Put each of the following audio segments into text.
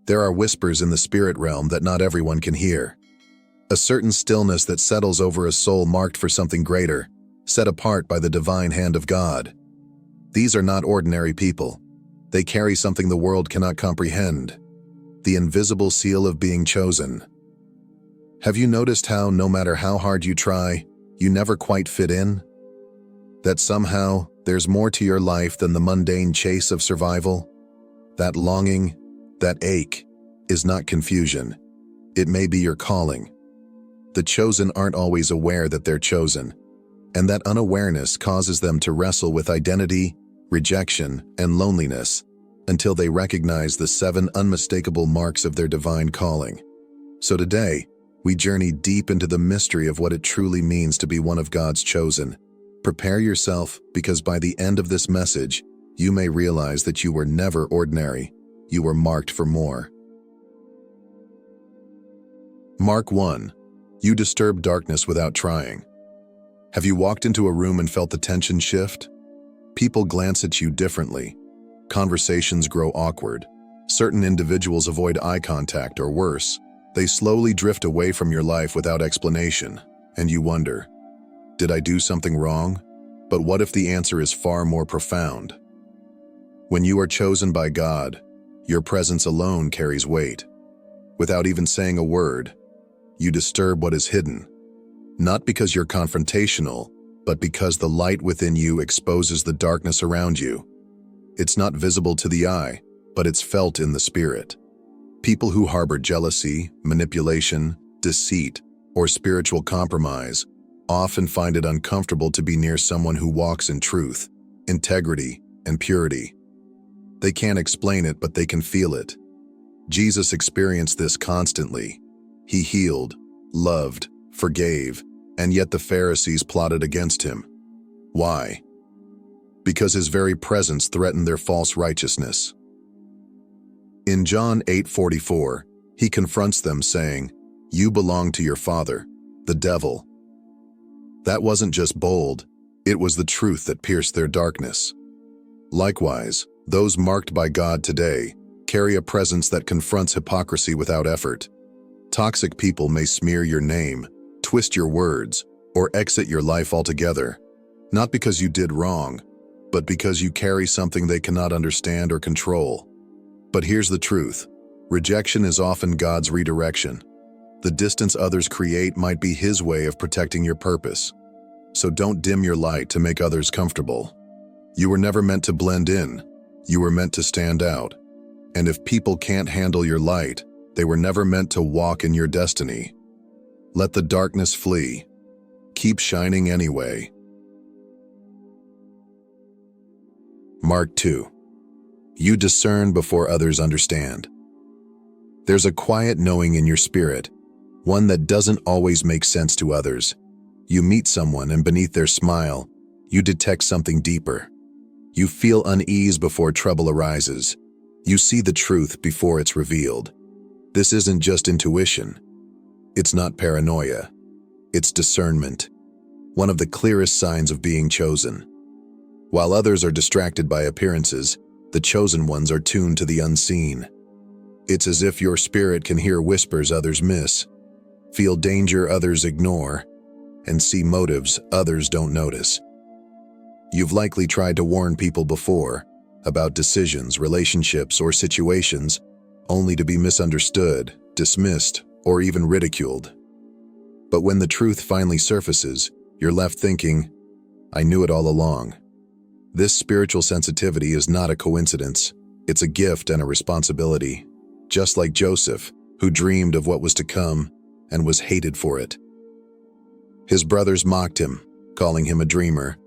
There are whispers in the spirit realm that not everyone can hear. A certain stillness that settles over a soul marked for something greater, set apart by the divine hand of God. These are not ordinary people. They carry something the world cannot comprehend, the invisible seal of being chosen. Have you noticed how, no matter how hard you try, you never quite fit in? That somehow, there's more to your life than the mundane chase of survival? That longing, that ache, is not confusion. It may be your calling. The chosen aren't always aware that they're chosen, and that unawareness causes them to wrestle with identity, rejection, and loneliness until they recognize the 7 unmistakable marks of their divine calling. So today, we journey deep into the mystery of what it truly means to be one of God's chosen. Prepare yourself, because by the end of this message, you may realize that you were never ordinary. You were marked for more. Mark 1. You disturb darkness without trying. Have you walked into a room and felt the tension shift? People glance at you differently. Conversations grow awkward. Certain individuals avoid eye contact, or worse, they slowly drift away from your life without explanation, and you wonder, did I do something wrong? But what if the answer is far more profound? When you are chosen by God, your presence alone carries weight. Without even saying a word, you disturb what is hidden. Not because you're confrontational, but because the light within you exposes the darkness around you. It's not visible to the eye, but it's felt in the spirit. People who harbor jealousy, manipulation, deceit, or spiritual compromise often find it uncomfortable to be near someone who walks in truth, integrity, and purity. They can't explain it, but they can feel it. Jesus experienced this constantly. He healed, loved, forgave, and yet the Pharisees plotted against him. Why? Because his very presence threatened their false righteousness. In John 8:44, he confronts them saying, "You belong to your father, the devil." That wasn't just bold, it was the truth that pierced their darkness. Likewise, those marked by God today carry a presence that confronts hypocrisy without effort. Toxic people may smear your name, twist your words, or exit your life altogether, not because you did wrong, but because you carry something they cannot understand or control. But here's the truth. Rejection is often God's redirection. The distance others create might be His way of protecting your purpose. So don't dim your light to make others comfortable. You were never meant to blend in. You were meant to stand out. And if people can't handle your light, they were never meant to walk in your destiny. Let the darkness flee. Keep shining anyway. Mark 2. You discern before others understand. There's a quiet knowing in your spirit, one that doesn't always make sense to others. You meet someone and beneath their smile, you detect something deeper. You feel unease before trouble arises. You see the truth before it's revealed. This isn't just intuition. It's not paranoia. It's discernment, one of the clearest signs of being chosen. While others are distracted by appearances, the chosen ones are tuned to the unseen. It's as if your spirit can hear whispers others miss, feel danger others ignore, and see motives others don't notice. You've likely tried to warn people before about decisions, relationships, or situations, only to be misunderstood, dismissed, or even ridiculed. But when the truth finally surfaces, you're left thinking, I knew it all along. This spiritual sensitivity is not a coincidence. It's a gift and a responsibility. Just like Joseph, who dreamed of what was to come and was hated for it. His brothers mocked him, calling him a dreamer,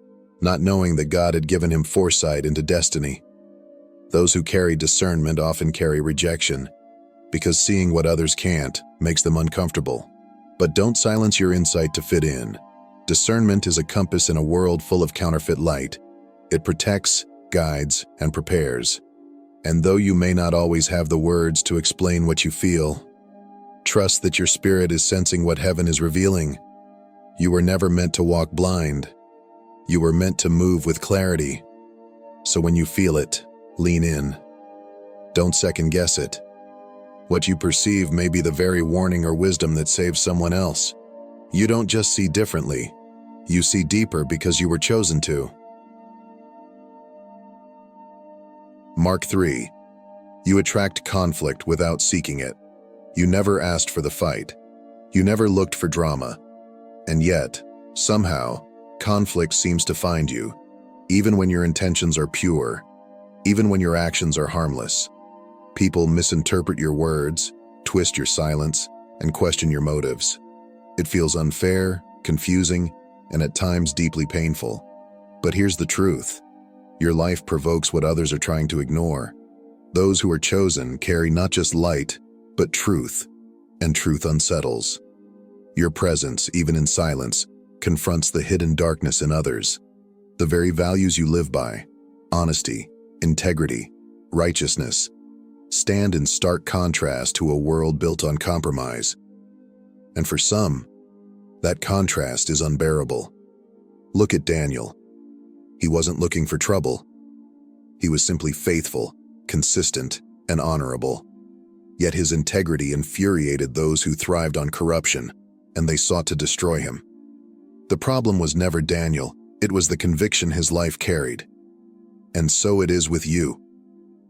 not knowing that God had given him foresight into destiny. Those who carry discernment often carry rejection, because seeing what others can't makes them uncomfortable. But don't silence your insight to fit in. Discernment is a compass in a world full of counterfeit light. It protects, guides, and prepares. And though you may not always have the words to explain what you feel, trust that your spirit is sensing what heaven is revealing. You were never meant to walk blind. You were meant to move with clarity. So when you feel it, lean in. Don't second guess it. What you perceive may be the very warning or wisdom that saves someone else. You don't just see differently, you see deeper because you were chosen to. Mark 3. You attract conflict without seeking it. You never asked for the fight. You never looked for drama. And yet, somehow, conflict seems to find you, even when your intentions are pure, even when your actions are harmless. People misinterpret your words, twist your silence, and question your motives. It feels unfair, confusing, and at times deeply painful. But here's the truth. Your life provokes what others are trying to ignore. Those who are chosen carry not just light, but truth, and truth unsettles. Your presence, even in silence, confronts the hidden darkness in others. The very values you live by, honesty, integrity, righteousness, stand in stark contrast to a world built on compromise. And for some, that contrast is unbearable. Look at Daniel. He wasn't looking for trouble. He was simply faithful, consistent, and honorable. Yet his integrity infuriated those who thrived on corruption, and they sought to destroy him. The problem was never Daniel, it was the conviction his life carried. And so it is with you.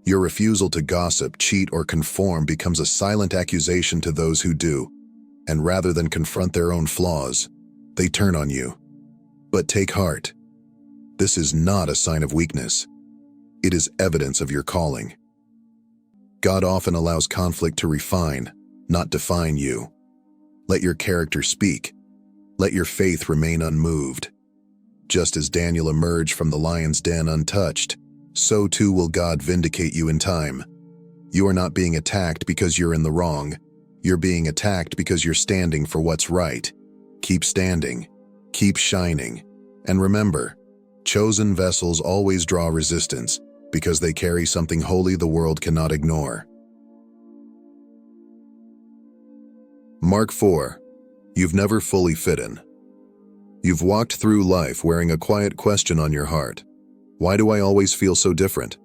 Your refusal to gossip, cheat, or conform becomes a silent accusation to those who do, and rather than confront their own flaws, they turn on you. But take heart. This is not a sign of weakness. It is evidence of your calling. God often allows conflict to refine, not define you. Let your character speak. Let your faith remain unmoved. Just as Daniel emerged from the lion's den untouched, so too will God vindicate you in time. You are not being attacked because you're in the wrong. You're being attacked because you're standing for what's right. Keep standing. Keep shining. And remember, chosen vessels always draw resistance because they carry something holy the world cannot ignore. Mark 4. You've never fully fit in. You've walked through life wearing a quiet question on your heart. Why do I always feel so different?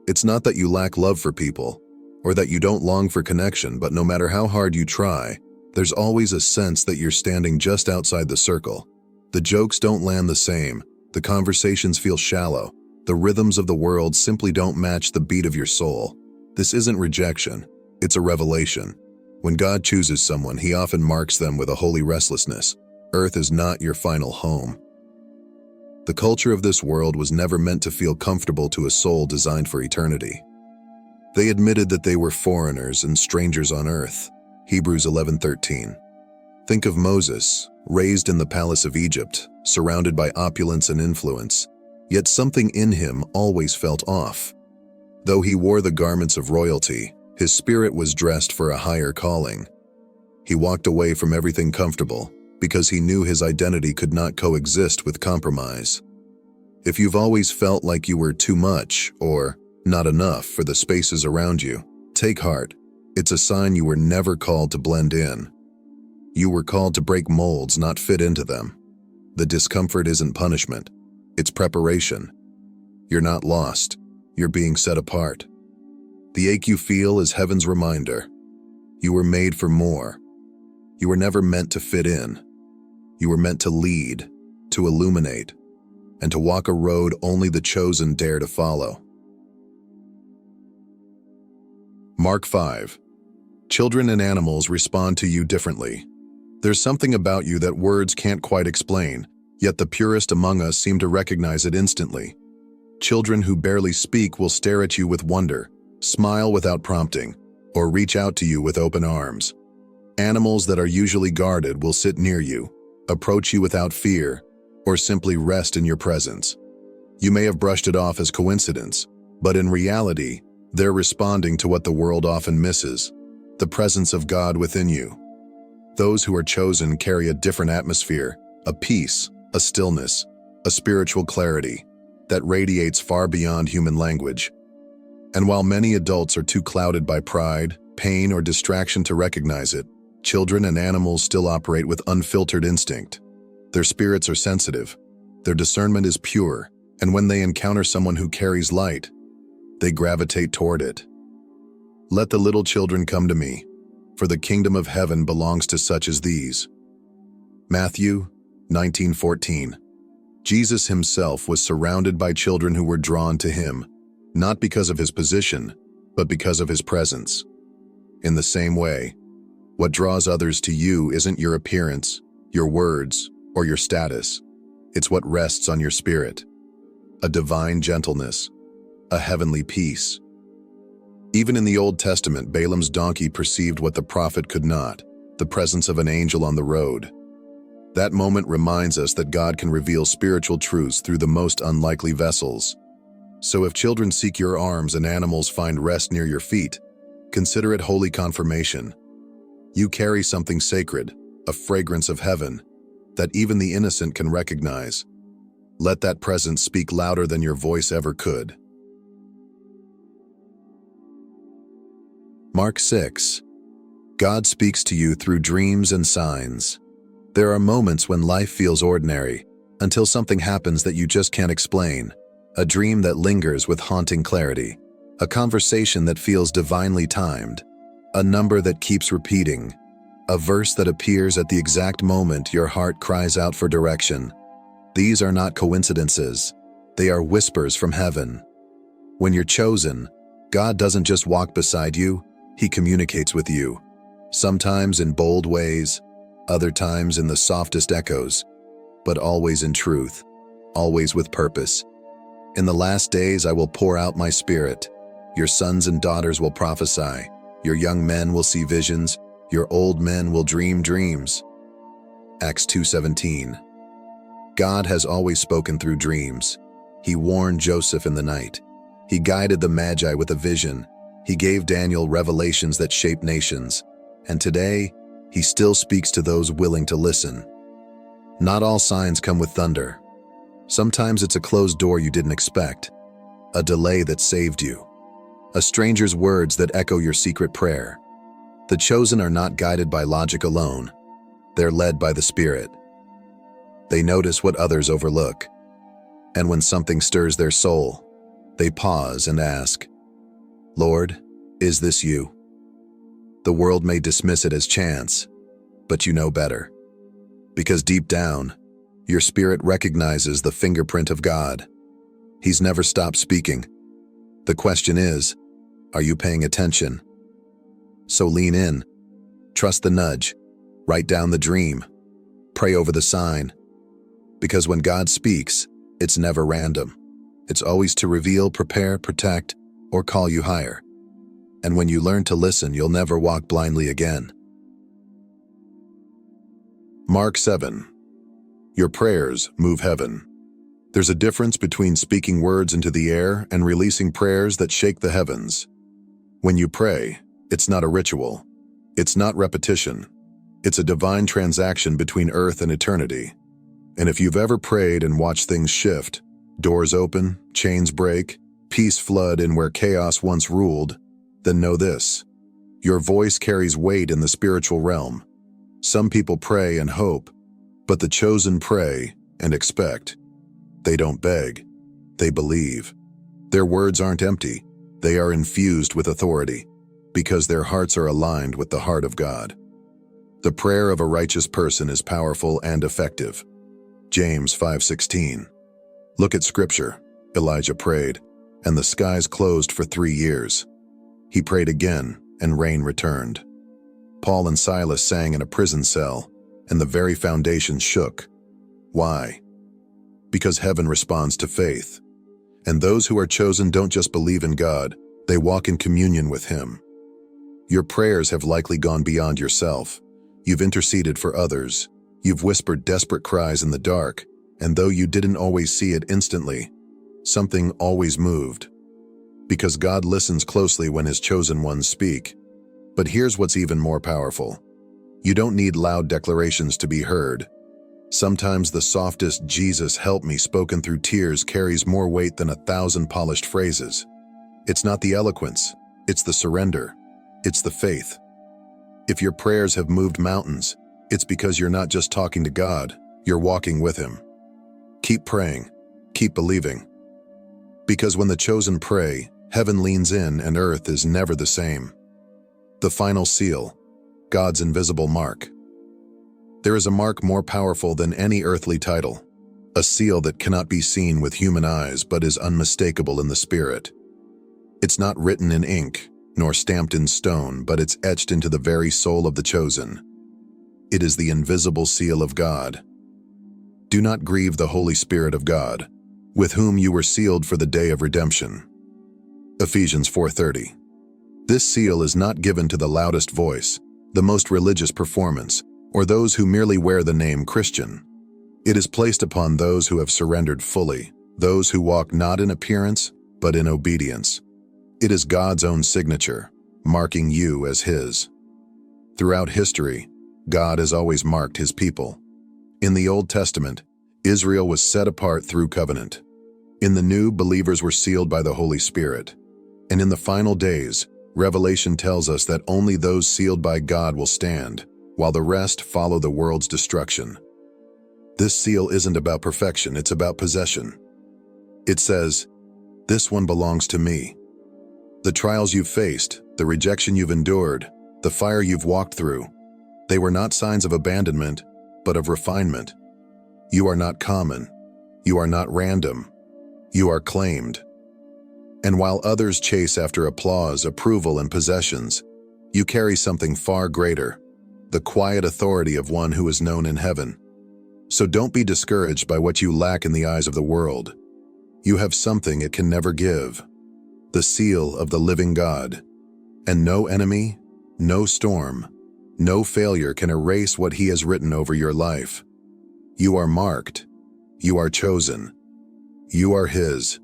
It's not that you lack love for people, or that you don't long for connection, but no matter how hard you try, there's always a sense that you're standing just outside the circle. The jokes don't land the same, the conversations feel shallow, the rhythms of the world simply don't match the beat of your soul. This isn't rejection, it's a revelation. When God chooses someone, he often marks them with a holy restlessness. Earth is not your final home. The culture of this world was never meant to feel comfortable to a soul designed for eternity. They admitted that they were foreigners and strangers on earth. Hebrews 11:13. Think of Moses, raised in the palace of Egypt, surrounded by opulence and influence, yet something in him always felt off. Though he wore the garments of royalty, his spirit was dressed for a higher calling. He walked away from everything comfortable because he knew his identity could not coexist with compromise. If you've always felt like you were too much or not enough for the spaces around you, take heart. It's a sign you were never called to blend in. You were called to break molds, not fit into them. The discomfort isn't punishment, it's preparation. You're not lost, you're being set apart. The ache you feel is heaven's reminder. You were made for more. You were never meant to fit in. You were meant to lead, to illuminate, and to walk a road only the chosen dare to follow. Mark 5. Children and animals respond to you differently. There's something about you that words can't quite explain, yet the purest among us seem to recognize it instantly. Children who barely speak will stare at you with wonder, smile without prompting, or reach out to you with open arms. Animals that are usually guarded will sit near you, approach you without fear, or simply rest in your presence. You may have brushed it off as coincidence, but in reality, they're responding to what the world often misses, the presence of God within you. Those who are chosen carry a different atmosphere, a peace, a stillness, a spiritual clarity that radiates far beyond human language. And while many adults are too clouded by pride, pain, or distraction to recognize it, children and animals still operate with unfiltered instinct. Their spirits are sensitive, their discernment is pure, and when they encounter someone who carries light, they gravitate toward it. Let the little children come to me, for the kingdom of heaven belongs to such as these. Matthew 19:14. Jesus himself was surrounded by children who were drawn to him, not because of his position, but because of his presence. In the same way, what draws others to you isn't your appearance, your words, or your status. It's what rests on your spirit. A divine gentleness, a heavenly peace. Even in the Old Testament, Balaam's donkey perceived what the prophet could not, the presence of an angel on the road. That moment reminds us that God can reveal spiritual truths through the most unlikely vessels. So if children seek your arms and animals find rest near your feet, consider it holy confirmation. You carry something sacred, a fragrance of heaven, that even the innocent can recognize. Let that presence speak louder than your voice ever could. Mark 6. God speaks to you through dreams and signs. There are moments when life feels ordinary, until something happens that you just can't explain. A dream that lingers with haunting clarity. A conversation that feels divinely timed. A number that keeps repeating. A verse that appears at the exact moment your heart cries out for direction. These are not coincidences. They are whispers from heaven. When you're chosen, God doesn't just walk beside you, He communicates with you. Sometimes in bold ways, other times in the softest echoes, but always in truth, always with purpose. In the last days I will pour out my spirit. Your sons and daughters will prophesy. Your young men will see visions. Your old men will dream dreams. Acts 2:17. God has always spoken through dreams. He warned Joseph in the night. He guided the Magi with a vision. He gave Daniel revelations that shape nations. And today, He still speaks to those willing to listen. Not all signs come with thunder. Sometimes it's a closed door you didn't expect, a delay that saved you, a stranger's words that echo your secret prayer. The chosen are not guided by logic alone. They're led by the Spirit. They notice what others overlook. And when something stirs their soul, they pause and ask, "Lord, is this you?" The world may dismiss it as chance, but you know better. Because deep down, your spirit recognizes the fingerprint of God. He's never stopped speaking. The question is, are you paying attention? So lean in, trust the nudge, write down the dream, pray over the sign. Because when God speaks, it's never random. It's always to reveal, prepare, protect, or call you higher. And when you learn to listen, you'll never walk blindly again. Mark 7. Your prayers move heaven. There's a difference between speaking words into the air and releasing prayers that shake the heavens. When you pray, it's not a ritual. It's not repetition. It's a divine transaction between earth and eternity. And if you've ever prayed and watched things shift, doors open, chains break, peace flood in where chaos once ruled, then know this: your voice carries weight in the spiritual realm. Some people pray and hope, but the chosen pray and expect. They don't beg, they believe. Their words aren't empty, they are infused with authority, because their hearts are aligned with the heart of God. The prayer of a righteous person is powerful and effective. James 5:16. Look at Scripture. Elijah prayed, and the skies closed for 3 years. He prayed again, and rain returned. Paul and Silas sang in a prison cell, and the very foundations shook. Why? Because heaven responds to faith. And those who are chosen don't just believe in God, they walk in communion with Him. Your prayers have likely gone beyond yourself. You've interceded for others. You've whispered desperate cries in the dark, and though you didn't always see it instantly, something always moved. Because God listens closely when His chosen ones speak. But here's what's even more powerful. You don't need loud declarations to be heard. Sometimes the softest "Jesus help me" spoken through tears carries more weight than 1,000 polished phrases. It's not the eloquence, it's the surrender, it's the faith. If your prayers have moved mountains, it's because you're not just talking to God, you're walking with Him. Keep praying, keep believing. Because when the chosen pray, heaven leans in and earth is never the same. The final seal, God's invisible mark. There is a mark more powerful than any earthly title, a seal that cannot be seen with human eyes but is unmistakable in the spirit. It's not written in ink, nor stamped in stone, but it's etched into the very soul of the chosen. It is the invisible seal of God. Do not grieve the Holy Spirit of God, with whom you were sealed for the day of redemption. Ephesians 4:30. This seal is not given to the loudest voice, the most religious performance, or those who merely wear the name Christian. It is placed upon those who have surrendered fully, those who walk not in appearance, but in obedience. It is God's own signature, marking you as His. Throughout history, God has always marked His people. In the Old Testament, Israel was set apart through covenant. In the New, believers were sealed by the Holy Spirit. And in the final days, Revelation tells us that only those sealed by God will stand, while the rest follow the world's destruction. This seal isn't about perfection, it's about possession. It says, "This one belongs to me." The trials you've faced, the rejection you've endured, the fire you've walked through, they were not signs of abandonment, but of refinement. You are not common. You are not random. You are claimed. And while others chase after applause, approval, and possessions, you carry something far greater, the quiet authority of one who is known in heaven. So don't be discouraged by what you lack in the eyes of the world. You have something it can never give, the seal of the living God. And no enemy, no storm, no failure can erase what He has written over your life. You are marked. You are chosen. You are His.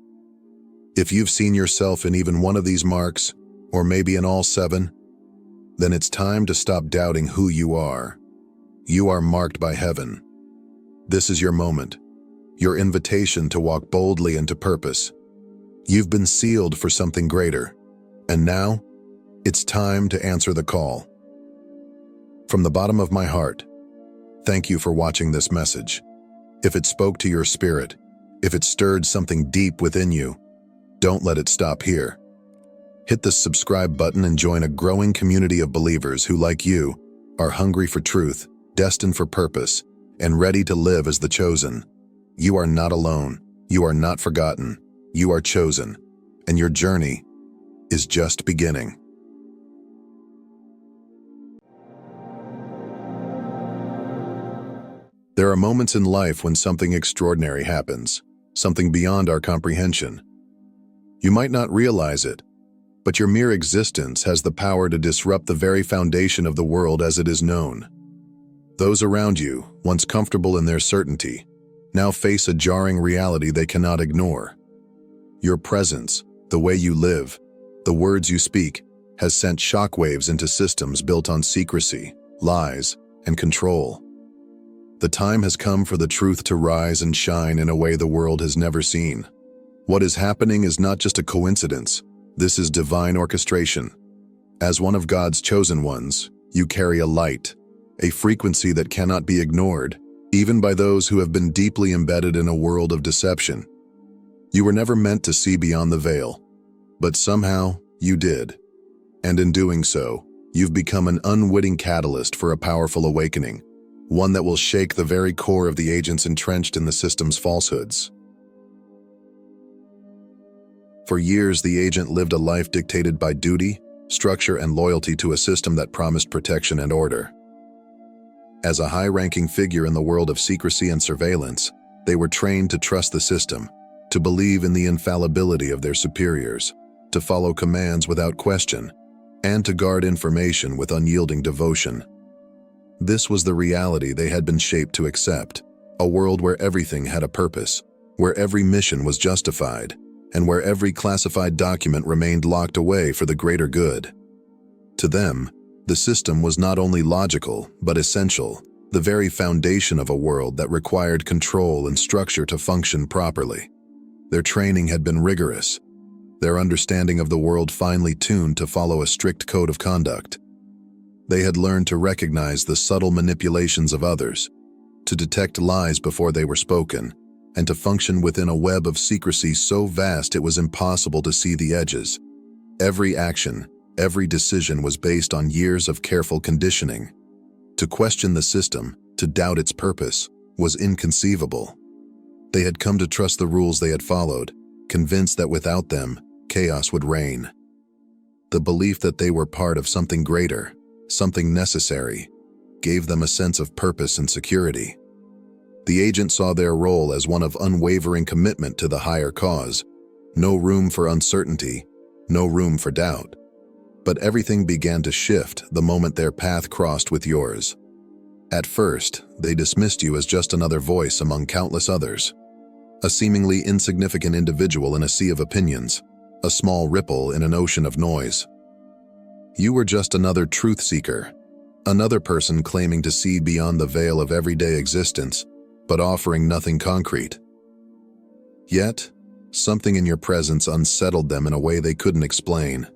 If you've seen yourself in even one of these marks, or maybe in all 7, then it's time to stop doubting who you are. You are marked by heaven. This is your moment, your invitation to walk boldly into purpose. You've been sealed for something greater, and now, it's time to answer the call. From the bottom of my heart, thank you for watching this message. If it spoke to your spirit, if it stirred something deep within you, don't let it stop here. Hit the subscribe button and join a growing community of believers who, like you, are hungry for truth, destined for purpose, and ready to live as the chosen. You are not alone. You are not forgotten. You are chosen, and your journey is just beginning. There are moments in life when something extraordinary happens, something beyond our comprehension. You might not realize it, but your mere existence has the power to disrupt the very foundation of the world as it is known. Those around you, once comfortable in their certainty, now face a jarring reality they cannot ignore. Your presence, the way you live, the words you speak, has sent shockwaves into systems built on secrecy, lies, and control. The time has come for the truth to rise and shine in a way the world has never seen. What is happening is not just a coincidence. This is divine orchestration. As one of God's chosen ones, you carry a light, a frequency that cannot be ignored, even by those who have been deeply embedded in a world of deception. You were never meant to see beyond the veil, but somehow you did. And in doing so, you've become an unwitting catalyst for a powerful awakening, one that will shake the very core of the agents entrenched in the system's falsehoods. For years, the agent lived a life dictated by duty, structure, and loyalty to a system that promised protection and order. As a high-ranking figure in the world of secrecy and surveillance, they were trained to trust the system, to believe in the infallibility of their superiors, to follow commands without question, and to guard information with unyielding devotion. This was the reality they had been shaped to accept, a world where everything had a purpose, where every mission was justified, and where every classified document remained locked away for the greater good. To them, the system was not only logical, but essential, the very foundation of a world that required control and structure to function properly. Their training had been rigorous, their understanding of the world finely tuned to follow a strict code of conduct. They had learned to recognize the subtle manipulations of others, to detect lies before they were spoken, and to function within a web of secrecy so vast it was impossible to see the edges. Every action, every decision was based on years of careful conditioning. To question the system, to doubt its purpose, was inconceivable. They had come to trust the rules they had followed, convinced that without them, chaos would reign. The belief that they were part of something greater, something necessary, gave them a sense of purpose and security. The agent saw their role as one of unwavering commitment to the higher cause. No room for uncertainty, no room for doubt. But everything began to shift the moment their path crossed with yours. At first, they dismissed you as just another voice among countless others. A seemingly insignificant individual in a sea of opinions, a small ripple in an ocean of noise. You were just another truth seeker, another person claiming to see beyond the veil of everyday existence, but offering nothing concrete. Yet, something in your presence unsettled them in a way they couldn't explain.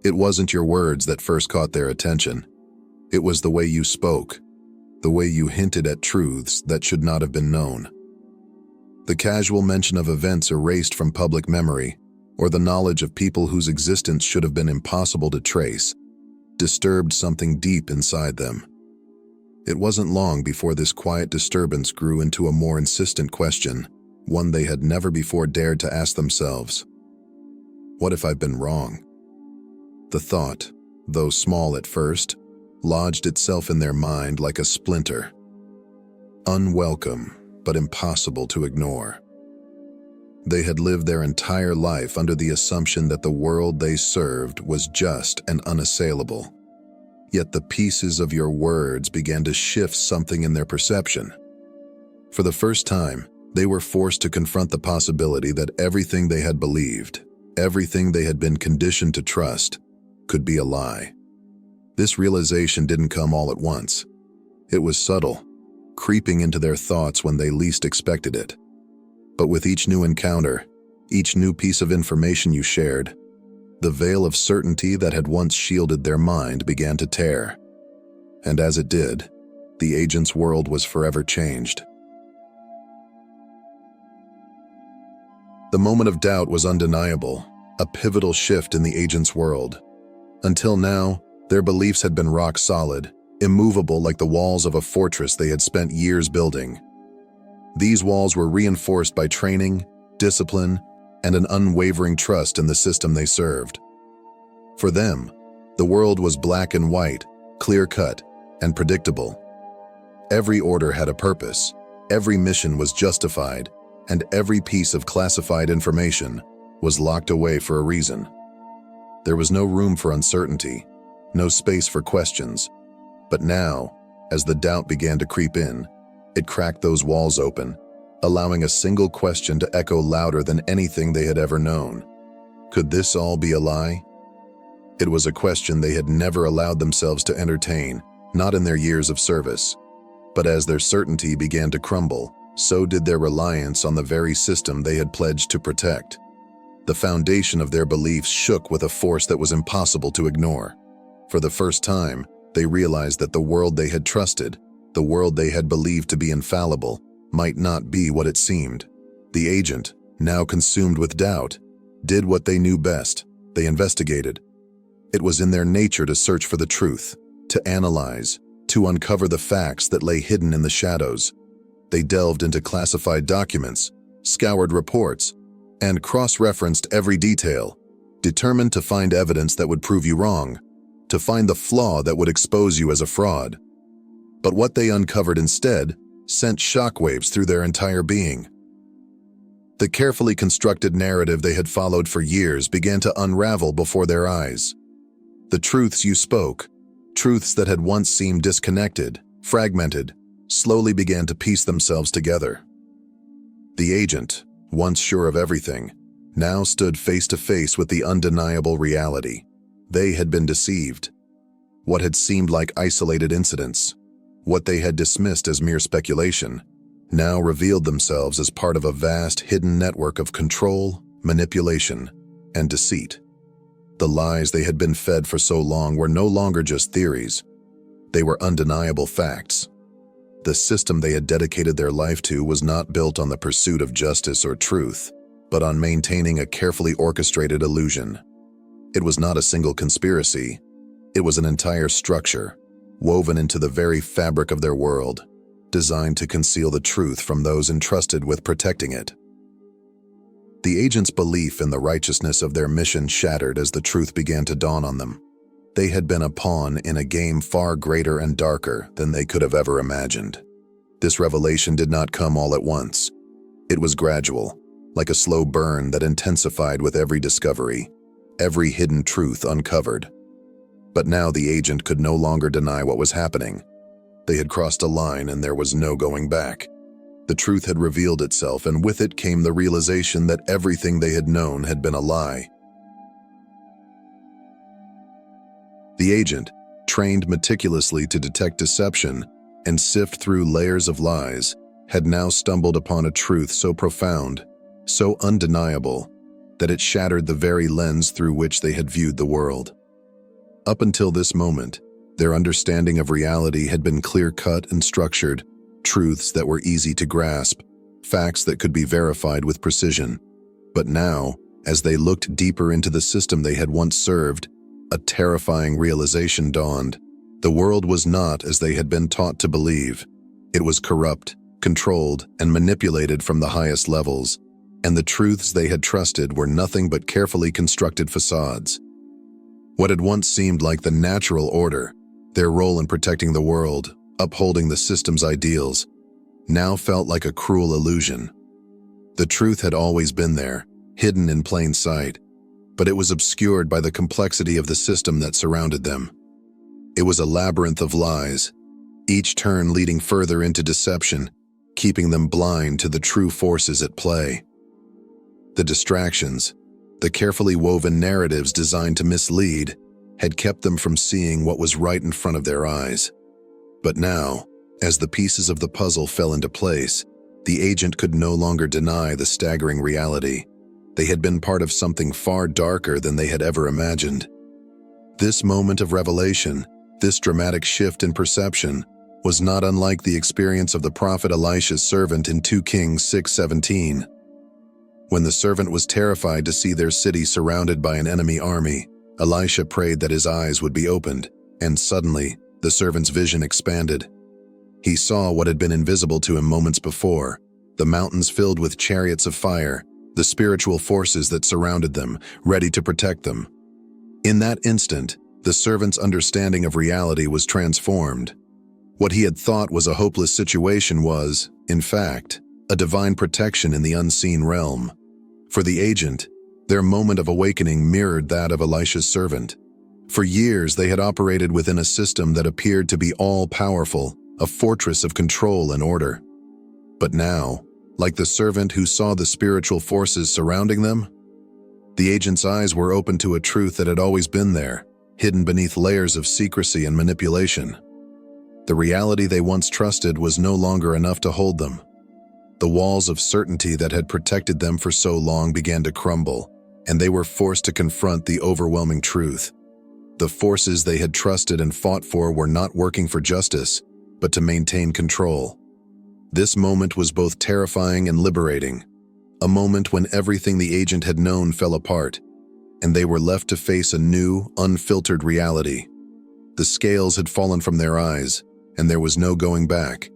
It wasn't your words that first caught their attention. It was the way you spoke, the way you hinted at truths that should not have been known. The casual mention of events erased from public memory, or the knowledge of people whose existence should have been impossible to trace, disturbed something deep inside them. It wasn't long before this quiet disturbance grew into a more insistent question, one they had never before dared to ask themselves. What if I've been wrong? The thought, though small at first, lodged itself in their mind like a splinter. Unwelcome, but impossible to ignore. They had lived their entire life under the assumption that the world they served was just and unassailable. Yet the pieces of your words began to shift something in their perception. For the first time, they were forced to confront the possibility that everything they had believed, everything they had been conditioned to trust, could be a lie. This realization didn't come all at once. It was subtle, creeping into their thoughts when they least expected it. But with each new encounter, each new piece of information you shared, the veil of certainty that had once shielded their mind began to tear. And as it did, the agent's world was forever changed. The moment of doubt was undeniable, a pivotal shift in the agent's world. Until now, their beliefs had been rock solid, immovable like the walls of a fortress they had spent years building. These walls were reinforced by training, discipline, and an unwavering trust in the system they served. For them, the world was black and white, clear-cut, and predictable. Every order had a purpose, every mission was justified, and every piece of classified information was locked away for a reason. There was no room for uncertainty, no space for questions. But now, as the doubt began to creep in, it cracked those walls open, allowing a single question to echo louder than anything they had ever known. Could this all be a lie? It was a question they had never allowed themselves to entertain, not in their years of service. But as their certainty began to crumble, so did their reliance on the very system they had pledged to protect. The foundation of their beliefs shook with a force that was impossible to ignore. For the first time, they realized that the world they had trusted, the world they had believed to be infallible, might not be what it seemed. The agent, now consumed with doubt, did what they knew best. They investigated. It was in their nature to search for the truth, to analyze, to uncover the facts that lay hidden in the shadows. They delved into classified documents, scoured reports, and cross-referenced every detail, determined to find evidence that would prove you wrong, to find the flaw that would expose you as a fraud. But what they uncovered instead sent shockwaves through their entire being. The carefully constructed narrative they had followed for years began to unravel before their eyes. The truths you spoke, truths that had once seemed disconnected, fragmented, slowly began to piece themselves together. The agent, once sure of everything, now stood face to face with the undeniable reality. They had been deceived. What had seemed like isolated incidents, what they had dismissed as mere speculation, now revealed themselves as part of a vast hidden network of control, manipulation, and deceit. The lies they had been fed for so long were no longer just theories. They were undeniable facts. The system they had dedicated their life to was not built on the pursuit of justice or truth, but on maintaining a carefully orchestrated illusion. It was not a single conspiracy. It was an entire structure, woven into the very fabric of their world, designed to conceal the truth from those entrusted with protecting it. The agents' belief in the righteousness of their mission shattered as the truth began to dawn on them. They had been a pawn in a game far greater and darker than they could have ever imagined. This revelation did not come all at once. It was gradual, like a slow burn that intensified with every discovery, every hidden truth uncovered. But now the agent could no longer deny what was happening. They had crossed a line and there was no going back. The truth had revealed itself, and with it came the realization that everything they had known had been a lie. The agent, trained meticulously to detect deception and sift through layers of lies, had now stumbled upon a truth so profound, so undeniable, that it shattered the very lens through which they had viewed the world. Up until this moment, their understanding of reality had been clear-cut and structured, truths that were easy to grasp, facts that could be verified with precision. But now, as they looked deeper into the system they had once served, a terrifying realization dawned. The world was not as they had been taught to believe. It was corrupt, controlled, and manipulated from the highest levels, and the truths they had trusted were nothing but carefully constructed facades. What had once seemed like the natural order, their role in protecting the world, upholding the system's ideals, now felt like a cruel illusion. The truth had always been there, hidden in plain sight, but it was obscured by the complexity of the system that surrounded them. It was a labyrinth of lies, each turn leading further into deception, keeping them blind to the true forces at play. The distractions, the carefully woven narratives designed to mislead, had kept them from seeing what was right in front of their eyes. But now, as the pieces of the puzzle fell into place, the agent could no longer deny the staggering reality. They had been part of something far darker than they had ever imagined. This moment of revelation, this dramatic shift in perception, was not unlike the experience of the prophet Elisha's servant in 2 Kings 6:17. When the servant was terrified to see their city surrounded by an enemy army, Elisha prayed that his eyes would be opened, and suddenly, the servant's vision expanded. He saw what had been invisible to him moments before, the mountains filled with chariots of fire, the spiritual forces that surrounded them, ready to protect them. In that instant, the servant's understanding of reality was transformed. What he had thought was a hopeless situation was, in fact, a divine protection in the unseen realm. For the agent, their moment of awakening mirrored that of Elisha's servant. For years, they had operated within a system that appeared to be all-powerful, a fortress of control and order. But now, like the servant who saw the spiritual forces surrounding them, the agent's eyes were open to a truth that had always been there, hidden beneath layers of secrecy and manipulation. The reality they once trusted was no longer enough to hold them. The walls of certainty that had protected them for so long began to crumble, and they were forced to confront the overwhelming truth. The forces they had trusted and fought for were not working for justice, but to maintain control. This moment was both terrifying and liberating, a moment when everything the agent had known fell apart, and they were left to face a new, unfiltered reality. The scales had fallen from their eyes, and there was no going back.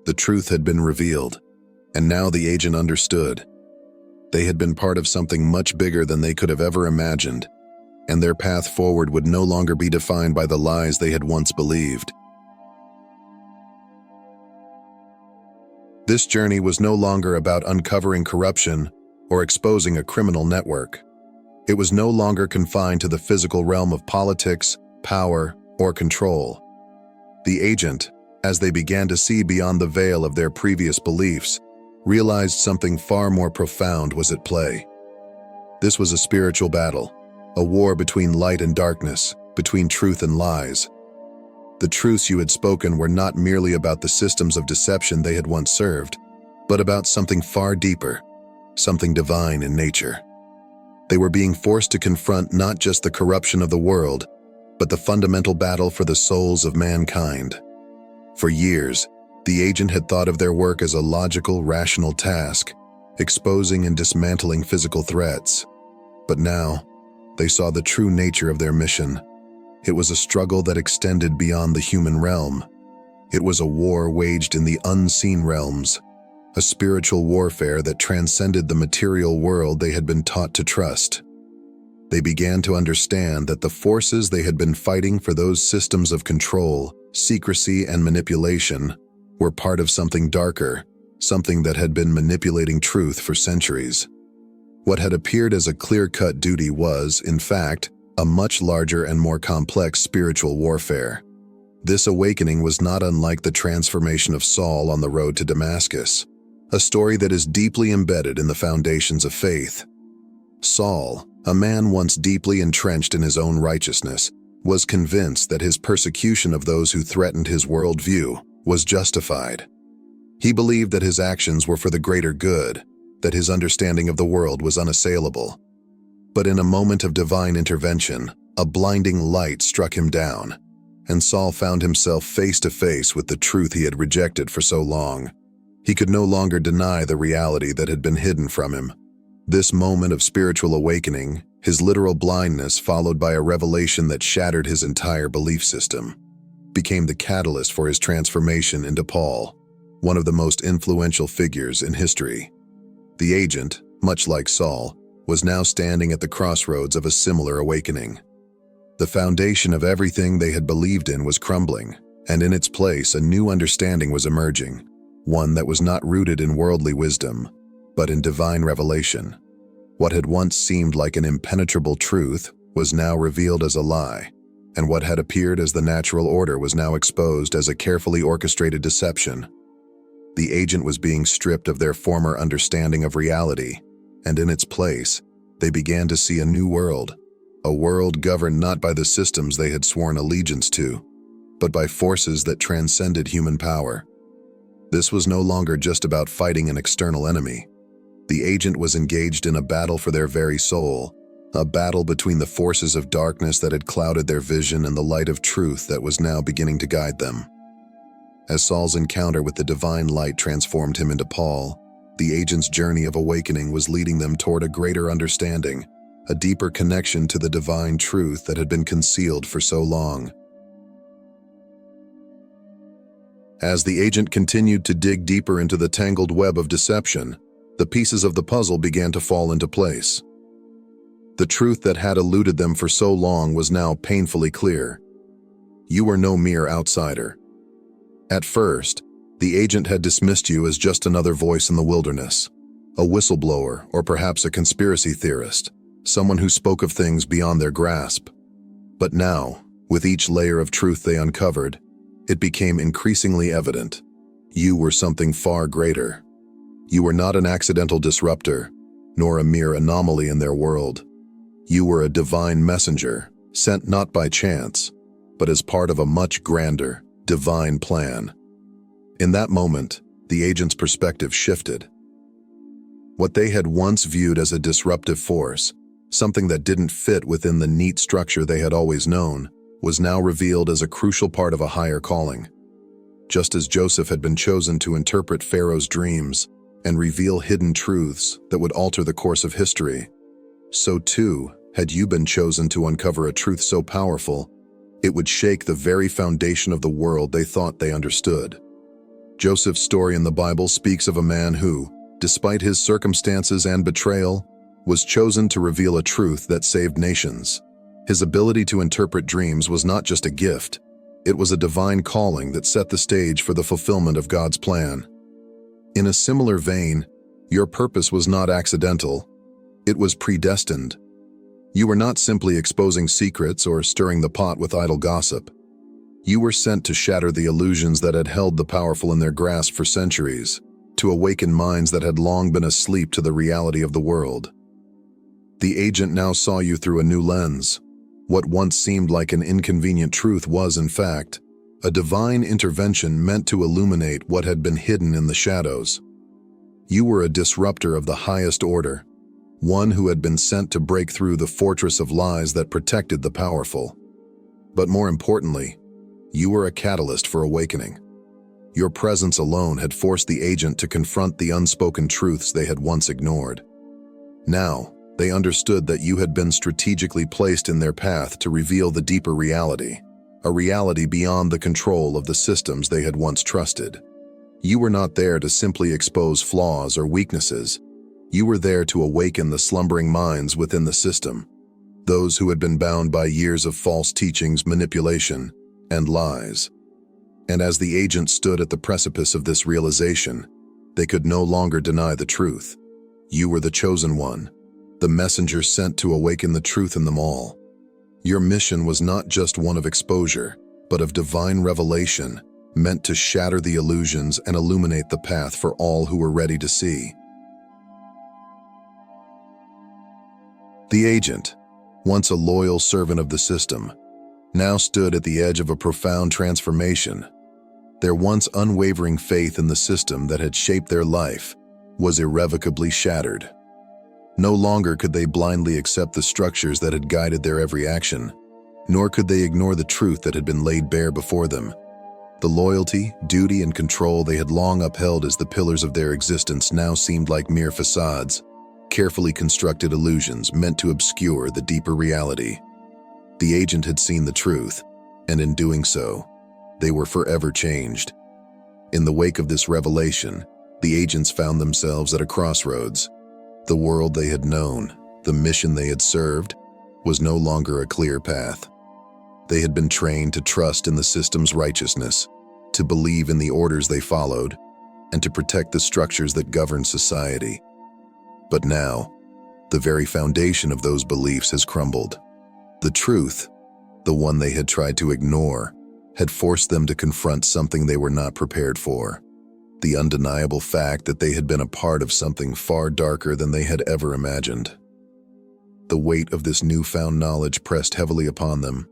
The truth had been revealed, and now the agent understood. They had been part of something much bigger than they could have ever imagined, and their path forward would no longer be defined by the lies they had once believed. This journey was no longer about uncovering corruption or exposing a criminal network. It was no longer confined to the physical realm of politics, power, or control. The agent, as they began to see beyond the veil of their previous beliefs, realized something far more profound was at play. This was a spiritual battle, a war between light and darkness, between truth and lies. The truths you had spoken were not merely about the systems of deception they had once served, but about something far deeper, something divine in nature. They were being forced to confront not just the corruption of the world, but the fundamental battle for the souls of mankind. For years, the agent had thought of their work as a logical, rational task, exposing and dismantling physical threats. But now, They saw the true nature of their mission. It was a struggle that extended beyond the human realm. It was a war waged in the unseen realms, a spiritual warfare that transcended the material world they had been taught to trust. They began to understand that the forces they had been fighting for, those systems of control, secrecy, and manipulation, were part of something darker, something that had been manipulating truth for centuries. What had appeared as a clear-cut duty was, in fact, a much larger and more complex spiritual warfare. This awakening was not unlike the transformation of Saul on the road to Damascus, a story that is deeply embedded in the foundations of faith. Saul, a man once deeply entrenched in his own righteousness, was convinced that his persecution of those who threatened his worldview was justified. He believed that his actions were for the greater good, that his understanding of the world was unassailable. But in a moment of divine intervention, a blinding light struck him down, and Saul found himself face to face with the truth he had rejected for so long. He could no longer deny the reality that had been hidden from him. This moment of spiritual awakening, his literal blindness followed by a revelation that shattered his entire belief system, became the catalyst for his transformation into Paul, one of the most influential figures in history. The agent, much like Saul, was now standing at the crossroads of a similar awakening. The foundation of everything they had believed in was crumbling, and in its place a new understanding was emerging, one that was not rooted in worldly wisdom, but in divine revelation. What had once seemed like an impenetrable truth was now revealed as a lie, and what had appeared as the natural order was now exposed as a carefully orchestrated deception. The agent was being stripped of their former understanding of reality, and in its place, they began to see a new world, a world governed not by the systems they had sworn allegiance to, but by forces that transcended human power. This was no longer just about fighting an external enemy. The agent was engaged in a battle for their very soul, a battle between the forces of darkness that had clouded their vision and the light of truth that was now beginning to guide them. As Saul's encounter with the divine light transformed him into Paul, the agent's journey of awakening was leading them toward a greater understanding, a deeper connection to the divine truth that had been concealed for so long. As the agent continued to dig deeper into the tangled web of deception, the pieces of the puzzle began to fall into place. The truth that had eluded them for so long was now painfully clear. You were no mere outsider. At first, the agent had dismissed you as just another voice in the wilderness, a whistleblower or perhaps a conspiracy theorist, someone who spoke of things beyond their grasp. But now, with each layer of truth they uncovered, it became increasingly evident. You were something far greater. You were not an accidental disruptor, nor a mere anomaly in their world. You were a divine messenger, sent not by chance, but as part of a much grander, divine plan. In that moment, the agent's perspective shifted. What they had once viewed as a disruptive force, something that didn't fit within the neat structure they had always known, was now revealed as a crucial part of a higher calling. Just as Joseph had been chosen to interpret Pharaoh's dreams and reveal hidden truths that would alter the course of history, so too had you been chosen to uncover a truth so powerful it would shake the very foundation of the world they thought they understood. Joseph's story in the Bible speaks of a man who, despite his circumstances and betrayal, was chosen to reveal a truth that saved nations. His ability to interpret dreams was not just a gift, it was a divine calling that set the stage for the fulfillment of God's plan. In a similar vein, your purpose was not accidental, it was predestined. You were not simply exposing secrets or stirring the pot with idle gossip. You were sent to shatter the illusions that had held the powerful in their grasp for centuries, to awaken minds that had long been asleep to the reality of the world. The agent now saw you through a new lens. What once seemed like an inconvenient truth was, in fact, a divine intervention meant to illuminate what had been hidden in the shadows. You were a disruptor of the highest order, one who had been sent to break through the fortress of lies that protected the powerful. But more importantly, you were a catalyst for awakening. Your presence alone had forced the agent to confront the unspoken truths they had once ignored. Now, They understood that you had been strategically placed in their path to reveal the deeper reality, a reality beyond the control of the systems they had once trusted. You were not there to simply expose flaws or weaknesses. You were there to awaken the slumbering minds within the system, those who had been bound by years of false teachings, manipulation, and lies. And as the agent stood at the precipice of this realization, they could no longer deny the truth. You were the chosen one, the messenger sent to awaken the truth in them all. Your mission was not just one of exposure, but of divine revelation, meant to shatter the illusions and illuminate the path for all who were ready to see. The agent, once a loyal servant of the system, now stood at the edge of a profound transformation. Their once unwavering faith in the system that had shaped their life was irrevocably shattered. No longer could they blindly accept the structures that had guided their every action, nor could they ignore the truth that had been laid bare before them. The loyalty, duty, and control they had long upheld as the pillars of their existence now seemed like mere facades, carefully constructed illusions meant to obscure the deeper reality. The agent had seen the truth, and in doing so, they were forever changed. In the wake of this revelation, the agents found themselves at a crossroads. The world they had known, the mission they had served, was no longer a clear path. They had been trained to trust in the system's righteousness, to believe in the orders they followed, and to protect the structures that governed society. But now, the very foundation of those beliefs has crumbled. The truth, the one they had tried to ignore, had forced them to confront something they were not prepared for. The undeniable fact that they had been a part of something far darker than they had ever imagined. The weight of this newfound knowledge pressed heavily upon them.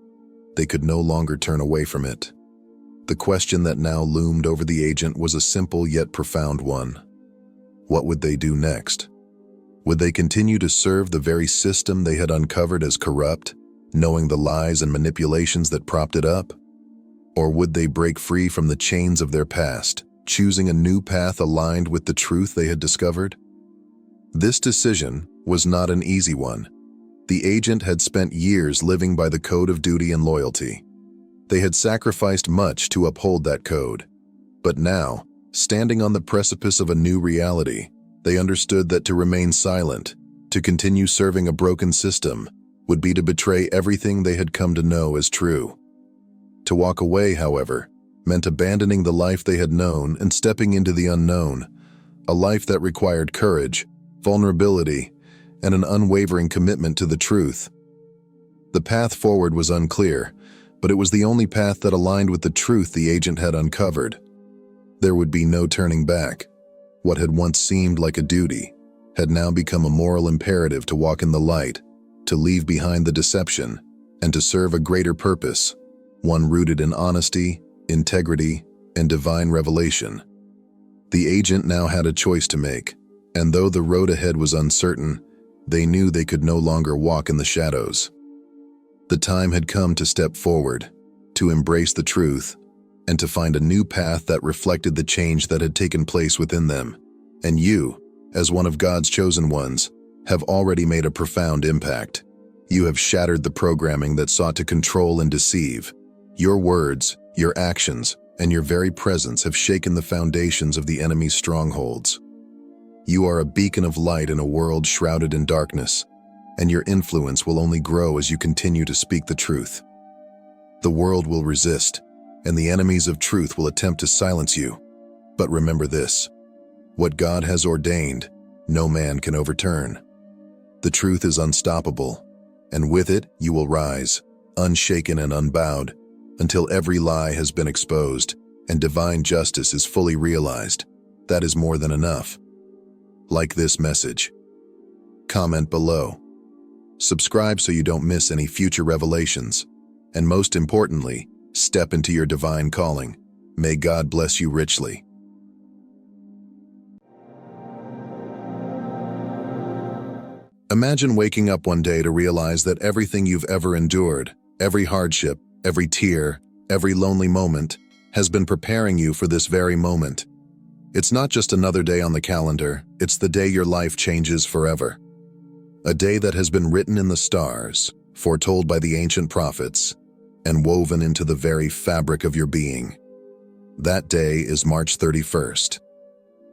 They could no longer turn away from it. The question that now loomed over the agent was a simple yet profound one. What would they do next? Would they continue to serve the very system they had uncovered as corrupt, knowing the lies and manipulations that propped it up? Or would they break free from the chains of their past, choosing a new path aligned with the truth they had discovered? This decision was not an easy one. The agent had spent years living by the code of duty and loyalty. They had sacrificed much to uphold that code. But now, standing on the precipice of a new reality, they understood that to remain silent, to continue serving a broken system, would be to betray everything they had come to know as true. To walk away, however, meant abandoning the life they had known and stepping into the unknown, a life that required courage, vulnerability, and an unwavering commitment to the truth. The path forward was unclear, but it was the only path that aligned with the truth the agent had uncovered. There would be no turning back. What had once seemed like a duty had now become a moral imperative to walk in the light, to leave behind the deception, and to serve a greater purpose, one rooted in honesty, integrity, and divine revelation. The agent now had a choice to make, and though the road ahead was uncertain, they knew they could no longer walk in the shadows. The time had come to step forward, to embrace the truth, and to find a new path that reflected the change that had taken place within them. And you, as one of God's chosen ones, have already made a profound impact. You have shattered the programming that sought to control and deceive. Your words, your actions, and your very presence have shaken the foundations of the enemy's strongholds. You are a beacon of light in a world shrouded in darkness, and your influence will only grow as you continue to speak the truth. The world will resist, and the enemies of truth will attempt to silence you. But remember this: what God has ordained, no man can overturn. The truth is unstoppable, and with it you will rise, unshaken and unbowed, until every lie has been exposed and divine justice is fully realized. That is more than enough. Like this message. Comment below. Subscribe so you don't miss any future revelations. And most importantly, step into your divine calling. May God bless you richly. Imagine waking up one day to realize that everything you've ever endured, every hardship, every tear, every lonely moment, has been preparing you for this very moment. It's not just another day on the calendar, it's the day your life changes forever. a day that has been written in the stars, foretold by the ancient prophets, and woven into the very fabric of your being. That day is March 31st.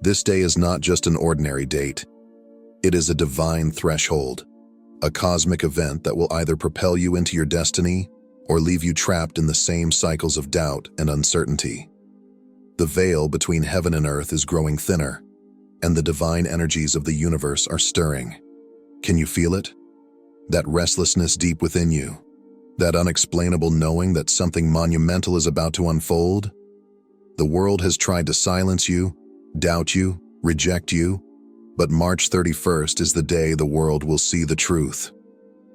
This day is not just an ordinary date. It is a divine threshold, a cosmic event that will either propel you into your destiny or leave you trapped in the same cycles of doubt and uncertainty. The veil between heaven and earth is growing thinner, and the divine energies of the universe are stirring. Can you feel it? That restlessness deep within you, that unexplainable knowing that something monumental is about to unfold? The world has tried to silence you, doubt you, reject you, but March 31st is the day the world will see the truth.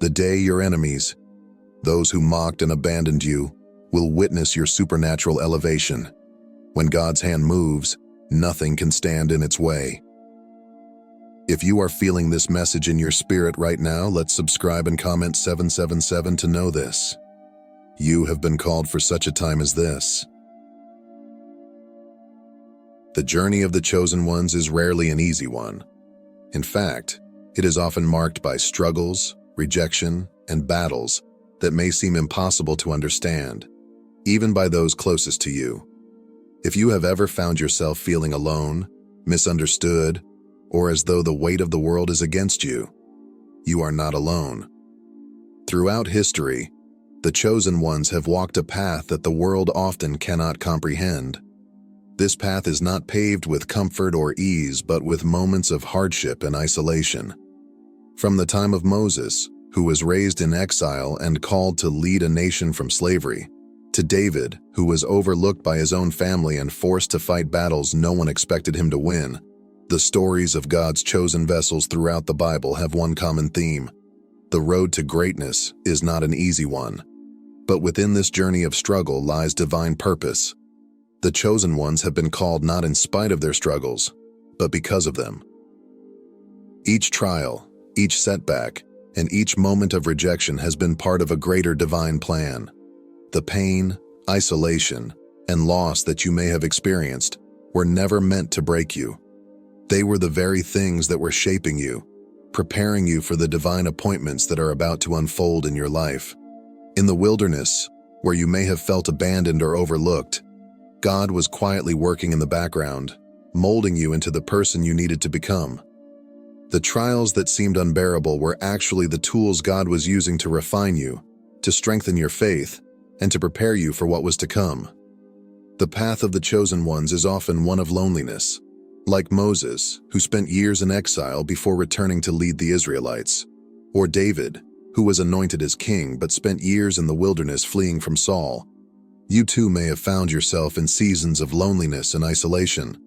The day your enemies, those who mocked and abandoned you, will witness your supernatural elevation. When God's hand moves, nothing can stand in its way. If you are feeling this message in your spirit right now, let's subscribe and comment 777 to know this. You have been called for such a time as this. The journey of the chosen ones is rarely an easy one. In fact, it is often marked by struggles, rejection, and battles that may seem impossible to understand, even by those closest to you. If you have ever found yourself feeling alone, misunderstood, or as though the weight of the world is against you, you are not alone. Throughout history, the chosen ones have walked a path that the world often cannot comprehend. This path is not paved with comfort or ease, but with moments of hardship and isolation. From the time of Moses, who was raised in exile and called to lead a nation from slavery, to David, who was overlooked by his own family and forced to fight battles no one expected him to win, the stories of God's chosen vessels throughout the Bible have one common theme. The road to greatness is not an easy one, but within this journey of struggle lies divine purpose. The chosen ones have been called not in spite of their struggles, but because of them. Each trial, each setback, and each moment of rejection has been part of a greater divine plan. The pain, isolation, and loss that you may have experienced were never meant to break you. They were the very things that were shaping you, preparing you for the divine appointments that are about to unfold in your life. In the wilderness, where you may have felt abandoned or overlooked, God was quietly working in the background, molding you into the person you needed to become. The trials that seemed unbearable were actually the tools God was using to refine you, to strengthen your faith, and to prepare you for what was to come. The path of the chosen ones is often one of loneliness, like Moses, who spent years in exile before returning to lead the Israelites, or David, who was anointed as king but spent years in the wilderness fleeing from Saul. You too may have found yourself in seasons of loneliness and isolation.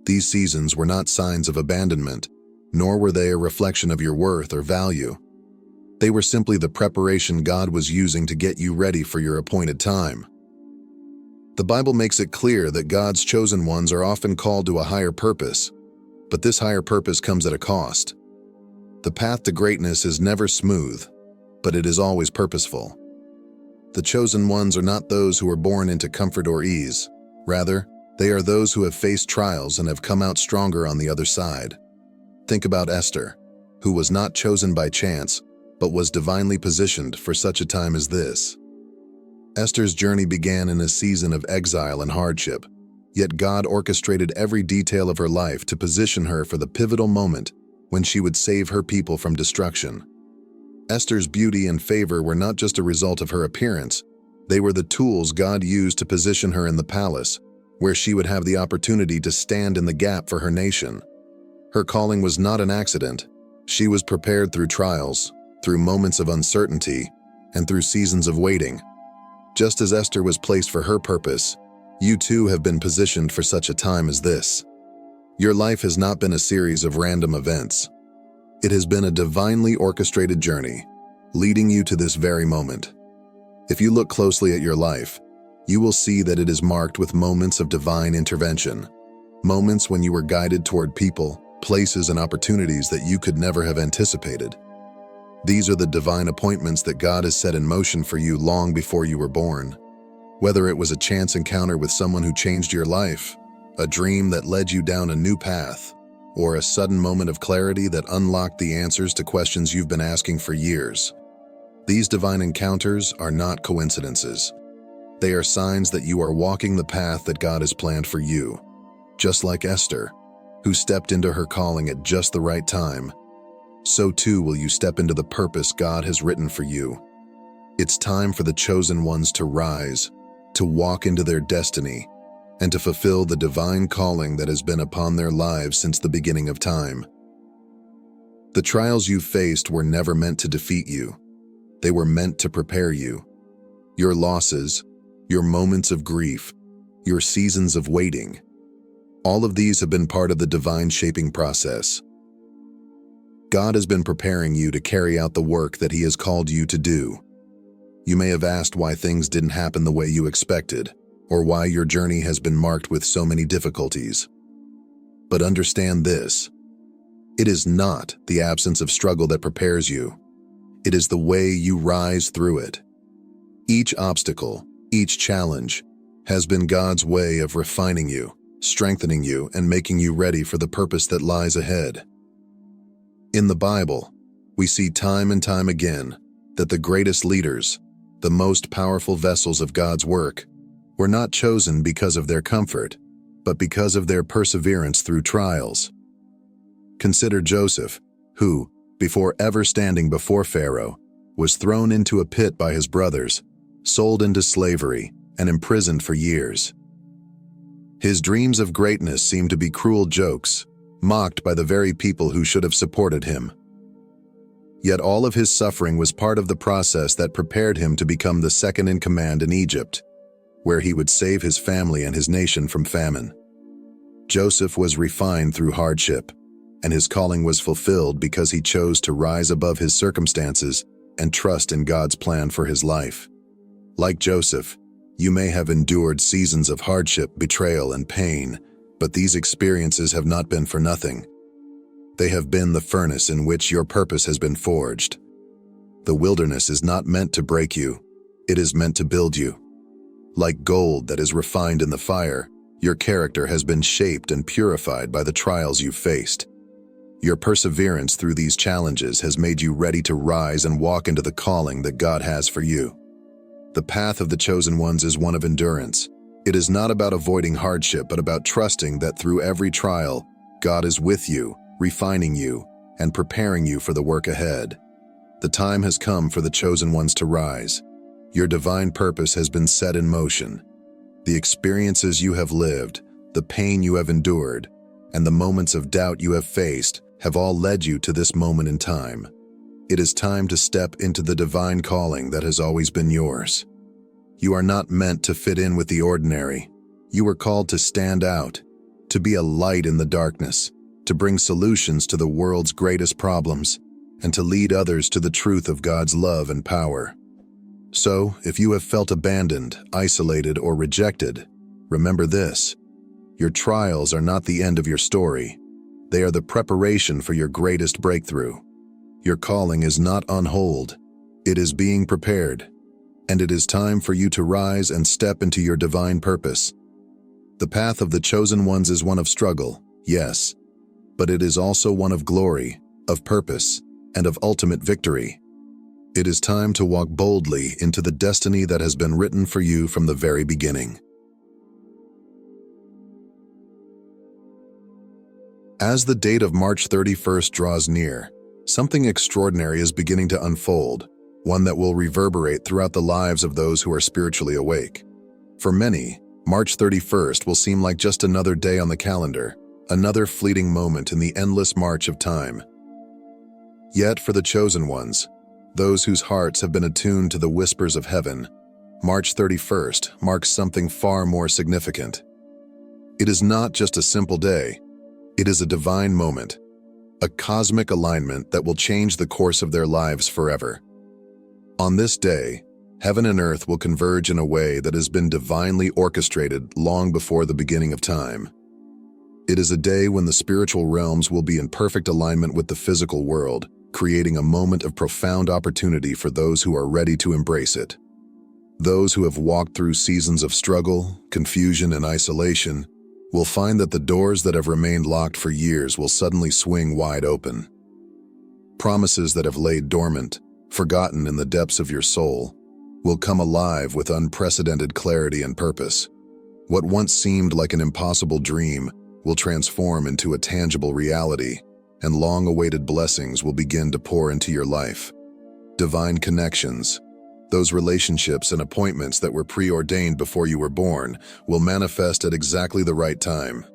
These seasons were not signs of abandonment, nor were they a reflection of your worth or value. They were simply the preparation God was using to get you ready for your appointed time. The Bible makes it clear that God's chosen ones are often called to a higher purpose, but this higher purpose comes at a cost. The path to greatness is never smooth, but it is always purposeful. The chosen ones are not those who are born into comfort or ease. Rather, they are those who have faced trials and have come out stronger on the other side. Think about Esther, who was not chosen by chance, but was divinely positioned for such a time as this. Esther's journey began in a season of exile and hardship, yet God orchestrated every detail of her life to position her for the pivotal moment when she would save her people from destruction. Esther's beauty and favor were not just a result of her appearance, they were the tools God used to position her in the palace, where she would have the opportunity to stand in the gap for her nation. Her calling was not an accident. She was prepared through trials, through moments of uncertainty, and through seasons of waiting. Just as Esther was placed for her purpose, you too have been positioned for such a time as this. Your life has not been a series of random events. It has been a divinely orchestrated journey, leading you to this very moment. If you look closely at your life, you will see that it is marked with moments of divine intervention, moments when you were guided toward people, places, and opportunities that you could never have anticipated. These are the divine appointments that God has set in motion for you long before you were born. Whether it was a chance encounter with someone who changed your life, a dream that led you down a new path, or a sudden moment of clarity that unlocked the answers to questions you've been asking for years. These divine encounters are not coincidences. They are signs that you are walking the path that God has planned for you. Just like Esther, who stepped into her calling at just the right time, so too will you step into the purpose God has written for you. It's time for the chosen ones to rise, to walk into their destiny, and to fulfill the divine calling that has been upon their lives since the beginning of time. The trials you faced were never meant to defeat you. They were meant to prepare you. Your losses, your moments of grief, your seasons of waiting, all of these have been part of the divine shaping process. God has been preparing you to carry out the work that He has called you to do. You may have asked why things didn't happen the way you expected, or why your journey has been marked with so many difficulties. But understand this: it is not the absence of struggle that prepares you. It is the way you rise through it. Each obstacle, each challenge, has been God's way of refining you, strengthening you, and making you ready for the purpose that lies ahead. In the Bible, we see time and time again that the greatest leaders, the most powerful vessels of God's work, were not chosen because of their comfort, but because of their perseverance through trials. Consider Joseph, who, before ever standing before Pharaoh, was thrown into a pit by his brothers, sold into slavery, and imprisoned for years. His dreams of greatness seemed to be cruel jokes, mocked by the very people who should have supported him. Yet all of his suffering was part of the process that prepared him to become the second in command in Egypt, where he would save his family and his nation from famine. Joseph was refined through hardship, and his calling was fulfilled because he chose to rise above his circumstances and trust in God's plan for his life. Like Joseph, you may have endured seasons of hardship, betrayal, and pain, but these experiences have not been for nothing. They have been the furnace in which your purpose has been forged. The wilderness is not meant to break you, it is meant to build you. Like gold that is refined in the fire, your character has been shaped and purified by the trials you've faced. Your perseverance through these challenges has made you ready to rise and walk into the calling that God has for you. The path of the chosen ones is one of endurance. It is not about avoiding hardship, but about trusting that through every trial, God is with you, refining you, and preparing you for the work ahead. The time has come for the chosen ones to rise. Your divine purpose has been set in motion. The experiences you have lived, the pain you have endured, and the moments of doubt you have faced have all led you to this moment in time. It is time to step into the divine calling that has always been yours. You are not meant to fit in with the ordinary. You are called to stand out, to be a light in the darkness, to bring solutions to the world's greatest problems, and to lead others to the truth of God's love and power. So, if you have felt abandoned, isolated, or rejected, remember this: your trials are not the end of your story. They are the preparation for your greatest breakthrough. Your calling is not on hold. It is being prepared. And it is time for you to rise and step into your divine purpose. The path of the chosen ones is one of struggle, yes, but it is also one of glory, of purpose, and of ultimate victory. It is time to walk boldly into the destiny that has been written for you from the very beginning. As the date of March 31st draws near, something extraordinary is beginning to unfold, one that will reverberate throughout the lives of those who are spiritually awake. For many, March 31st will seem like just another day on the calendar, another fleeting moment in the endless march of time. Yet for the chosen ones, those whose hearts have been attuned to the whispers of heaven, March 31st marks something far more significant. It is not just a simple day, it is a divine moment, a cosmic alignment that will change the course of their lives forever. On this day, heaven and earth will converge in a way that has been divinely orchestrated long before the beginning of time. It is a day when the spiritual realms will be in perfect alignment with the physical world, creating a moment of profound opportunity for those who are ready to embrace it. Those who have walked through seasons of struggle, confusion, and isolation will find that the doors that have remained locked for years will suddenly swing wide open. Promises that have laid dormant, forgotten in the depths of your soul, will come alive with unprecedented clarity and purpose. What once seemed like an impossible dream will transform into a tangible reality, and long-awaited blessings will begin to pour into your life. Divine connections, those relationships and appointments that were preordained before you were born, will manifest at exactly the right time.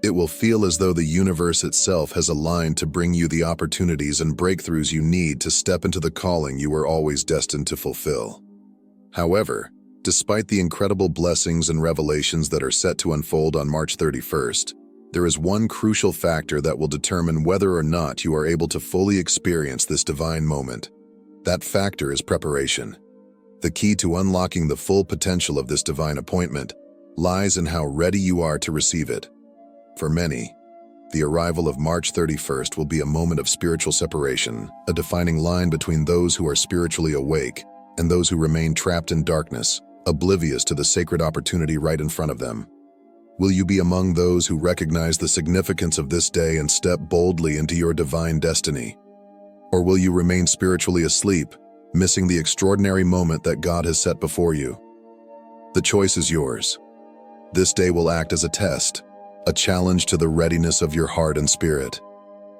It will feel as though the universe itself has aligned to bring you the opportunities and breakthroughs you need to step into the calling you were always destined to fulfill. However, despite the incredible blessings and revelations that are set to unfold on March 31st, there is one crucial factor that will determine whether or not you are able to fully experience this divine moment. That factor is preparation. The key to unlocking the full potential of this divine appointment lies in how ready you are to receive it. For many, the arrival of March 31st will be a moment of spiritual separation, a defining line between those who are spiritually awake and those who remain trapped in darkness, oblivious to the sacred opportunity right in front of them. Will you be among those who recognize the significance of this day and step boldly into your divine destiny? Or will you remain spiritually asleep, missing the extraordinary moment that God has set before you? The choice is yours. This day will act as a test, a challenge to the readiness of your heart and spirit.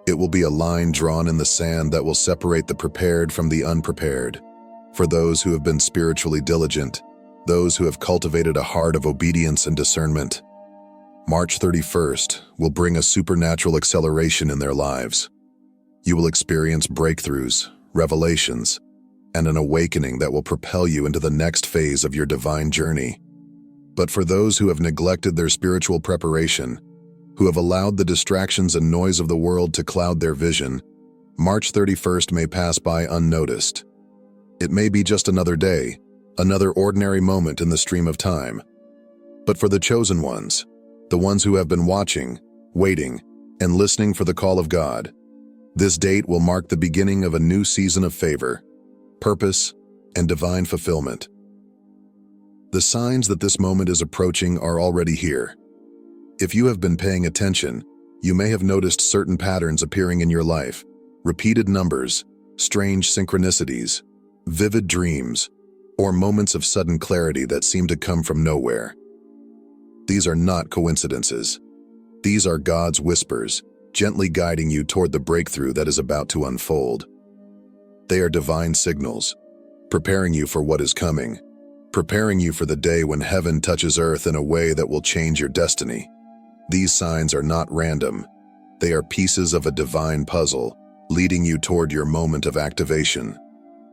It will be a line drawn in the sand that will separate the prepared from the unprepared. For those who have been spiritually diligent, those who have cultivated a heart of obedience and discernment, March 31st will bring a supernatural acceleration in their lives. You will experience breakthroughs, revelations, and an awakening that will propel you into the next phase of your divine journey. But for those who have neglected their spiritual preparation, who have allowed the distractions and noise of the world to cloud their vision, March 31st may pass by unnoticed. It may be just another day, another ordinary moment in the stream of time. But for the chosen ones, the ones who have been watching, waiting, and listening for the call of God, this date will mark the beginning of a new season of favor, purpose, and divine fulfillment. The signs that this moment is approaching are already here. If you have been paying attention, you may have noticed certain patterns appearing in your life, repeated numbers, strange synchronicities, vivid dreams, or moments of sudden clarity that seem to come from nowhere. These are not coincidences. These are God's whispers, gently guiding you toward the breakthrough that is about to unfold. They are divine signals, preparing you for what is coming, preparing you for the day when heaven touches earth in a way that will change your destiny. These signs are not random. They are pieces of a divine puzzle, leading you toward your moment of activation.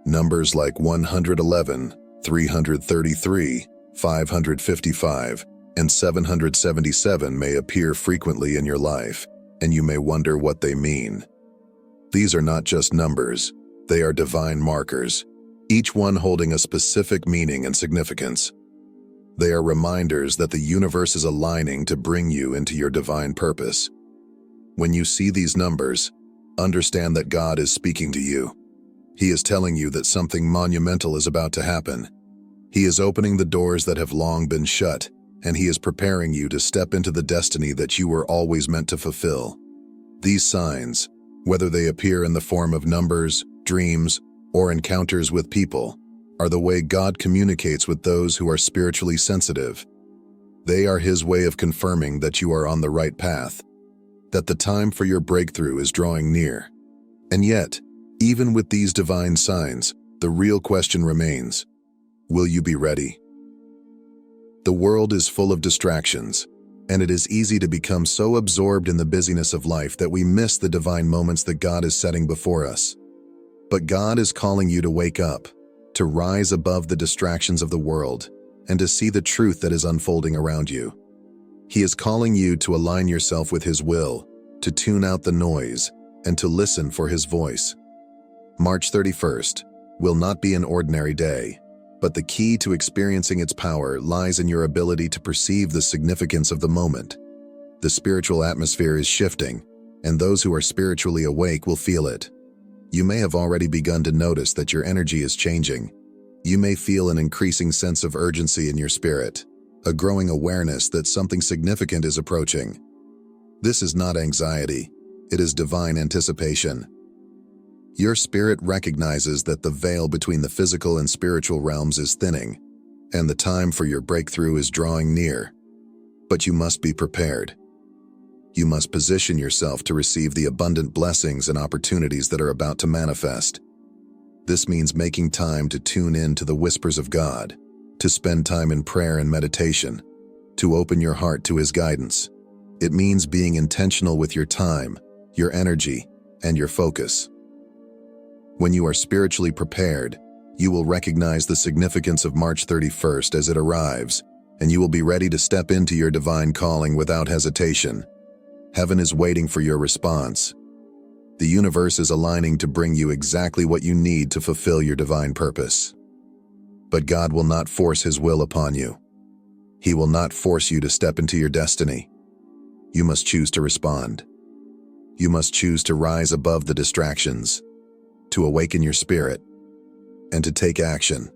Numbers like 111, 333, 555, and 777 may appear frequently in your life, and you may wonder what they mean. These are not just numbers, they are divine markers, each one holding a specific meaning and significance. They are reminders that the universe is aligning to bring you into your divine purpose. When you see these numbers, understand that God is speaking to you. He is telling you that something monumental is about to happen. He is opening the doors that have long been shut, and He is preparing you to step into the destiny that you were always meant to fulfill. These signs, whether they appear in the form of numbers, dreams, or encounters with people, are the way God communicates with those who are spiritually sensitive. They are His way of confirming that you are on the right path, that the time for your breakthrough is drawing near. And yet, even with these divine signs, the real question remains: will you be ready? The world is full of distractions, and it is easy to become so absorbed in the busyness of life that we miss the divine moments that God is setting before us. But God is calling you to wake up, to rise above the distractions of the world, and to see the truth that is unfolding around you. He is calling you to align yourself with His will, to tune out the noise, and to listen for His voice. March 31st will not be an ordinary day, but the key to experiencing its power lies in your ability to perceive the significance of the moment. The spiritual atmosphere is shifting, and those who are spiritually awake will feel it. You may have already begun to notice that your energy is changing. You may feel an increasing sense of urgency in your spirit, a growing awareness that something significant is approaching. This is not anxiety, it is divine anticipation. Your spirit recognizes that the veil between the physical and spiritual realms is thinning, and the time for your breakthrough is drawing near. But you must be prepared. You must position yourself to receive the abundant blessings and opportunities that are about to manifest. This means making time to tune in to the whispers of God, to spend time in prayer and meditation, to open your heart to His guidance. It means being intentional with your time, your energy, and your focus. When you are spiritually prepared, you will recognize the significance of March 31st as it arrives, and you will be ready to step into your divine calling without hesitation. Heaven is waiting for your response. The universe is aligning to bring you exactly what you need to fulfill your divine purpose. But God will not force His will upon you. He will not force you to step into your destiny. You must choose to respond. You must choose to rise above the distractions, to awaken your spirit, and to take action.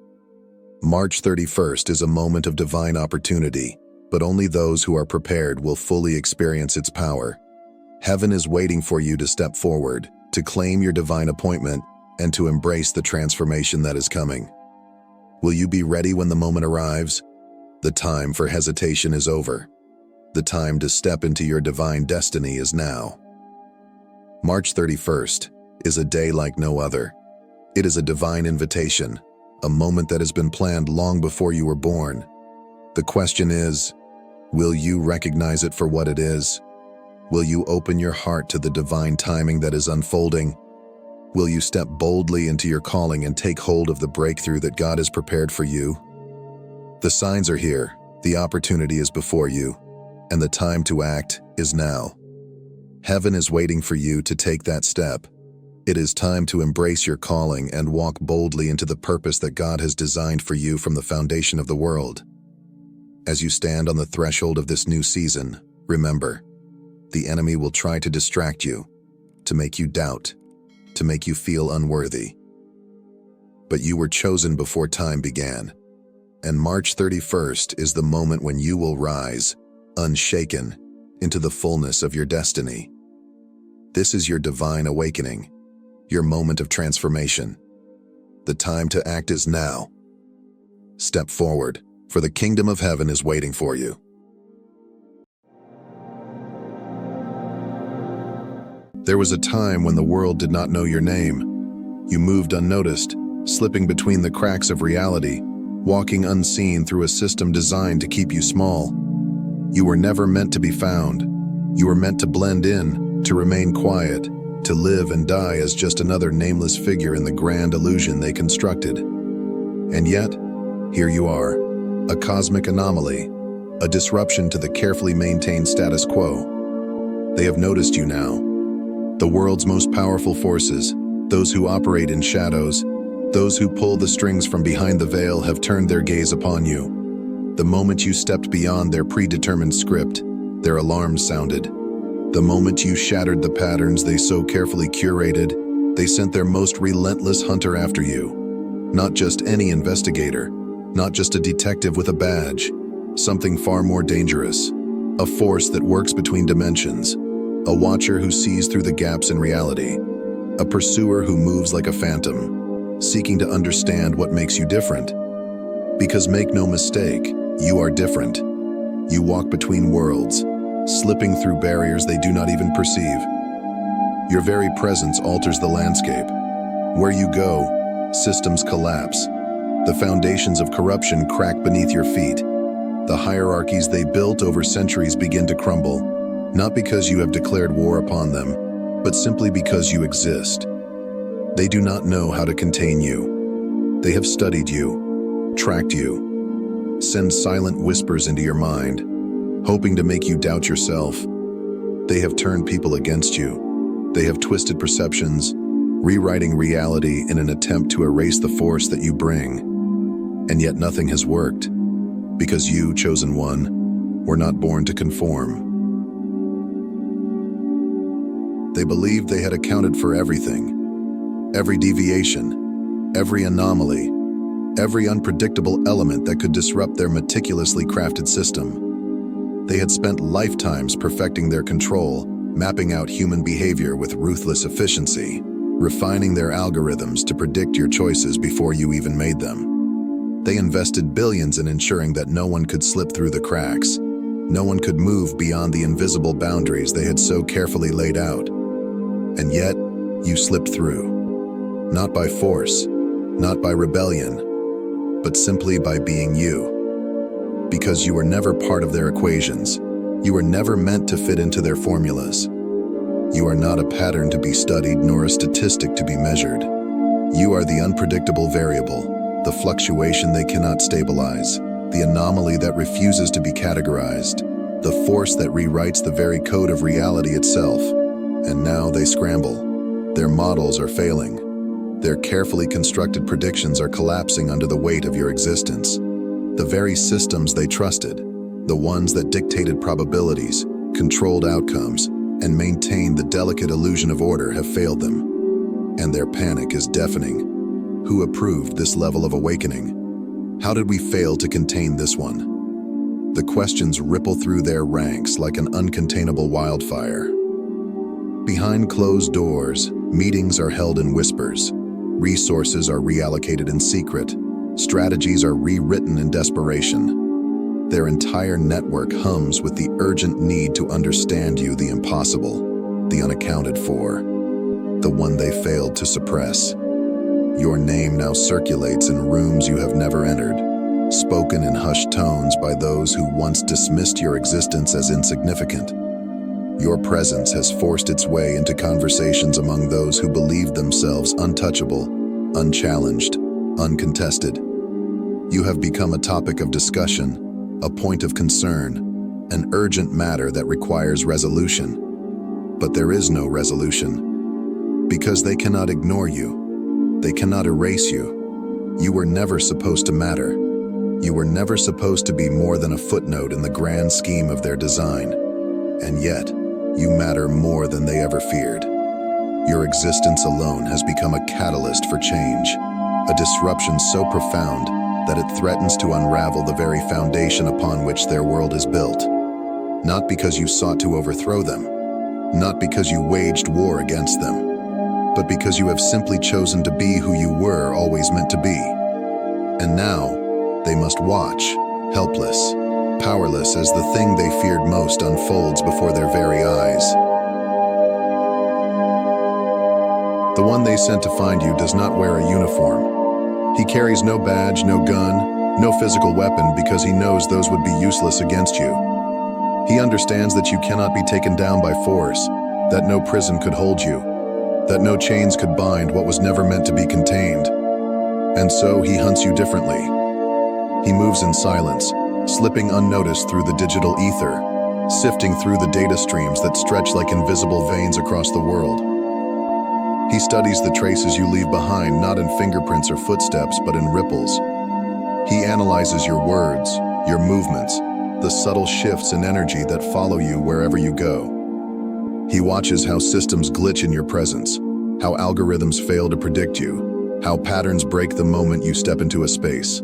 March 31st is a moment of divine opportunity, but only those who are prepared will fully experience its power. Heaven is waiting for you to step forward, to claim your divine appointment, and to embrace the transformation that is coming. Will you be ready when the moment arrives? The time for hesitation is over. The time to step into your divine destiny is now. March 31st is a day like no other. It is a divine invitation, a moment that has been planned long before you were born. The question is, will you recognize it for what it is? Will you open your heart to the divine timing that is unfolding? Will you step boldly into your calling and take hold of the breakthrough that God has prepared for you? The signs are here, the opportunity is before you, and the time to act is now. Heaven is waiting for you to take that step. It is time to embrace your calling and walk boldly into the purpose that God has designed for you from the foundation of the world. As you stand on the threshold of this new season, remember, the enemy will try to distract you, to make you doubt, to make you feel unworthy. But you were chosen before time began, and March 31st is the moment when you will rise, unshaken, into the fullness of your destiny. This is your divine awakening, your moment of transformation. The time to act is now. Step forward, for the kingdom of heaven is waiting for you. There was a time when the world did not know your name. You moved unnoticed, slipping between the cracks of reality, walking unseen through a system designed to keep you small. You were never meant to be found. You were meant to blend in, to remain quiet, to live and die as just another nameless figure in the grand illusion they constructed. And yet, here you are, a cosmic anomaly, a disruption to the carefully maintained status quo. They have noticed you now. The world's most powerful forces, those who operate in shadows, those who pull the strings from behind the veil have turned their gaze upon you. The moment you stepped beyond their predetermined script, their alarms sounded. The moment you shattered the patterns they so carefully curated, they sent their most relentless hunter after you. Not just any investigator, not just a detective with a badge, something far more dangerous, a force that works between dimensions, a watcher who sees through the gaps in reality, a pursuer who moves like a phantom, seeking to understand what makes you different. Because make no mistake, you are different. You walk between worlds, slipping through barriers they do not even perceive. Your very presence alters the landscape. Where you go, systems collapse. The foundations of corruption crack beneath your feet. The hierarchies they built over centuries begin to crumble, not because you have declared war upon them, but simply because you exist. They do not know how to contain you. They have studied you, tracked you, send silent whispers into your mind, hoping to make you doubt yourself. They have turned people against you. They have twisted perceptions, rewriting reality in an attempt to erase the force that you bring. And yet nothing has worked, because you, chosen one, were not born to conform. They believed they had accounted for everything, every deviation, every anomaly. every unpredictable element that could disrupt their meticulously crafted system. They had spent lifetimes perfecting their control, mapping out human behavior with ruthless efficiency, refining their algorithms to predict your choices before you even made them. They invested billions in ensuring that no one could slip through the cracks, no one could move beyond the invisible boundaries they had so carefully laid out. And yet, you slipped through. Not by force, not by rebellion, but simply by being you. Because you were never part of their equations. You were never meant to fit into their formulas. You are not a pattern to be studied nor a statistic to be measured. You are the unpredictable variable, the fluctuation they cannot stabilize, the anomaly that refuses to be categorized, the force that rewrites the very code of reality itself. And now they scramble. Their models are failing. Their carefully constructed predictions are collapsing under the weight of your existence. The very systems they trusted, the ones that dictated probabilities, controlled outcomes, and maintained the delicate illusion of order, have failed them. And their panic is deafening. Who approved this level of awakening? How did we fail to contain this one? The questions ripple through their ranks like an uncontainable wildfire. Behind closed doors, meetings are held in whispers. Resources are reallocated in secret. Strategies are rewritten in desperation. Their entire network hums with the urgent need to understand you, the impossible, the unaccounted for, the one they failed to suppress. Your name now circulates in rooms you have never entered, spoken in hushed tones by those who once dismissed your existence as insignificant. Your presence has forced its way into conversations among those who believed themselves untouchable, unchallenged, uncontested. You have become a topic of discussion, a point of concern, an urgent matter that requires resolution. But there is no resolution, because they cannot ignore you. They cannot erase you. You were never supposed to matter. You were never supposed to be more than a footnote in the grand scheme of their design. And yet, you matter more than they ever feared. Your existence alone has become a catalyst for change, a disruption so profound that it threatens to unravel the very foundation upon which their world is built. Not because you sought to overthrow them, not because you waged war against them, but because you have simply chosen to be who you were always meant to be. And now, they must watch, helpless, powerless as the thing they feared most unfolds before their very eyes. The one they sent to find you does not wear a uniform. He carries no badge, no gun, no physical weapon, because he knows those would be useless against you. He understands that you cannot be taken down by force, that no prison could hold you, that no chains could bind what was never meant to be contained. And so he hunts you differently. He moves in silence, slipping unnoticed through the digital ether, sifting through the data streams that stretch like invisible veins across the world. He studies the traces you leave behind, not in fingerprints or footsteps, but in ripples. He analyzes your words, your movements, the subtle shifts in energy that follow you wherever you go. He watches how systems glitch in your presence, how algorithms fail to predict you, how patterns break the moment you step into a space.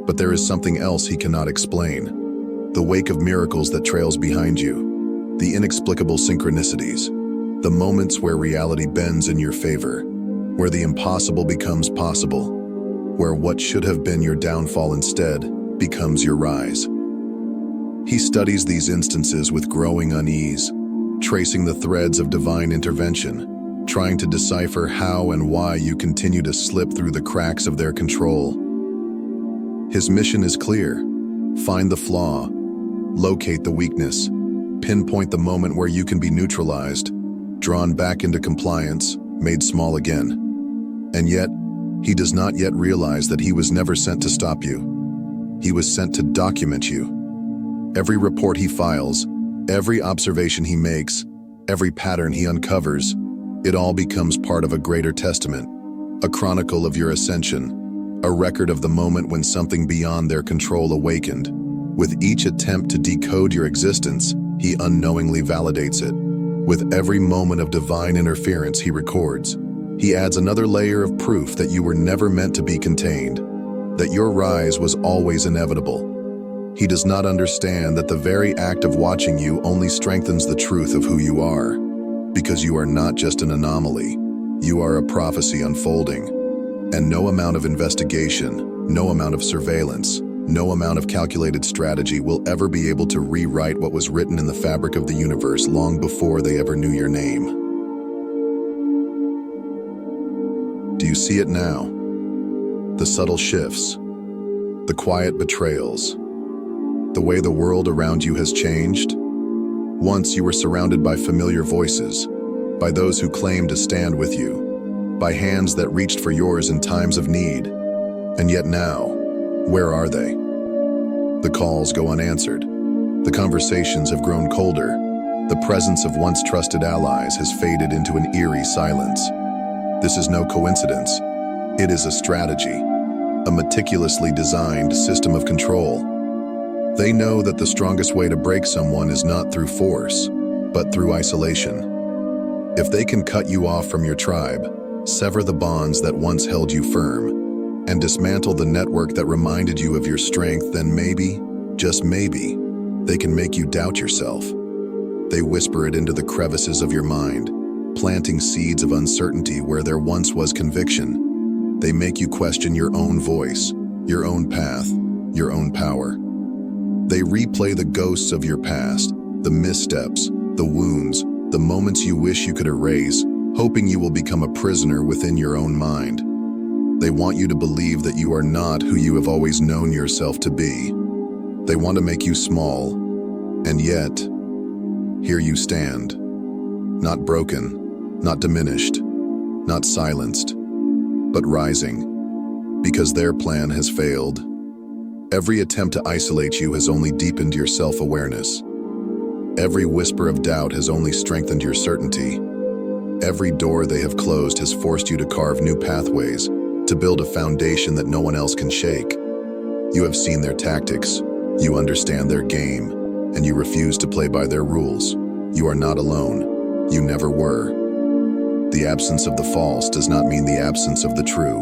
But there is something else he cannot explain. The wake of miracles that trails behind you, the inexplicable synchronicities, the moments where reality bends in your favor, where the impossible becomes possible, where what should have been your downfall instead becomes your rise. He studies these instances with growing unease, tracing the threads of divine intervention, trying to decipher how and why you continue to slip through the cracks of their control. His mission is clear: find the flaw, locate the weakness, pinpoint the moment where you can be neutralized, drawn back into compliance, made small again. And yet, he does not yet realize that he was never sent to stop you. He was sent to document you. Every report he files, every observation he makes, every pattern he uncovers, it all becomes part of a greater testament, a chronicle of your ascension, a record of the moment when something beyond their control awakened. With each attempt to decode your existence, he unknowingly validates it. With every moment of divine interference he records, he adds another layer of proof that you were never meant to be contained. that your rise was always inevitable. He does not understand that the very act of watching you only strengthens the truth of who you are, because you are not just an anomaly, you are a prophecy unfolding. And no amount of investigation, no amount of surveillance, no amount of calculated strategy will ever be able to rewrite what was written in the fabric of the universe long before they ever knew your name. Do you see it now? The subtle shifts, the quiet betrayals, the way the world around you has changed? Once you were surrounded by familiar voices, by those who claimed to stand with you, by hands that reached for yours in times of need. And yet now, where are they? The calls go unanswered. The conversations have grown colder. The presence of once trusted allies has faded into an eerie silence. This is no coincidence. It is a strategy, a meticulously designed system of control. They know that the strongest way to break someone is not through force, but through isolation. If they can cut you off from your tribe, sever the bonds that once held you firm, and dismantle the network that reminded you of your strength, then maybe, just maybe, they can make you doubt yourself. They whisper it into the crevices of your mind, planting seeds of uncertainty where there once was conviction. They make you question your own voice, your own path, your own power. They replay the ghosts of your past, the missteps, the wounds, the moments you wish you could erase, hoping you will become a prisoner within your own mind. They want you to believe that you are not who you have always known yourself to be. They want to make you small, and yet, here you stand. Not broken, not diminished, not silenced, but rising, because their plan has failed. Every attempt to isolate you has only deepened your self-awareness. Every whisper of doubt has only strengthened your certainty. Every door they have closed has forced you to carve new pathways, to build a foundation that no one else can shake. You have seen their tactics, you understand their game, and you refuse to play by their rules. You are not alone. You never were. The absence of the false does not mean the absence of the true.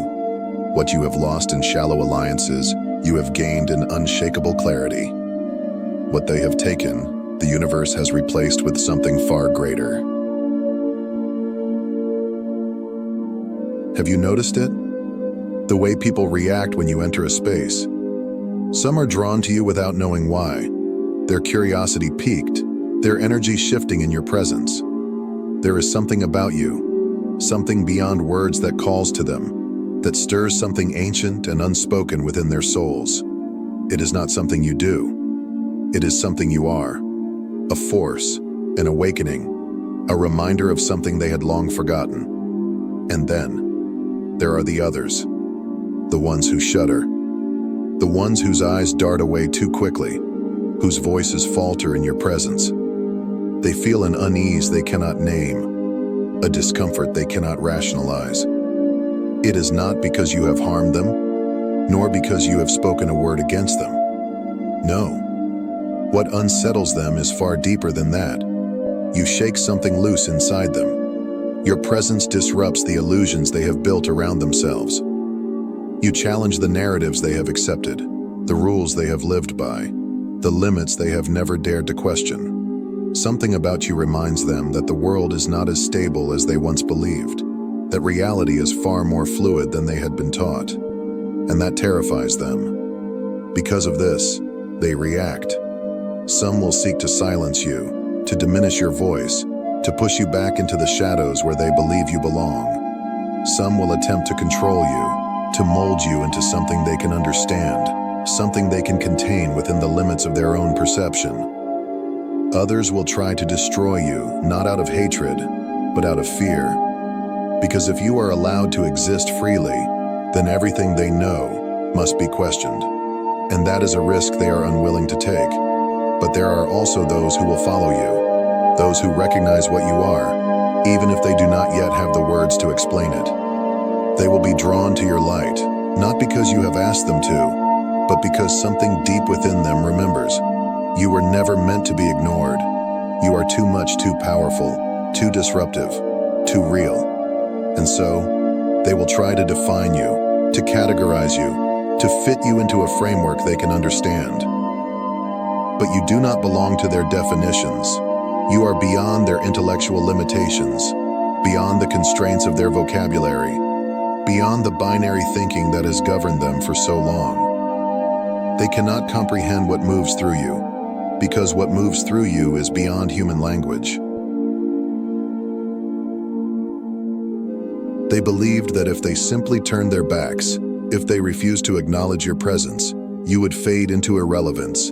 What you have lost in shallow alliances, you have gained in unshakable clarity. What they have taken, the universe has replaced with something far greater. Have you noticed it? The way people react when you enter a space. Some are drawn to you without knowing why. Their curiosity piqued, their energy shifting in your presence. There is something about you, something beyond words that calls to them, that stirs something ancient and unspoken within their souls. It is not something you do. It is something you are. A force, an awakening, a reminder of something they had long forgotten. And then, there are the others. The ones who shudder, the ones whose eyes dart away too quickly, whose voices falter in your presence. They feel an unease they cannot name, a discomfort they cannot rationalize. It is not because you have harmed them, nor because you have spoken a word against them. No. What unsettles them is far deeper than that. You shake something loose inside them. Your presence disrupts the illusions they have built around themselves. You challenge the narratives they have accepted, the rules they have lived by, the limits they have never dared to question. Something about you reminds them that the world is not as stable as they once believed, that reality is far more fluid than they had been taught, and that terrifies them. Because of this, they react. Some will seek to silence you, to diminish your voice, to push you back into the shadows where they believe you belong. Some will attempt to control you, to mold you into something they can understand, something they can contain within the limits of their own perception. Others will try to destroy you, not out of hatred, but out of fear. Because if you are allowed to exist freely, then everything they know must be questioned. And that is a risk they are unwilling to take. But there are also those who will follow you, those who recognize what you are, even if they do not yet have the words to explain it. They will be drawn to your light, not because you have asked them to, but because something deep within them remembers. You were never meant to be ignored. You are too much, too powerful, too disruptive, too real. And so, they will try to define you, to categorize you, to fit you into a framework they can understand. But you do not belong to their definitions. You are beyond their intellectual limitations, beyond the constraints of their vocabulary, beyond the binary thinking that has governed them for so long. They cannot comprehend what moves through you, because what moves through you is beyond human language. They believed that if they simply turned their backs, if they refused to acknowledge your presence, you would fade into irrelevance,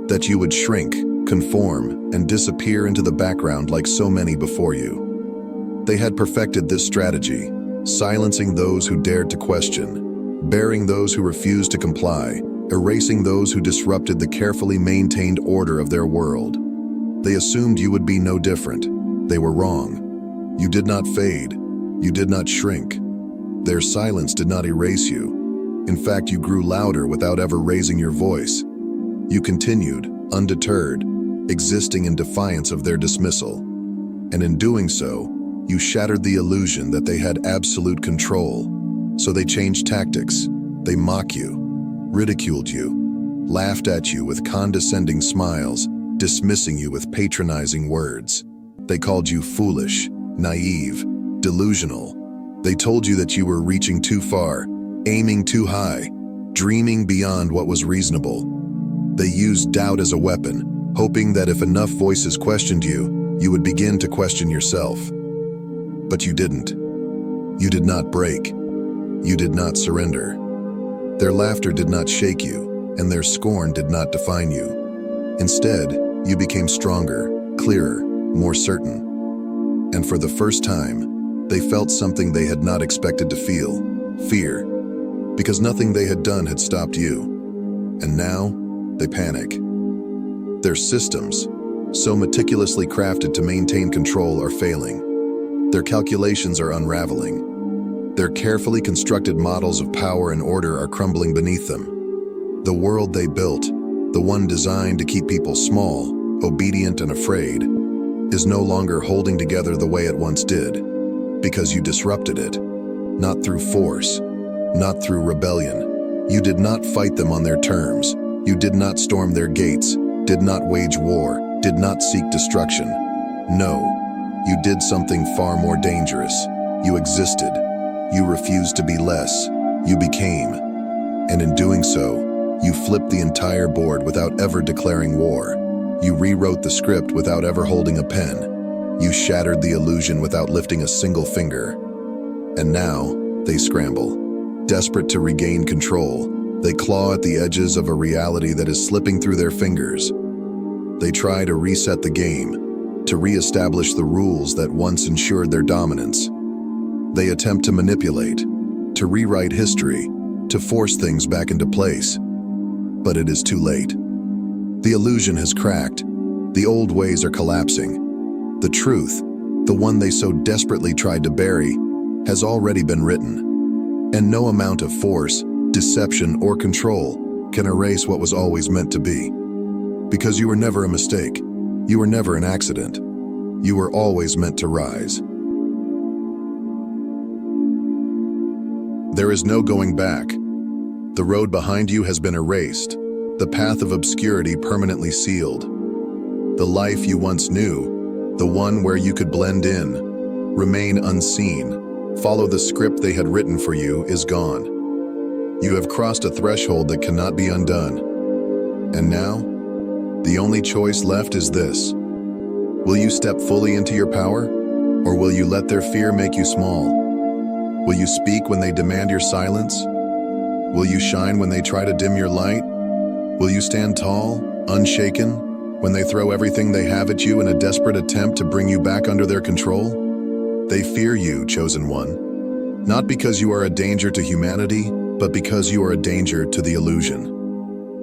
that you would shrink, conform, and disappear into the background like so many before you. They had perfected this strategy, silencing those who dared to question, burying those who refused to comply, erasing those who disrupted the carefully maintained order of their world. They assumed you would be no different. They were wrong. You did not fade. You did not shrink. Their silence did not erase you. In fact, you grew louder without ever raising your voice. You continued, undeterred, existing in defiance of their dismissal. And in doing so, you shattered the illusion that they had absolute control. So they changed tactics. They mocked you, ridiculed you, laughed at you with condescending smiles, dismissing you with patronizing words. They called you foolish, naive, delusional. They told you that you were reaching too far, aiming too high, dreaming beyond what was reasonable. They used doubt as a weapon, hoping that if enough voices questioned you, you would begin to question yourself. But you didn't. You did not break. You did not surrender. Their laughter did not shake you, and their scorn did not define you. Instead, you became stronger, clearer, more certain. And for the first time, they felt something they had not expected to feel: fear, because nothing they had done had stopped you. And now, they panic. Their systems, so meticulously crafted to maintain control, are failing. Their calculations are unraveling. Their carefully constructed models of power and order are crumbling beneath them. The world they built, the one designed to keep people small, obedient, and afraid, is no longer holding together the way it once did, because you disrupted it, not through force, not through rebellion. You did not fight them on their terms. You did not storm their gates, did not wage war, did not seek destruction. No, you did something far more dangerous. You existed. You refused to be less. You became. And in doing so, you flipped the entire board without ever declaring war. You rewrote the script without ever holding a pen. You shattered the illusion without lifting a single finger. And now, they scramble. Desperate to regain control, they claw at the edges of a reality that is slipping through their fingers. They try to reset the game, to re-establish the rules that once ensured their dominance. They attempt to manipulate, to rewrite history, to force things back into place. But it is too late. The illusion has cracked. The old ways are collapsing. The truth, the one they so desperately tried to bury, has already been written. And no amount of force, deception, or control can erase what was always meant to be. Because you were never a mistake. You were never an accident. You were always meant to rise. There is no going back. The road behind you has been erased, the path of obscurity permanently sealed. The life you once knew, the one where you could blend in, remain unseen, follow the script they had written for you, is gone. You have crossed a threshold that cannot be undone. And now, the only choice left is this. Will you step fully into your power, or will you let their fear make you small? Will you speak when they demand your silence? Will you shine when they try to dim your light? Will you stand tall, unshaken, when they throw everything they have at you in a desperate attempt to bring you back under their control? They fear you, chosen one, not because you are a danger to humanity, but because you are a danger to the illusion.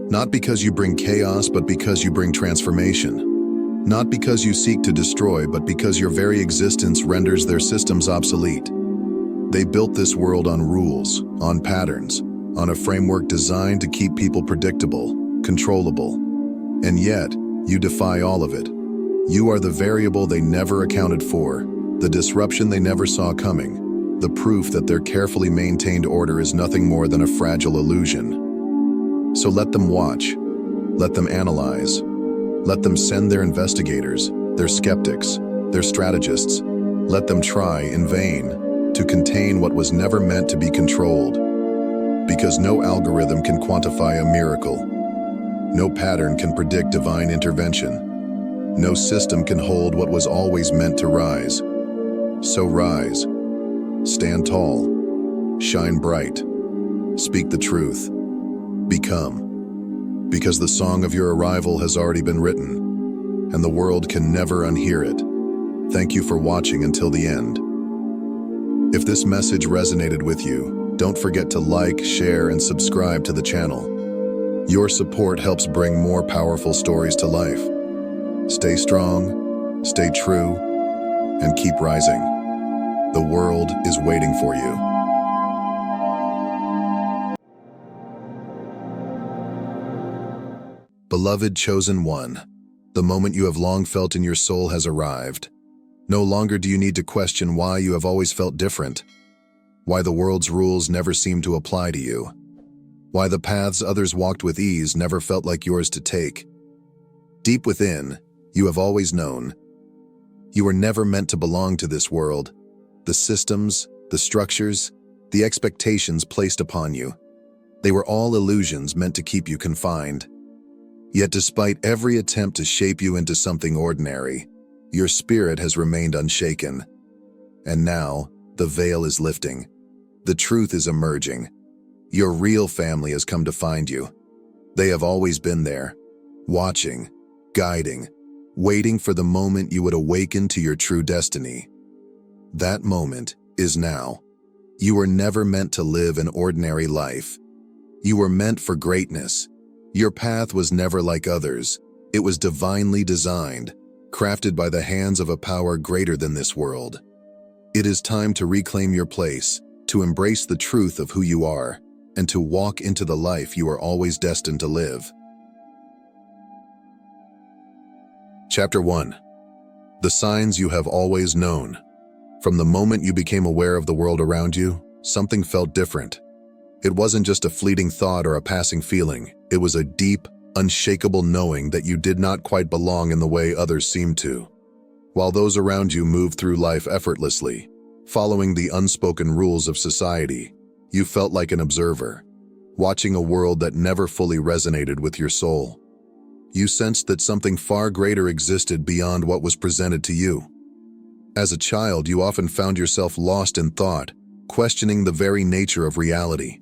Not because you bring chaos, but because you bring transformation. Not because you seek to destroy, but because your very existence renders their systems obsolete. They built this world on rules, on patterns, on a framework designed to keep people predictable, controllable. And yet, you defy all of it. You are the variable they never accounted for, the disruption they never saw coming, the proof that their carefully maintained order is nothing more than a fragile illusion. So let them watch, let them analyze, let them send their investigators, their skeptics, their strategists. Let them try in vain to contain what was never meant to be controlled. Because no algorithm can quantify a miracle. No pattern can predict divine intervention. No system can hold what was always meant to rise. So rise, stand tall, shine bright, speak the truth, become. Because the song of your arrival has already been written, and the world can never unhear it. Thank you for watching until the end. If this message resonated with you, don't forget to like, share, and subscribe to the channel. Your support helps bring more powerful stories to life. Stay strong, stay true, and keep rising. The world is waiting for you. Beloved chosen one, the moment you have long felt in your soul has arrived. No longer do you need to question why you have always felt different, why the world's rules never seem to apply to you, why the paths others walked with ease never felt like yours to take. Deep within, you have always known. You were never meant to belong to this world. The systems, the structures, the expectations placed upon you, they were all illusions meant to keep you confined. Yet despite every attempt to shape you into something ordinary, your spirit has remained unshaken. And now, the veil is lifting. The truth is emerging. Your real family has come to find you. They have always been there, watching, guiding, waiting for the moment you would awaken to your true destiny. That moment is now. You were never meant to live an ordinary life. You were meant for greatness. Your path was never like others. It was divinely designed, crafted by the hands of a power greater than this world. It is time to reclaim your place, to embrace the truth of who you are, and to walk into the life you are always destined to live. Chapter 1. The signs you have always known. From the moment you became aware of the world around you, something felt different. It wasn't just a fleeting thought or a passing feeling. It was a deep, unshakable knowing that you did not quite belong in the way others seemed to. While those around you moved through life effortlessly, following the unspoken rules of society, you felt like an observer, watching a world that never fully resonated with your soul. You sensed that something far greater existed beyond what was presented to you. As a child, you often found yourself lost in thought, questioning the very nature of reality.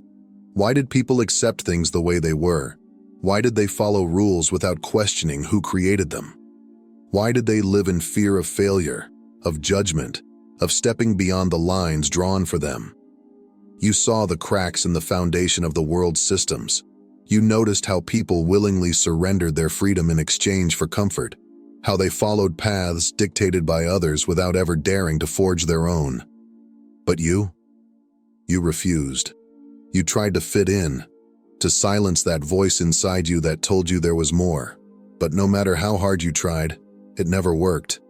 Why did people accept things the way they were? Why did they follow rules without questioning who created them? Why did they live in fear of failure, of judgment, of stepping beyond the lines drawn for them? You saw the cracks in the foundation of the world's systems. You noticed how people willingly surrendered their freedom in exchange for comfort, how they followed paths dictated by others without ever daring to forge their own. But you refused. You tried to fit in, to silence that voice inside you that told you there was more. But no matter how hard you tried, it never worked.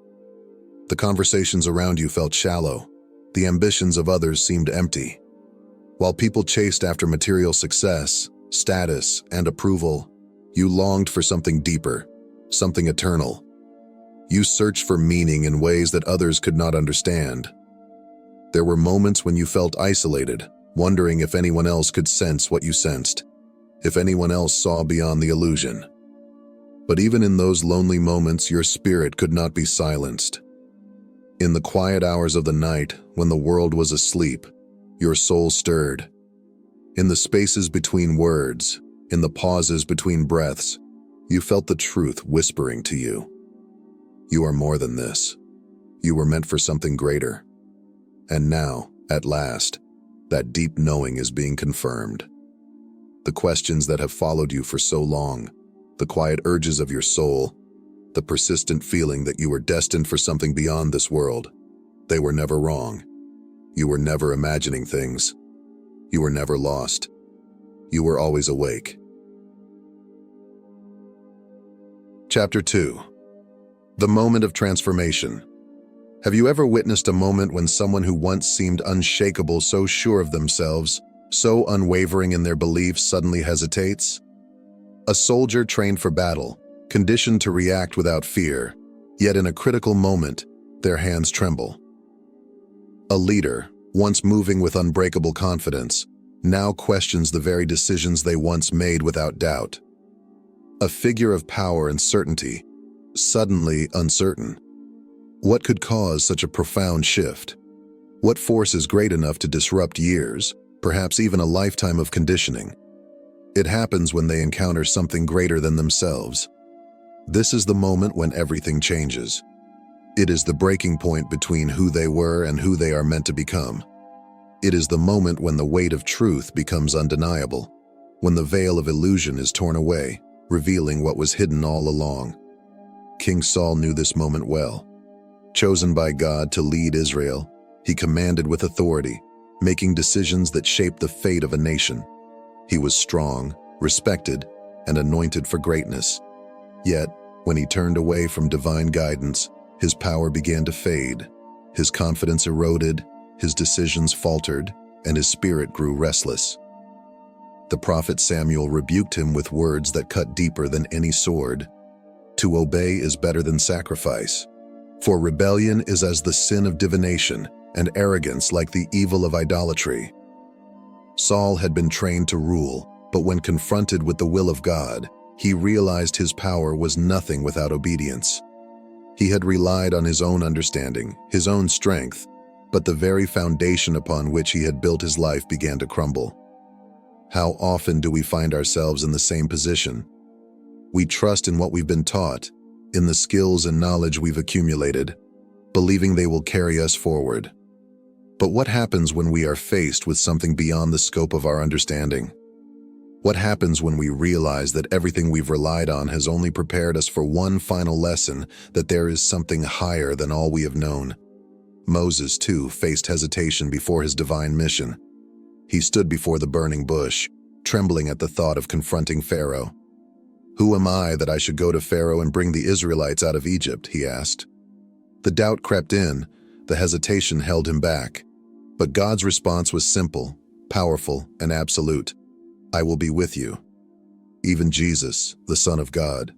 The conversations around you felt shallow. The ambitions of others seemed empty. While people chased after material success, status, and approval, you longed for something deeper, something eternal. You searched for meaning in ways that others could not understand. There were moments when you felt isolated, wondering if anyone else could sense what you sensed, if anyone else saw beyond the illusion. But even in those lonely moments, your spirit could not be silenced. In the quiet hours of the night, when the world was asleep, your soul stirred. In the spaces between words, in the pauses between breaths, you felt the truth whispering to you. You are more than this. You were meant for something greater. And now, at last, that deep knowing is being confirmed. The questions that have followed you for so long, the quiet urges of your soul, the persistent feeling that you were destined for something beyond this world, they were never wrong. You were never imagining things. You were never lost. You were always awake. Chapter 2. The moment of transformation. Have you ever witnessed a moment when someone who once seemed unshakable, so sure of themselves, so unwavering in their beliefs, suddenly hesitates? A soldier trained for battle, conditioned to react without fear, yet in a critical moment, their hands tremble. A leader, once moving with unbreakable confidence, now questions the very decisions they once made without doubt. A figure of power and certainty, suddenly uncertain. What could cause such a profound shift? What force is great enough to disrupt years, perhaps even a lifetime of conditioning? It happens when they encounter something greater than themselves. This is the moment when everything changes. It is the breaking point between who they were and who they are meant to become. It is the moment when the weight of truth becomes undeniable, when the veil of illusion is torn away, revealing what was hidden all along. King Saul knew this moment well. Chosen by God to lead Israel, he commanded with authority, making decisions that shaped the fate of a nation. He was strong, respected, and anointed for greatness. Yet, when he turned away from divine guidance, his power began to fade. His confidence eroded, his decisions faltered, and his spirit grew restless. The prophet Samuel rebuked him with words that cut deeper than any sword. To obey is better than sacrifice, for rebellion is as the sin of divination, and arrogance like the evil of idolatry. Saul had been trained to rule, but when confronted with the will of God, he realized his power was nothing without obedience. He had relied on his own understanding, his own strength, but the very foundation upon which he had built his life began to crumble. How often do we find ourselves in the same position? We trust in what we've been taught, in the skills and knowledge we've accumulated, believing they will carry us forward. But what happens when we are faced with something beyond the scope of our understanding? What happens when we realize that everything we've relied on has only prepared us for one final lesson, that there is something higher than all we have known? Moses, too, faced hesitation before his divine mission. He stood before the burning bush, trembling at the thought of confronting Pharaoh. "Who am I that I should go to Pharaoh and bring the Israelites out of Egypt?" he asked. The doubt crept in, the hesitation held him back. But God's response was simple, powerful, and absolute. "I will be with you." Even Jesus, the Son of God,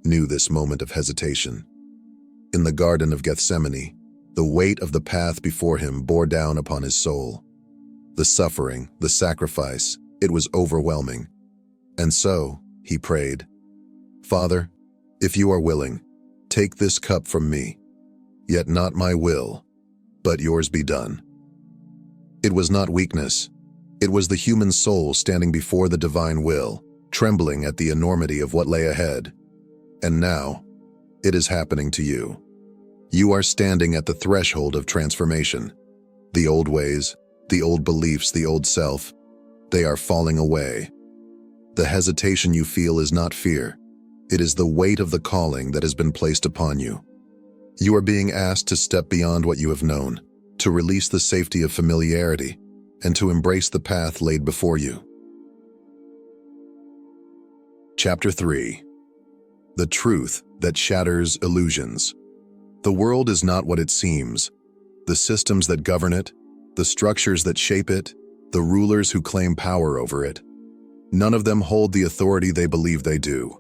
knew this moment of hesitation. In the Garden of Gethsemane, the weight of the path before him bore down upon his soul. The suffering, the sacrifice, it was overwhelming. And so, he prayed, "Father, if you are willing, take this cup from me. Yet not my will, but yours be done." It was not weakness. It was the human soul standing before the divine will, trembling at the enormity of what lay ahead. And now, it is happening to you. You are standing at the threshold of transformation. The old ways, the old beliefs, the old self, they are falling away. The hesitation you feel is not fear. It is the weight of the calling that has been placed upon you. You are being asked to step beyond what you have known, to release the safety of familiarity, and to embrace the path laid before you. Chapter 3. The Truth That Shatters Illusions. The world is not what it seems. The systems that govern it, the structures that shape it, the rulers who claim power over it, none of them hold the authority they believe they do.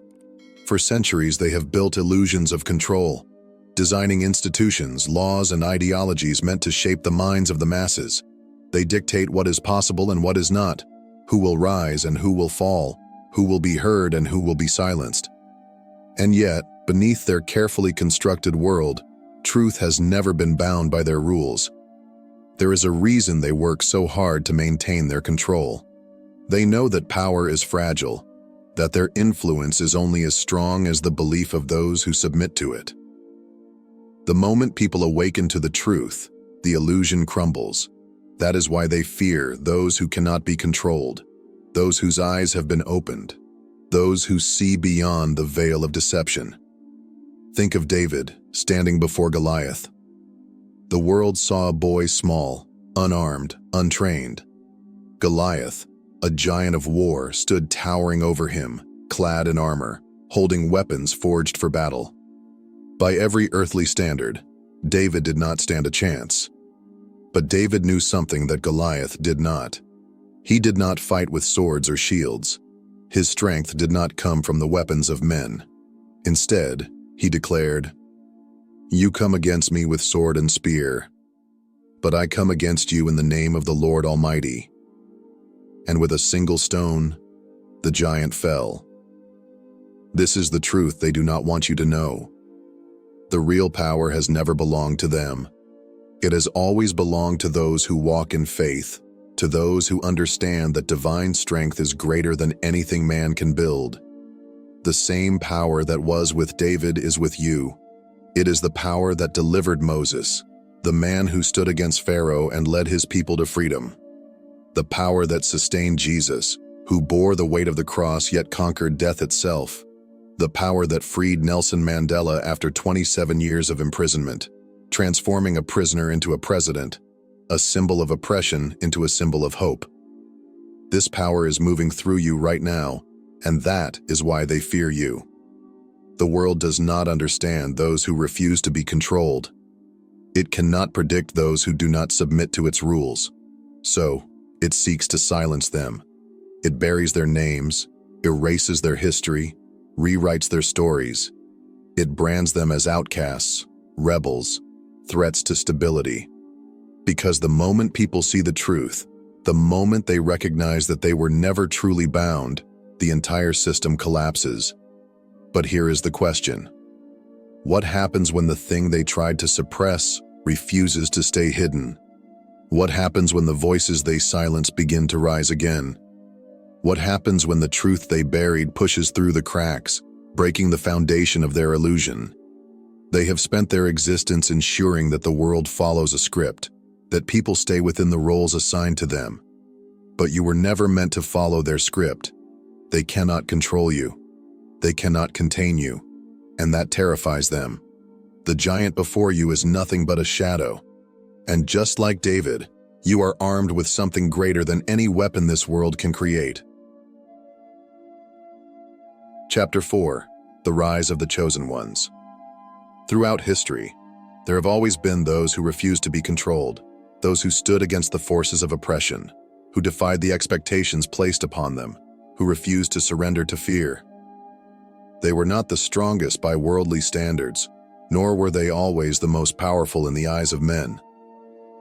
For centuries, they have built illusions of control, designing institutions, laws, and ideologies meant to shape the minds of the masses. They dictate what is possible and what is not, who will rise and who will fall, who will be heard and who will be silenced. And yet, beneath their carefully constructed world, truth has never been bound by their rules. There is a reason they work so hard to maintain their control. They know that power is fragile, that their influence is only as strong as the belief of those who submit to it. The moment people awaken to the truth, the illusion crumbles. That is why they fear those who cannot be controlled, those whose eyes have been opened, those who see beyond the veil of deception. Think of David standing before Goliath. The world saw a boy small, unarmed, untrained. Goliath, a giant of war, stood towering over him, clad in armor, holding weapons forged for battle. By every earthly standard, David did not stand a chance. But David knew something that Goliath did not. He did not fight with swords or shields. His strength did not come from the weapons of men. Instead, he declared, "You come against me with sword and spear, but I come against you in the name of the Lord Almighty." And with a single stone, the giant fell. This is the truth they do not want you to know. The real power has never belonged to them. It has always belonged to those who walk in faith, to those who understand that divine strength is greater than anything man can build. The same power that was with David is with you. It is the power that delivered Moses, the man who stood against Pharaoh and led his people to freedom. The power that sustained Jesus, who bore the weight of the cross yet conquered death itself. The power that freed Nelson Mandela after 27 years of imprisonment, transforming a prisoner into a president, a symbol of oppression into a symbol of hope. This power is moving through you right now, and that is why they fear you. The world does not understand those who refuse to be controlled. It cannot predict those who do not submit to its rules. So, it seeks to silence them. It buries their names, erases their history, rewrites their stories. It brands them as outcasts, rebels, threats to stability. Because the moment people see the truth, the moment they recognize that they were never truly bound, the entire system collapses. But here is the question. What happens when the thing they tried to suppress refuses to stay hidden? What happens when the voices they silence begin to rise again? What happens when the truth they buried pushes through the cracks, breaking the foundation of their illusion? They have spent their existence ensuring that the world follows a script, that people stay within the roles assigned to them. But you were never meant to follow their script. They cannot control you. They cannot contain you. And that terrifies them. The giant before you is nothing but a shadow. And just like David, you are armed with something greater than any weapon this world can create. Chapter 4. The Rise of the Chosen Ones. Throughout history, there have always been those who refused to be controlled, those who stood against the forces of oppression, who defied the expectations placed upon them, who refused to surrender to fear. They were not the strongest by worldly standards, nor were they always the most powerful in the eyes of men.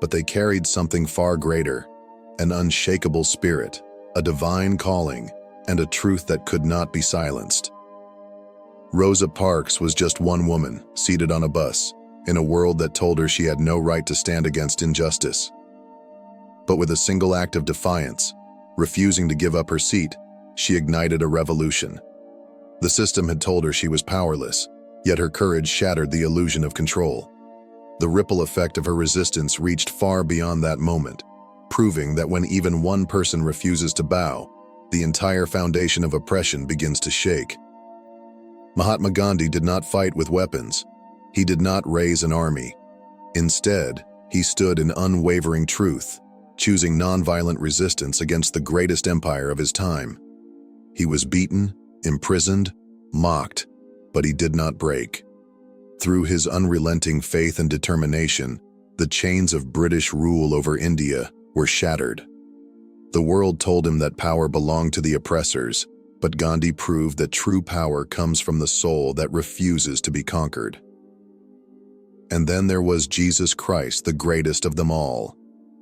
But they carried something far greater, an unshakable spirit, a divine calling, and a truth that could not be silenced. Rosa Parks was just one woman, seated on a bus, in a world that told her she had no right to stand against injustice. But with a single act of defiance, refusing to give up her seat, she ignited a revolution. The system had told her she was powerless, yet her courage shattered the illusion of control. The ripple effect of her resistance reached far beyond that moment, proving that when even one person refuses to bow, the entire foundation of oppression begins to shake. Mahatma Gandhi did not fight with weapons. He did not raise an army. Instead, he stood in unwavering truth, choosing nonviolent resistance against the greatest empire of his time. He was beaten, imprisoned, mocked, but he did not break. Through his unrelenting faith and determination, the chains of British rule over India were shattered. The world told him that power belonged to the oppressors, but Gandhi proved that true power comes from the soul that refuses to be conquered. And then there was Jesus Christ, the greatest of them all.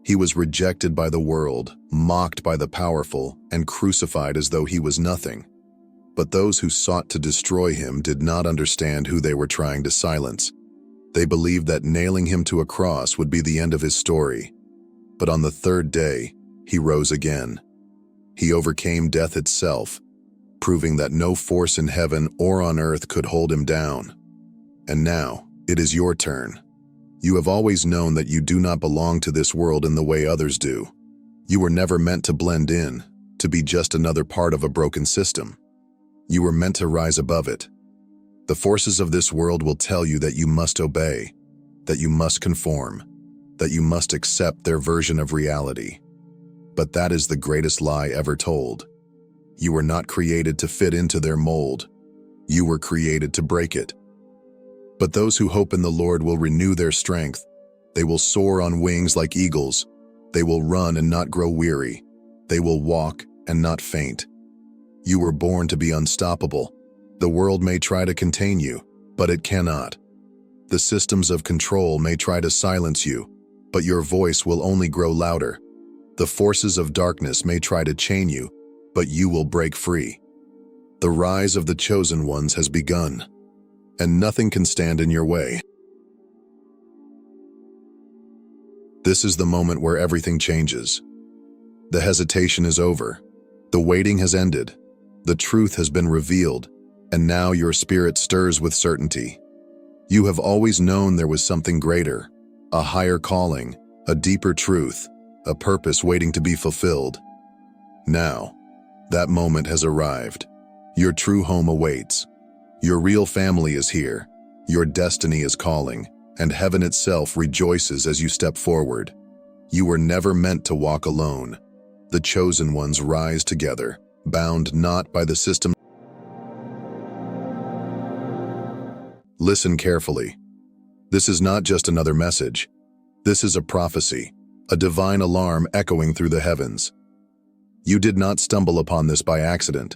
He was rejected by the world, mocked by the powerful, and crucified as though he was nothing. But those who sought to destroy him did not understand who they were trying to silence. They believed that nailing him to a cross would be the end of his story. But on the third day, he rose again. He overcame death itself, proving that no force in heaven or on earth could hold him down. And now, it is your turn. You have always known that you do not belong to this world in the way others do. You were never meant to blend in, to be just another part of a broken system. You were meant to rise above it. The forces of this world will tell you that you must obey, that you must conform, that you must accept their version of reality. But that is the greatest lie ever told. You were not created to fit into their mold. You were created to break it. But those who hope in the Lord will renew their strength. They will soar on wings like eagles. They will run and not grow weary. They will walk and not faint. You were born to be unstoppable. The world may try to contain you, but it cannot. The systems of control may try to silence you, but your voice will only grow louder. The forces of darkness may try to chain you, but you will break free. The rise of the chosen ones has begun, and nothing can stand in your way. This is the moment where everything changes. The hesitation is over. The waiting has ended. The truth has been revealed, and now your spirit stirs with certainty. You have always known there was something greater, a higher calling, a deeper truth, a purpose waiting to be fulfilled. Now, that moment has arrived. Your true home awaits. Your real family is here. Your destiny is calling, and heaven itself rejoices as you step forward. You were never meant to walk alone. The chosen ones rise together, bound not by the system. Listen carefully. This is not just another message. This is a prophecy, a divine alarm echoing through the heavens. You did not stumble upon this by accident.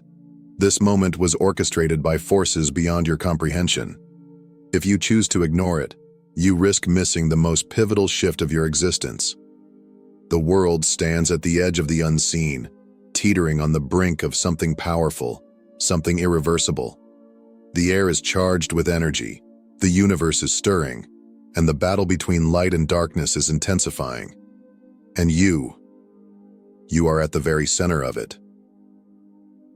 This moment was orchestrated by forces beyond your comprehension. If you choose to ignore it, you risk missing the most pivotal shift of your existence. The world stands at the edge of the unseen, teetering on the brink of something powerful, something irreversible. The air is charged with energy, the universe is stirring, and the battle between light and darkness is intensifying. And you are at the very center of it.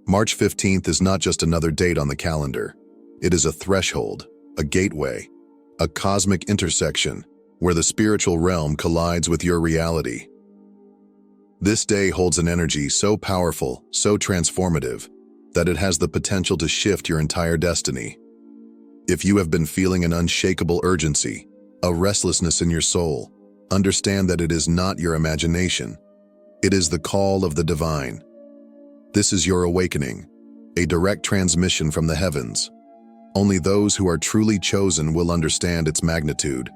March 15th is not just another date on the calendar. It is a threshold, a gateway, a cosmic intersection where the spiritual realm collides with your reality. This day holds an energy so powerful, so transformative, that it has the potential to shift your entire destiny. If you have been feeling an unshakable urgency, a restlessness in your soul, understand that it is not your imagination. It is the call of the divine. This is your awakening, a direct transmission from the heavens. Only those who are truly chosen will understand its magnitude.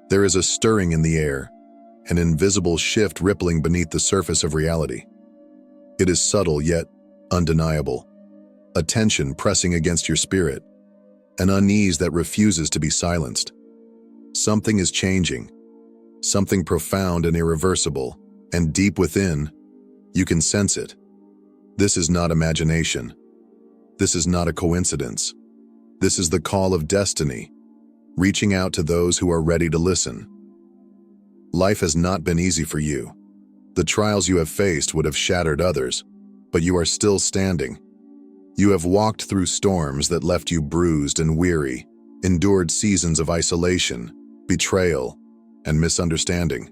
There is a stirring in the air, an invisible shift rippling beneath the surface of reality. It is subtle yet undeniable, a tension pressing against your spirit, an unease that refuses to be silenced. Something is changing, something profound and irreversible, and deep within, you can sense it. This is not imagination. This is not a coincidence. This is the call of destiny, reaching out to those who are ready to listen. Life has not been easy for you. The trials you have faced would have shattered others, but you are still standing. You have walked through storms that left you bruised and weary, endured seasons of isolation, betrayal, and misunderstanding.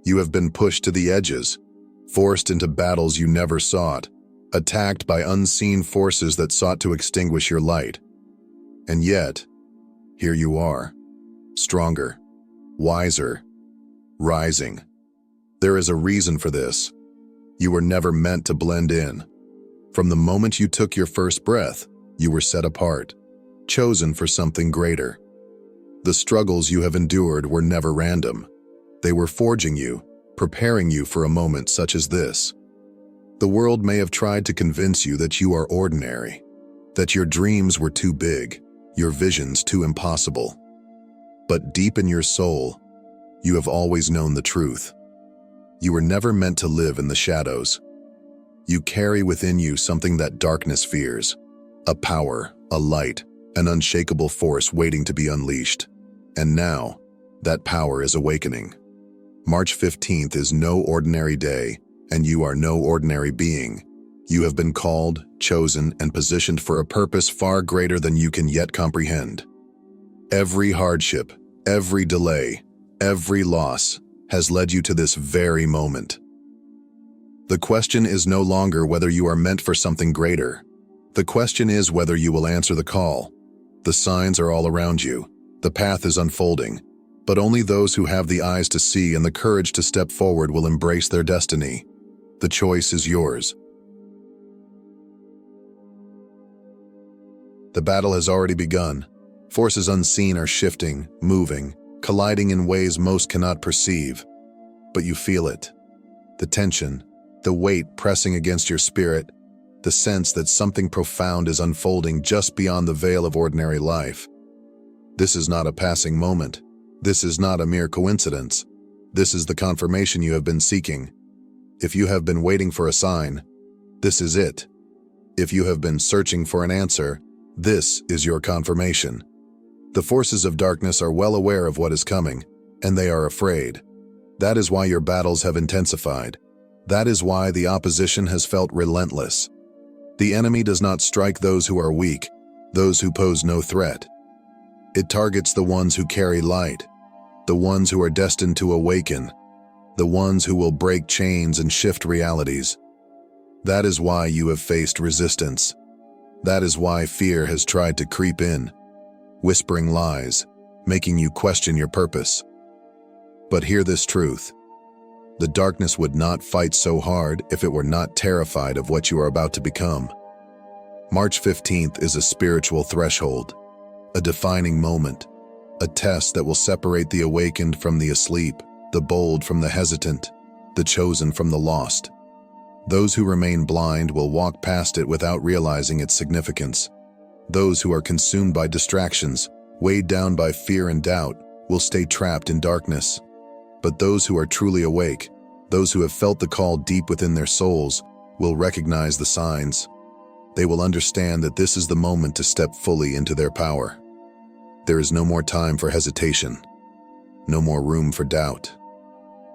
You have been pushed to the edges, forced into battles you never sought, attacked by unseen forces that sought to extinguish your light. And yet, here you are, stronger, wiser, rising. There is a reason for this. You were never meant to blend in. From the moment you took your first breath, you were set apart, chosen for something greater. The struggles you have endured were never random. They were forging you, preparing you for a moment such as this. The world may have tried to convince you that you are ordinary, that your dreams were too big, your visions too impossible. But deep in your soul, you have always known the truth. You were never meant to live in the shadows. You carry within you something that darkness fears, a power, a light, an unshakable force waiting to be unleashed. And now, that power is awakening. March 15th is no ordinary day, and you are no ordinary being. You have been called, chosen, and positioned for a purpose far greater than you can yet comprehend. Every hardship, every delay, every loss has led you to this very moment. The question is no longer whether you are meant for something greater. The question is whether you will answer the call. The signs are all around you. The path is unfolding. But only those who have the eyes to see and the courage to step forward will embrace their destiny. The choice is yours. The battle has already begun. Forces unseen are shifting, moving, colliding in ways most cannot perceive. But you feel it. The tension, The weight pressing against your spirit, the sense that something profound is unfolding just beyond the veil of ordinary life. This is not a passing moment. This is not a mere coincidence. This is the confirmation you have been seeking. If you have been waiting for a sign, this is it. If you have been searching for an answer, this is your confirmation. The forces of darkness are well aware of what is coming, and they are afraid. That is why your battles have intensified. That is why the opposition has felt relentless. The enemy does not strike those who are weak, those who pose no threat. It targets the ones who carry light, the ones who are destined to awaken, the ones who will break chains and shift realities. That is why you have faced resistance. That is why fear has tried to creep in, whispering lies, making you question your purpose. But hear this truth. The darkness would not fight so hard if it were not terrified of what you are about to become. March 15th is a spiritual threshold, a defining moment, a test that will separate the awakened from the asleep, the bold from the hesitant, the chosen from the lost. Those who remain blind will walk past it without realizing its significance. Those who are consumed by distractions, weighed down by fear and doubt, will stay trapped in darkness. But those who are truly awake, those who have felt the call deep within their souls, will recognize the signs. They will understand that this is the moment to step fully into their power. There is no more time for hesitation, no more room for doubt.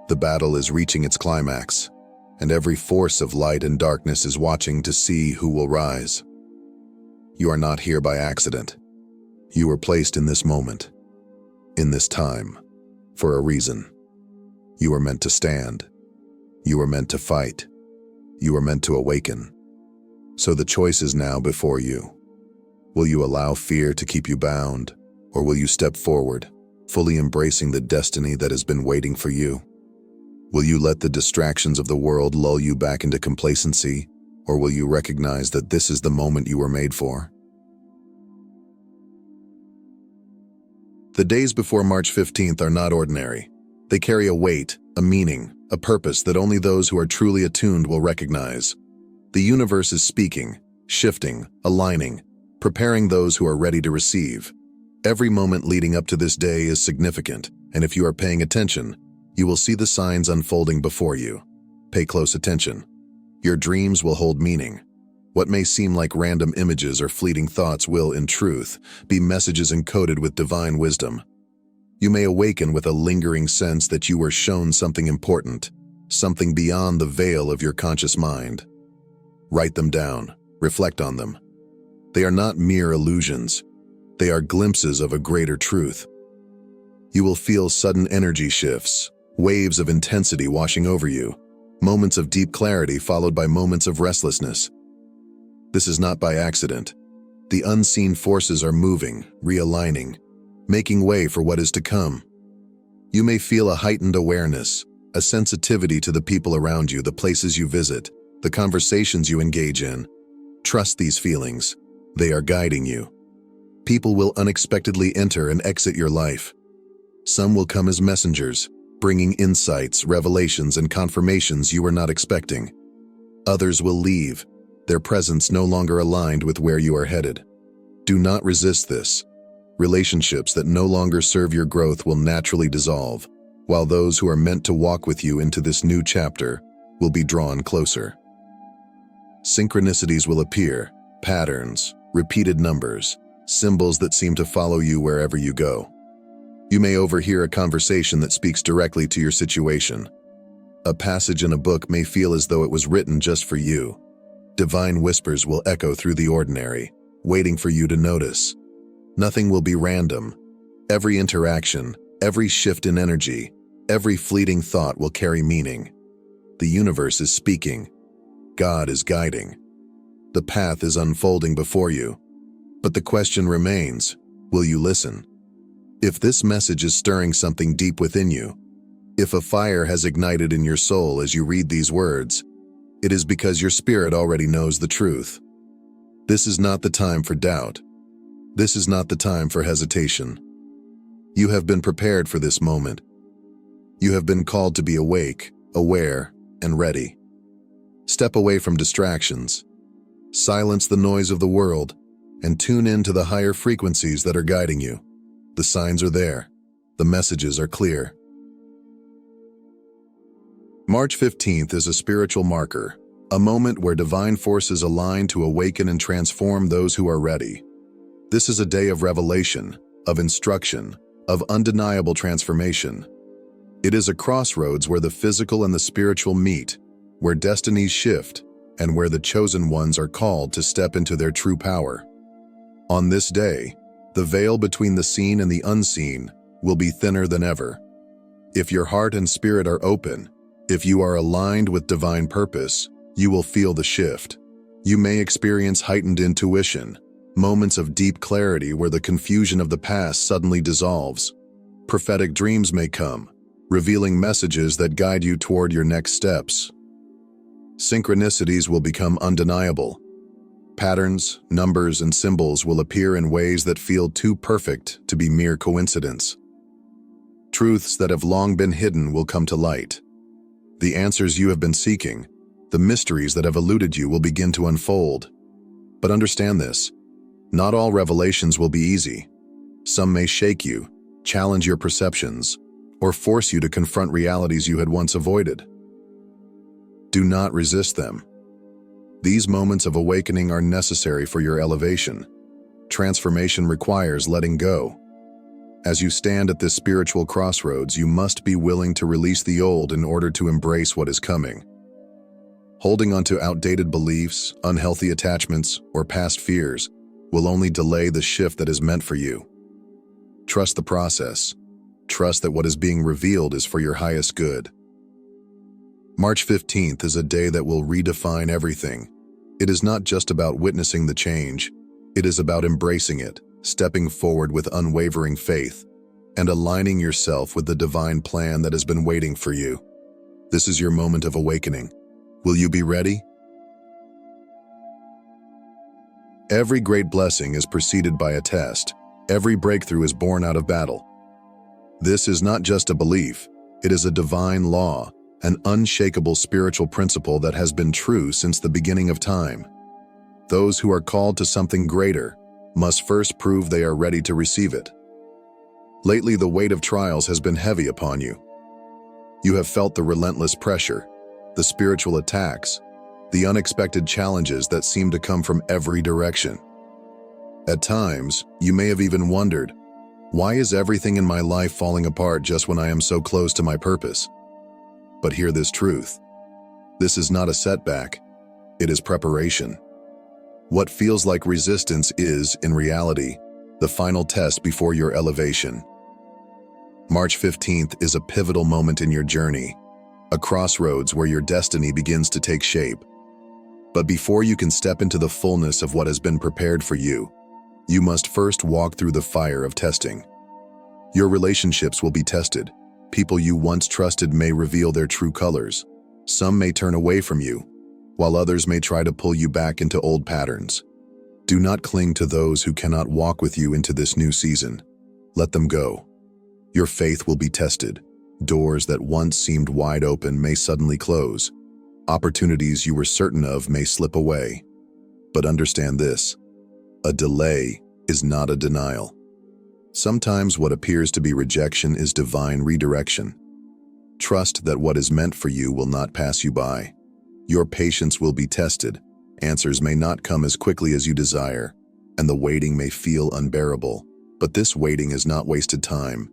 The battle is reaching its climax, and every force of light and darkness is watching to see who will rise. You are not here by accident. You were placed in this moment, in this time, for a reason. You were meant to stand. You were meant to fight. You were meant to awaken. So the choice is now before you. Will you allow fear to keep you bound, or will you step forward, fully embracing the destiny that has been waiting for you? Will you let the distractions of the world lull you back into complacency, or will you recognize that this is the moment you were made for? The days before March 15th are not ordinary. They carry a weight, a meaning, a purpose that only those who are truly attuned will recognize. The universe is speaking, shifting, aligning, preparing those who are ready to receive. Every moment leading up to this day is significant, and if you are paying attention, you will see the signs unfolding before you. Pay close attention. Your dreams will hold meaning. What may seem like random images or fleeting thoughts will, in truth, be messages encoded with divine wisdom. You may awaken with a lingering sense that you were shown something important, something beyond the veil of your conscious mind. Write them down, reflect on them. They are not mere illusions. They are glimpses of a greater truth. You will feel sudden energy shifts, waves of intensity washing over you, moments of deep clarity followed by moments of restlessness. This is not by accident. The unseen forces are moving, realigning, making way for what is to come. You may feel a heightened awareness, a sensitivity to the people around you, the places you visit, the conversations you engage in. Trust these feelings. They are guiding you. People will unexpectedly enter and exit your life. Some will come as messengers, bringing insights, revelations, and confirmations you were not expecting. Others will leave, their presence no longer aligned with where you are headed. Do not resist this. Relationships that no longer serve your growth will naturally dissolve, while those who are meant to walk with you into this new chapter will be drawn closer. Synchronicities will appear, patterns, repeated numbers, symbols that seem to follow you wherever you go. You may overhear a conversation that speaks directly to your situation. A passage in a book may feel as though it was written just for you. Divine whispers will echo through the ordinary, waiting for you to notice. Nothing will be random. Every interaction, every shift in energy, every fleeting thought will carry meaning. The universe is speaking. God is guiding. The path is unfolding before you. But the question remains, will you listen? If this message is stirring something deep within you, if a fire has ignited in your soul as you read these words, it is because your spirit already knows the truth. This is not the time for doubt. This is not the time for hesitation. You have been prepared for this moment. You have been called to be awake, aware, and ready. Step away from distractions. Silence the noise of the world and tune in to the higher frequencies that are guiding you. The signs are there. The messages are clear. March 15th is a spiritual marker, a moment where divine forces align to awaken and transform those who are ready. This is a day of revelation, of instruction, of undeniable transformation. It is a crossroads where the physical and the spiritual meet, where destinies shift, and where the chosen ones are called to step into their true power. On this day, the veil between the seen and the unseen will be thinner than ever. If your heart and spirit are open, if you are aligned with divine purpose, you will feel the shift. You may experience heightened intuition, moments of deep clarity where the confusion of the past suddenly dissolves. Prophetic dreams may come, revealing messages that guide you toward your next steps. Synchronicities will become undeniable. Patterns, numbers, and symbols will appear in ways that feel too perfect to be mere coincidence. Truths that have long been hidden will come to light. The answers you have been seeking, the mysteries that have eluded you will begin to unfold. But understand this, not all revelations will be easy. Some may shake you, challenge your perceptions, or force you to confront realities you had once avoided. Do not resist them. These moments of awakening are necessary for your elevation. Transformation requires letting go. As you stand at this spiritual crossroads, you must be willing to release the old in order to embrace what is coming. Holding onto outdated beliefs, unhealthy attachments, or past fears will only delay the shift that is meant for you. Trust the process. Trust that what is being revealed is for your highest good. March 15th is a day that will redefine everything. It is not just about witnessing the change. It is about embracing it, stepping forward with unwavering faith, and aligning yourself with the divine plan that has been waiting for you. This is your moment of awakening. Will you be ready? Every great blessing is preceded by a test. Every breakthrough is born out of battle. This is not just a belief. It is a divine law, an unshakable spiritual principle that has been true since the beginning of time. Those who are called to something greater must first prove they are ready to receive it. Lately, the weight of trials has been heavy upon you. You have felt the relentless pressure, the spiritual attacks, the unexpected challenges that seem to come from every direction. At times, you may have even wondered, why is everything in my life falling apart just when I am so close to my purpose? But hear this truth. This is not a setback. It is preparation. What feels like resistance is, in reality, the final test before your elevation. March 15th is a pivotal moment in your journey, a crossroads where your destiny begins to take shape. But before you can step into the fullness of what has been prepared for you, you must first walk through the fire of testing. Your relationships will be tested. People you once trusted may reveal their true colors. Some may turn away from you, while others may try to pull you back into old patterns. Do not cling to those who cannot walk with you into this new season. Let them go. Your faith will be tested. Doors that once seemed wide open may suddenly close. Opportunities you were certain of may slip away. But understand this, a delay is not a denial. Sometimes what appears to be rejection is divine redirection. Trust that what is meant for you will not pass you by. Your patience will be tested. Answers may not come as quickly as you desire, and the waiting may feel unbearable. But this waiting is not wasted time.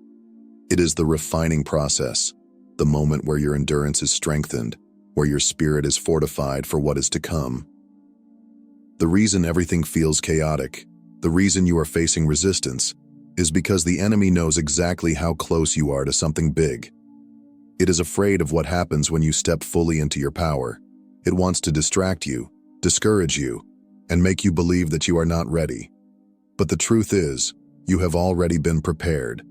It is the refining process, the moment where your endurance is strengthened, where your spirit is fortified for what is to come. The reason everything feels chaotic, the reason you are facing resistance, is because the enemy knows exactly how close you are to something big. It is afraid of what happens when you step fully into your power. It wants to distract you, discourage you, and make you believe that you are not ready. But the truth is, you have already been prepared.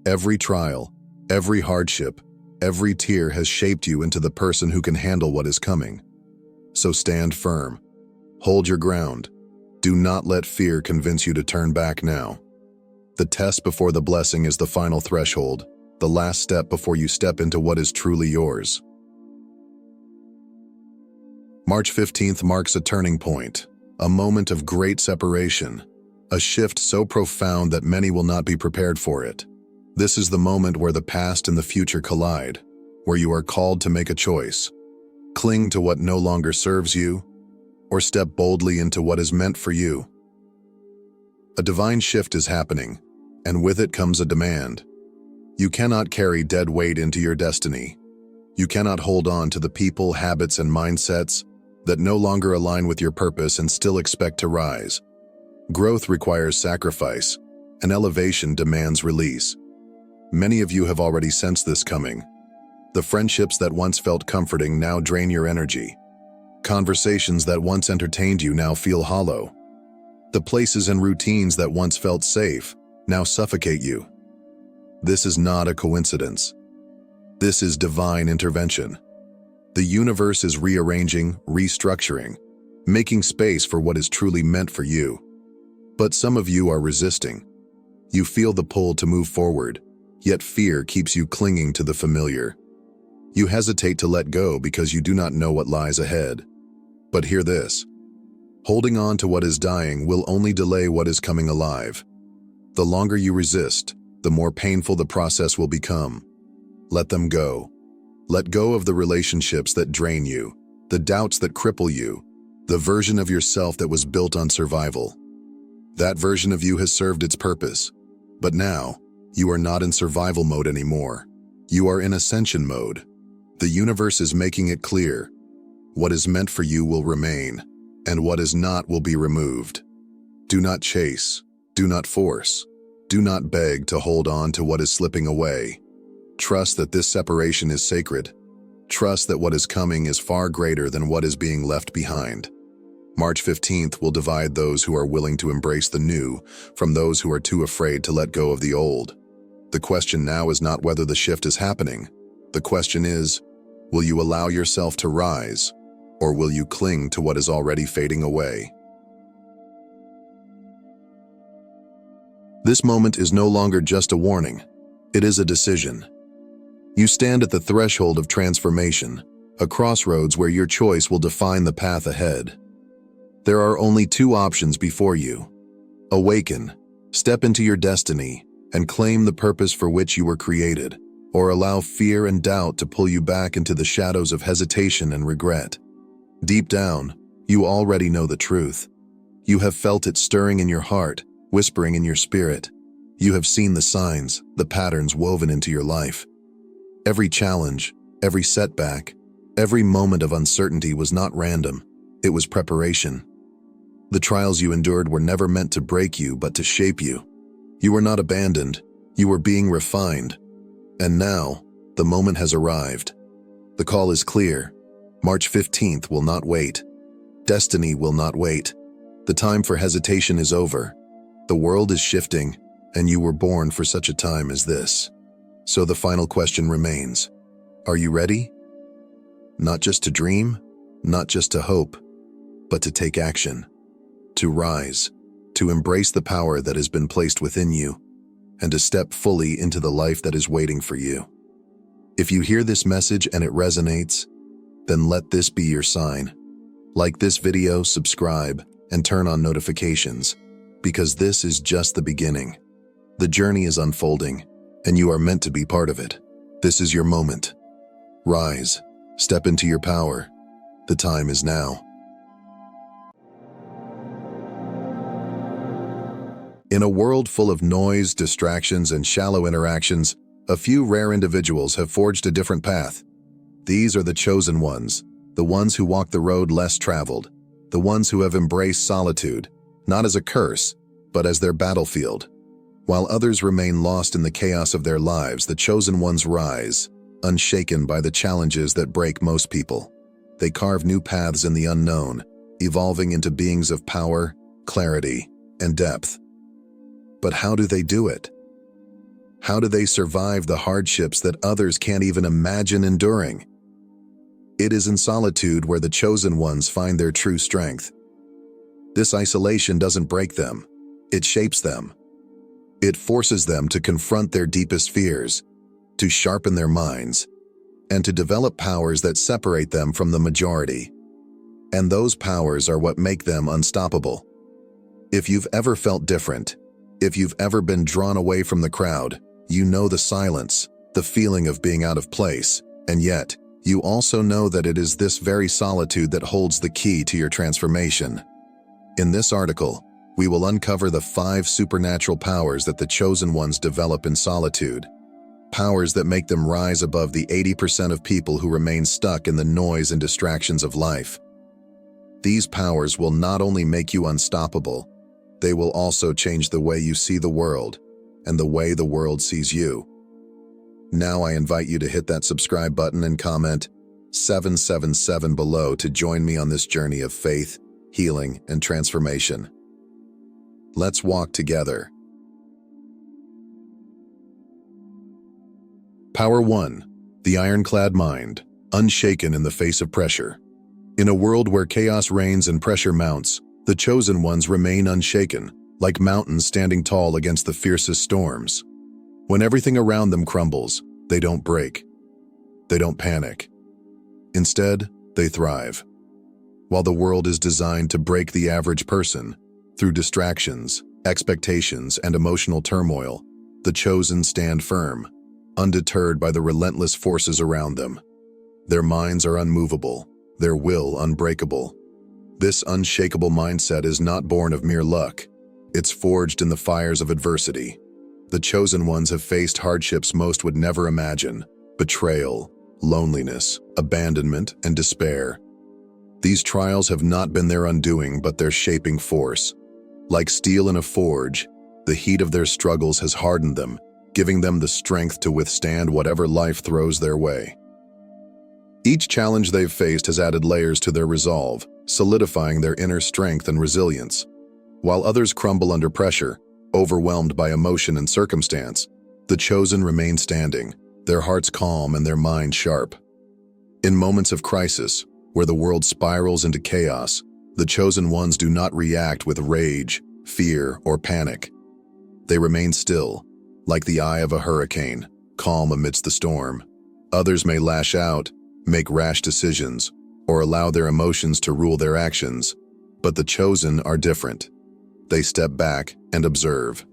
Every trial, every hardship, every tear has shaped you into the person who can handle what is coming. So stand firm. Hold your ground. Do not let fear convince you to turn back now. The test before the blessing is the final threshold, the last step before you step into what is truly yours. March 15th marks a turning point, a moment of great separation, a shift so profound that many will not be prepared for it. This is the moment where the past and the future collide, where you are called to make a choice. Cling to what no longer serves you, or step boldly into what is meant for you. A divine shift is happening, and with it comes a demand. You cannot carry dead weight into your destiny. You cannot hold on to the people, habits, and mindsets that no longer align with your purpose and still expect to rise. Growth requires sacrifice, and elevation demands release. Many of you have already sensed this coming. The friendships that once felt comforting now drain your energy. Conversations that once entertained you now feel hollow. The places and routines that once felt safe now suffocate you. This is not a coincidence. This is divine intervention. The universe is rearranging, restructuring, making space for what is truly meant for you. But some of you are resisting. You feel the pull to move forward, yet fear keeps you clinging to the familiar. You hesitate to let go because you do not know what lies ahead. But hear this. Holding on to what is dying will only delay what is coming alive. The longer you resist, the more painful the process will become. Let them go. Let go of the relationships that drain you, the doubts that cripple you, the version of yourself that was built on survival. That version of you has served its purpose. But now, you are not in survival mode anymore. You are in ascension mode. The universe is making it clear. What is meant for you will remain, and what is not will be removed. Do not chase. Do not force. Do not beg to hold on to what is slipping away. Trust that this separation is sacred. Trust that what is coming is far greater than what is being left behind. March 15th will divide those who are willing to embrace the new from those who are too afraid to let go of the old. The question now is not whether the shift is happening. The question is, will you allow yourself to rise, or will you cling to what is already fading away? This moment is no longer just a warning. It is a decision. You stand at the threshold of transformation, a crossroads where your choice will define the path ahead. There are only two options before you. Awaken, step into your destiny, and claim the purpose for which you were created, or allow fear and doubt to pull you back into the shadows of hesitation and regret. Deep down, you already know the truth. You have felt it stirring in your heart, whispering in your spirit. You have seen the signs, the patterns woven into your life. Every challenge, every setback, every moment of uncertainty was not random. It was preparation. The trials you endured were never meant to break you, but to shape you. You were not abandoned. You were being refined. And now, the moment has arrived. The call is clear. March 15th will not wait. Destiny will not wait. The time for hesitation is over. The world is shifting, and you were born for such a time as this. So the final question remains. Are you ready? Not just to dream, not just to hope, but to take action, to rise, to embrace the power that has been placed within you, and to step fully into the life that is waiting for you. If you hear this message and it resonates, then let this be your sign. Like this video, subscribe, and turn on notifications, because this is just the beginning. The journey is unfolding, and you are meant to be part of it. This is your moment. Rise, step into your power. The time is now. In a world full of noise, distractions, and shallow interactions, a few rare individuals have forged a different path. These are the chosen ones, the ones who walk the road less traveled, the ones who have embraced solitude, not as a curse, but as their battlefield. While others remain lost in the chaos of their lives, the chosen ones rise, unshaken by the challenges that break most people. They carve new paths in the unknown, evolving into beings of power, clarity, and depth. But how do they do it? How do they survive the hardships that others can't even imagine enduring? It is in solitude where the chosen ones find their true strength. This isolation doesn't break them, it shapes them. It forces them to confront their deepest fears, to sharpen their minds, and to develop powers that separate them from the majority. And those powers are what make them unstoppable. If you've ever felt different, if you've ever been drawn away from the crowd, you know the silence, the feeling of being out of place, and yet, you also know that it is this very solitude that holds the key to your transformation. In this article, we will uncover the 5 supernatural powers that the chosen ones develop in solitude. Powers that make them rise above the 80% of people who remain stuck in the noise and distractions of life. These powers will not only make you unstoppable, they will also change the way you see the world and the way the world sees you. Now I invite you to hit that subscribe button and comment 777 below to join me on this journey of faith, healing, and transformation. Let's walk together. Power 1. The ironclad mind, unshaken in the face of pressure. In a world where chaos reigns and pressure mounts, the chosen ones remain unshaken, like mountains standing tall against the fiercest storms. When everything around them crumbles, they don't break. They don't panic. Instead, they thrive. While the world is designed to break the average person, through distractions, expectations, and emotional turmoil, the chosen stand firm, undeterred by the relentless forces around them. Their minds are unmovable, their will unbreakable. This unshakable mindset is not born of mere luck. It's forged in the fires of adversity. The chosen ones have faced hardships most would never imagine: betrayal, loneliness, abandonment, and despair. These trials have not been their undoing, but their shaping force. Like steel in a forge, the heat of their struggles has hardened them, giving them the strength to withstand whatever life throws their way. Each challenge they've faced has added layers to their resolve, solidifying their inner strength and resilience. While others crumble under pressure, overwhelmed by emotion and circumstance, the chosen remain standing, their hearts calm and their minds sharp. In moments of crisis, where the world spirals into chaos, the chosen ones do not react with rage, fear, or panic. They remain still, like the eye of a hurricane, calm amidst the storm. Others may lash out, make rash decisions, or allow their emotions to rule their actions, but the chosen are different. They step back and observe.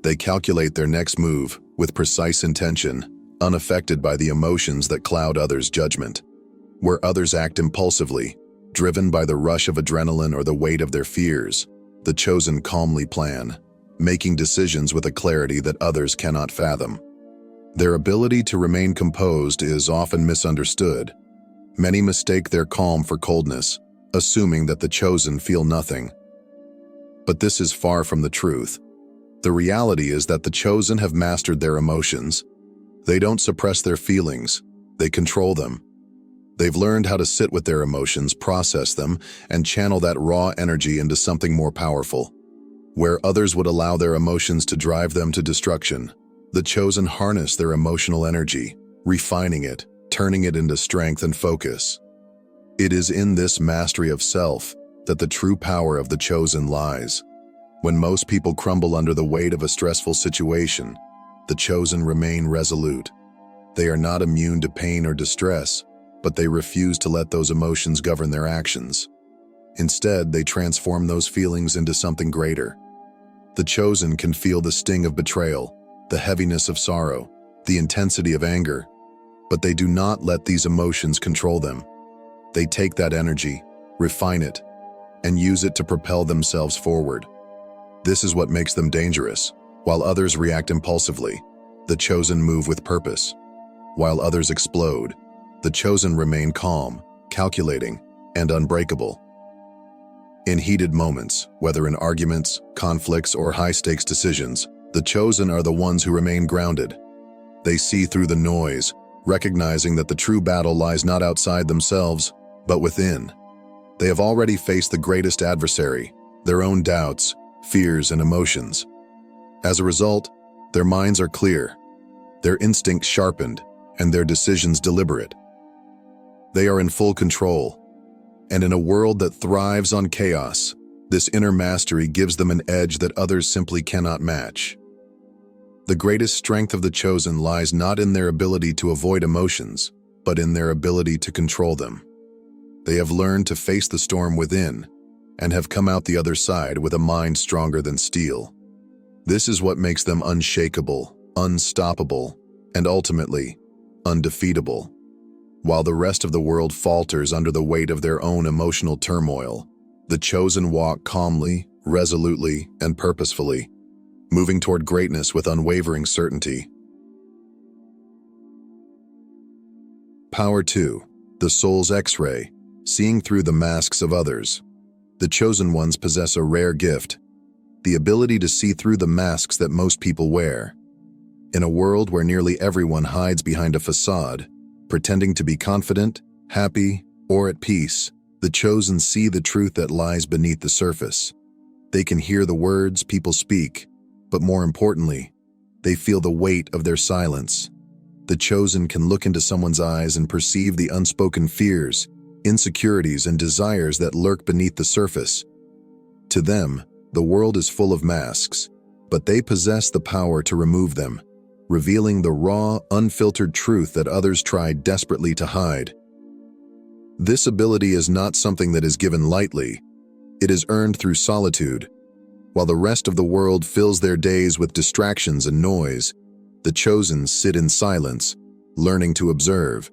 They calculate their next move with precise intention, unaffected by the emotions that cloud others' judgment. Where others act impulsively, driven by the rush of adrenaline or the weight of their fears, the chosen calmly plan, making decisions with a clarity that others cannot fathom. Their ability to remain composed is often misunderstood. Many mistake their calm for coldness, assuming that the chosen feel nothing. But this is far from the truth. The reality is that the chosen have mastered their emotions. They don't suppress their feelings, they control them. They've learned how to sit with their emotions, process them, and channel that raw energy into something more powerful. Where others would allow their emotions to drive them to destruction, the chosen harness their emotional energy, refining it, turning it into strength and focus. It is in this mastery of self that the true power of the chosen lies. When most people crumble under the weight of a stressful situation, the chosen remain resolute. They are not immune to pain or distress, but they refuse to let those emotions govern their actions. Instead, they transform those feelings into something greater. The chosen can feel the sting of betrayal, the heaviness of sorrow, the intensity of anger, but they do not let these emotions control them. They take that energy, refine it, and use it to propel themselves forward. This is what makes them dangerous. While others react impulsively, the chosen move with purpose. While others explode, the chosen remain calm, calculating, and unbreakable. In heated moments, whether in arguments, conflicts, or high-stakes decisions, the chosen are the ones who remain grounded. They see through the noise, recognizing that the true battle lies not outside themselves, but within. They have already faced the greatest adversary, their own doubts, fears, and emotions. As a result, their minds are clear, their instincts sharpened, and their decisions deliberate. They are in full control, and in a world that thrives on chaos, this inner mastery gives them an edge that others simply cannot match. The greatest strength of the chosen lies not in their ability to avoid emotions, but in their ability to control them. They have learned to face the storm within and have come out the other side with a mind stronger than steel. This is what makes them unshakable, unstoppable, and ultimately undefeatable. While the rest of the world falters under the weight of their own emotional turmoil, the chosen walk calmly, resolutely, and purposefully, moving toward greatness with unwavering certainty. Power 2. The soul's X-ray, seeing through the masks of others. The chosen ones possess a rare gift, the ability to see through the masks that most people wear. In a world where nearly everyone hides behind a facade, pretending to be confident, happy, or at peace, the chosen see the truth that lies beneath the surface. They can hear the words people speak, but more importantly, they feel the weight of their silence. The chosen can look into someone's eyes and perceive the unspoken fears, insecurities, and desires that lurk beneath the surface. To them, the world is full of masks, but they possess the power to remove them, revealing the raw, unfiltered truth that others try desperately to hide. This ability is not something that is given lightly. It is earned through solitude. While the rest of the world fills their days with distractions and noise, the chosen sit in silence, learning to observe.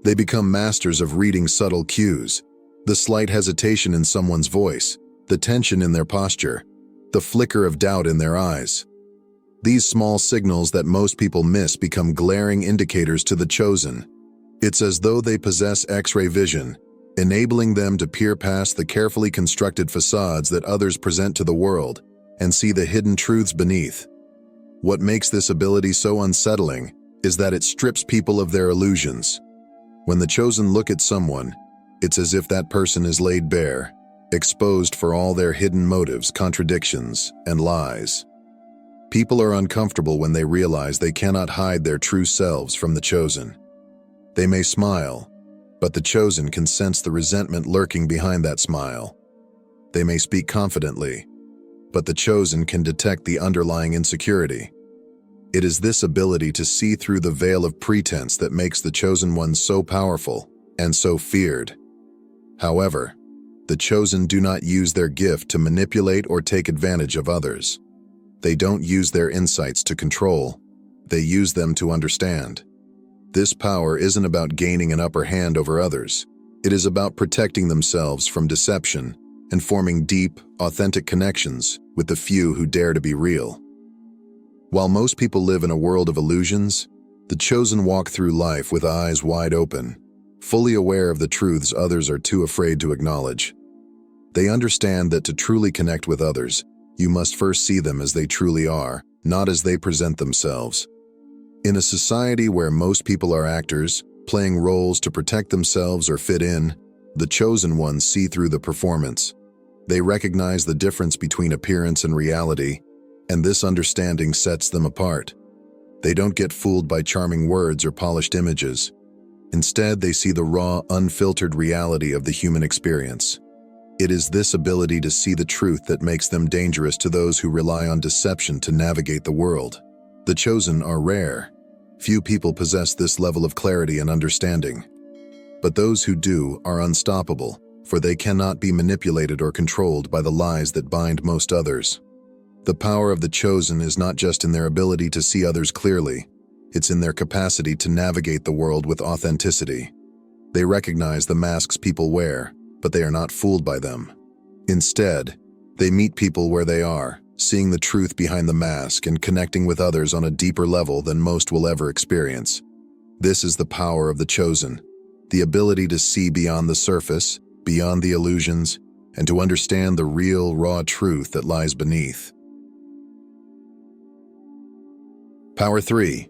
They become masters of reading subtle cues, the slight hesitation in someone's voice, the tension in their posture, the flicker of doubt in their eyes. These small signals that most people miss become glaring indicators to the chosen. It's as though they possess X-ray vision, enabling them to peer past the carefully constructed facades that others present to the world and see the hidden truths beneath. What makes this ability so unsettling is that it strips people of their illusions. When the chosen look at someone, it's as if that person is laid bare, exposed for all their hidden motives, contradictions, and lies. People are uncomfortable when they realize they cannot hide their true selves from the chosen. They may smile, but the chosen can sense the resentment lurking behind that smile. They may speak confidently, but the chosen can detect the underlying insecurity. It is this ability to see through the veil of pretense that makes the chosen ones so powerful and so feared. However, the chosen do not use their gift to manipulate or take advantage of others. They don't use their insights to control, they use them to understand. This power isn't about gaining an upper hand over others. It is about protecting themselves from deception and forming deep, authentic connections with the few who dare to be real. While most people live in a world of illusions, the chosen walk through life with eyes wide open, fully aware of the truths others are too afraid to acknowledge. They understand that to truly connect with others, you must first see them as they truly are, not as they present themselves. In a society where most people are actors, playing roles to protect themselves or fit in, the chosen ones see through the performance. They recognize the difference between appearance and reality, and this understanding sets them apart. They don't get fooled by charming words or polished images. Instead, they see the raw, unfiltered reality of the human experience. It is this ability to see the truth that makes them dangerous to those who rely on deception to navigate the world. The chosen are rare. Few people possess this level of clarity and understanding. But those who do are unstoppable, for they cannot be manipulated or controlled by the lies that bind most others. The power of the chosen is not just in their ability to see others clearly, it's in their capacity to navigate the world with authenticity. They recognize the masks people wear, but they are not fooled by them. Instead, they meet people where they are, seeing the truth behind the mask and connecting with others on a deeper level than most will ever experience. This is the power of the chosen, the ability to see beyond the surface, beyond the illusions, and to understand the real, raw truth that lies beneath. Power 3.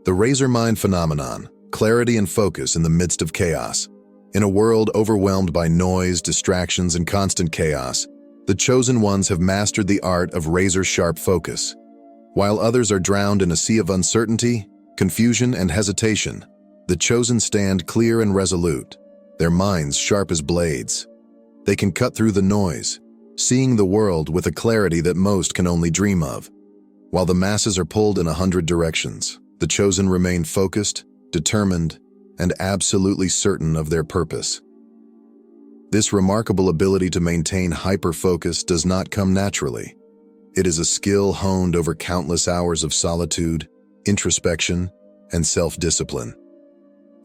The razor mind phenomenon, clarity and focus in the midst of chaos. In a world overwhelmed by noise, distractions, and constant chaos, the chosen ones have mastered the art of razor-sharp focus. While others are drowned in a sea of uncertainty, confusion, and hesitation, the chosen stand clear and resolute, their minds sharp as blades. They can cut through the noise, seeing the world with a clarity that most can only dream of. While the masses are pulled in 100 directions, the chosen remain focused, determined, and absolutely certain of their purpose. This remarkable ability to maintain hyper-focus does not come naturally. It is a skill honed over countless hours of solitude, introspection, and self-discipline.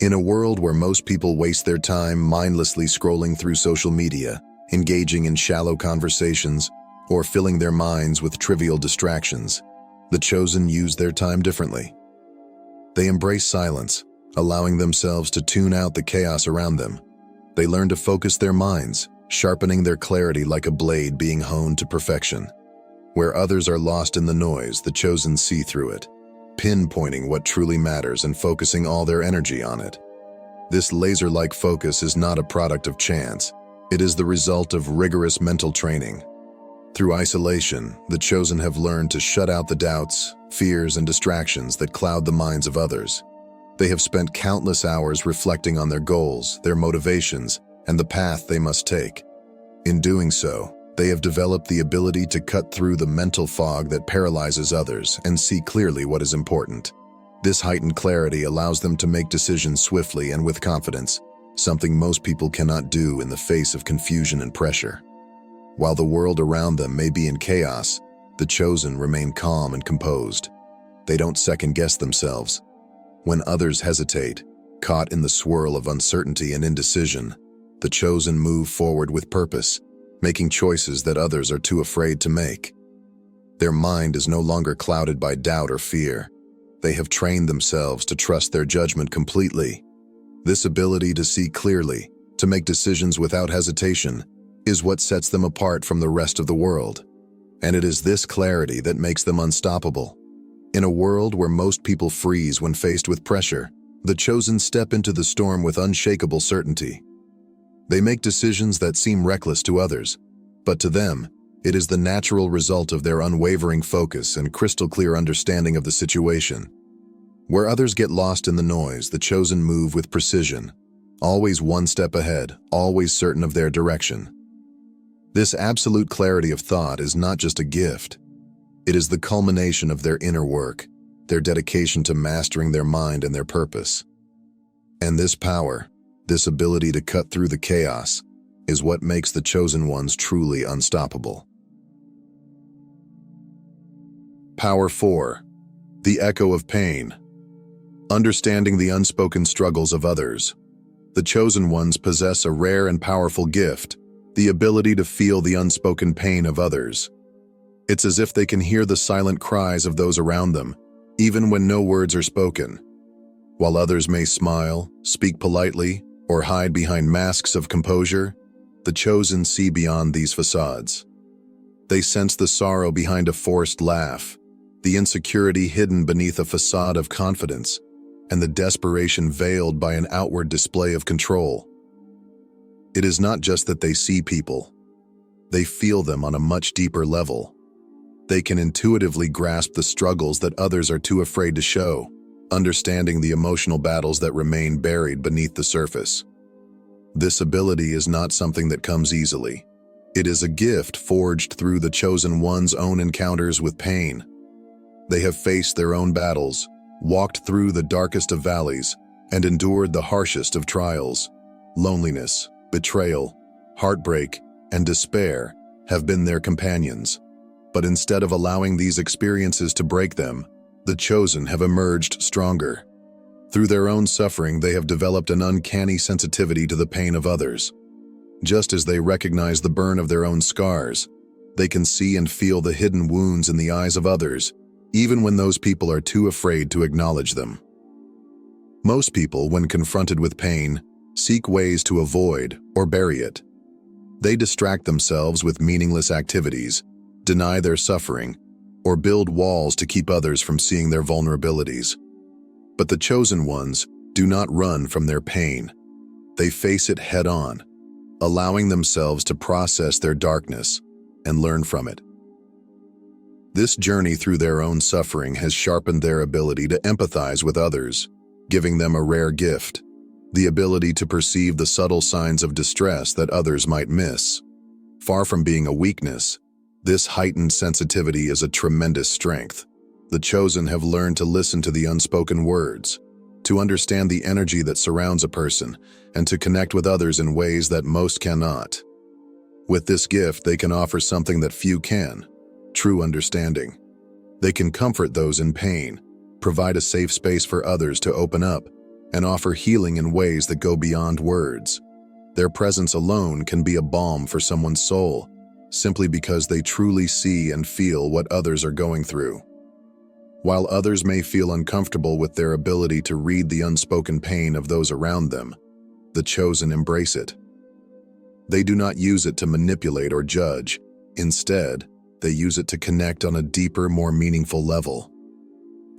In a world where most people waste their time mindlessly scrolling through social media, engaging in shallow conversations, or filling their minds with trivial distractions, the chosen use their time differently. They embrace silence, allowing themselves to tune out the chaos around them. They learn to focus their minds, sharpening their clarity like a blade being honed to perfection. Where others are lost in the noise, the chosen see through it, pinpointing what truly matters and focusing all their energy on it. This laser-like focus is not a product of chance. It is the result of rigorous mental training. Through isolation, the chosen have learned to shut out the doubts, fears, and distractions that cloud the minds of others. They have spent countless hours reflecting on their goals, their motivations, and the path they must take. In doing so, they have developed the ability to cut through the mental fog that paralyzes others and see clearly what is important. This heightened clarity allows them to make decisions swiftly and with confidence, something most people cannot do in the face of confusion and pressure. While the world around them may be in chaos, the chosen remain calm and composed. They don't second-guess themselves. When others hesitate, caught in the swirl of uncertainty and indecision, the chosen move forward with purpose, making choices that others are too afraid to make. Their mind is no longer clouded by doubt or fear. They have trained themselves to trust their judgment completely. This ability to see clearly, to make decisions without hesitation, is what sets them apart from the rest of the world. And it is this clarity that makes them unstoppable. In a world where most people freeze when faced with pressure, the chosen step into the storm with unshakable certainty. They make decisions that seem reckless to others, but to them, it is the natural result of their unwavering focus and crystal-clear understanding of the situation. Where others get lost in the noise, the chosen move with precision, always one step ahead, always certain of their direction. This absolute clarity of thought is not just a gift. It is the culmination of their inner work, their dedication to mastering their mind and their purpose. And this power, this ability to cut through the chaos, is what makes the chosen ones truly unstoppable. Power 4. The echo of pain. Understanding the unspoken struggles of others. The chosen ones possess a rare and powerful gift, the ability to feel the unspoken pain of others. It's as if they can hear the silent cries of those around them, even when no words are spoken. While others may smile, speak politely, or hide behind masks of composure, the chosen see beyond these facades. They sense the sorrow behind a forced laugh, the insecurity hidden beneath a facade of confidence, and the desperation veiled by an outward display of control. It is not just that they see people. They feel them on a much deeper level. They can intuitively grasp the struggles that others are too afraid to show, understanding the emotional battles that remain buried beneath the surface. This ability is not something that comes easily. It is a gift forged through the chosen one's own encounters with pain. They have faced their own battles, walked through the darkest of valleys, and endured the harshest of trials. Loneliness, betrayal, heartbreak, and despair have been their companions. But instead of allowing these experiences to break them, the chosen have emerged stronger. Through their own suffering, they have developed an uncanny sensitivity to the pain of others. Just as they recognize the burn of their own scars, they can see and feel the hidden wounds in the eyes of others, even when those people are too afraid to acknowledge them. Most people, when confronted with pain, seek ways to avoid or bury it. They distract themselves with meaningless activities, deny their suffering, or build walls to keep others from seeing their vulnerabilities. But the chosen ones do not run from their pain. They face it head-on, allowing themselves to process their darkness and learn from it. This journey through their own suffering has sharpened their ability to empathize with others, giving them a rare gift, the ability to perceive the subtle signs of distress that others might miss. Far from being a weakness, this heightened sensitivity is a tremendous strength. The chosen have learned to listen to the unspoken words, to understand the energy that surrounds a person, and to connect with others in ways that most cannot. With this gift, they can offer something that few can: true understanding. They can comfort those in pain, provide a safe space for others to open up, and offer healing in ways that go beyond words. Their presence alone can be a balm for someone's soul, simply because they truly see and feel what others are going through. While others may feel uncomfortable with their ability to read the unspoken pain of those around them, the chosen embrace it. They do not use it to manipulate or judge. Instead, they use it to connect on a deeper, more meaningful level.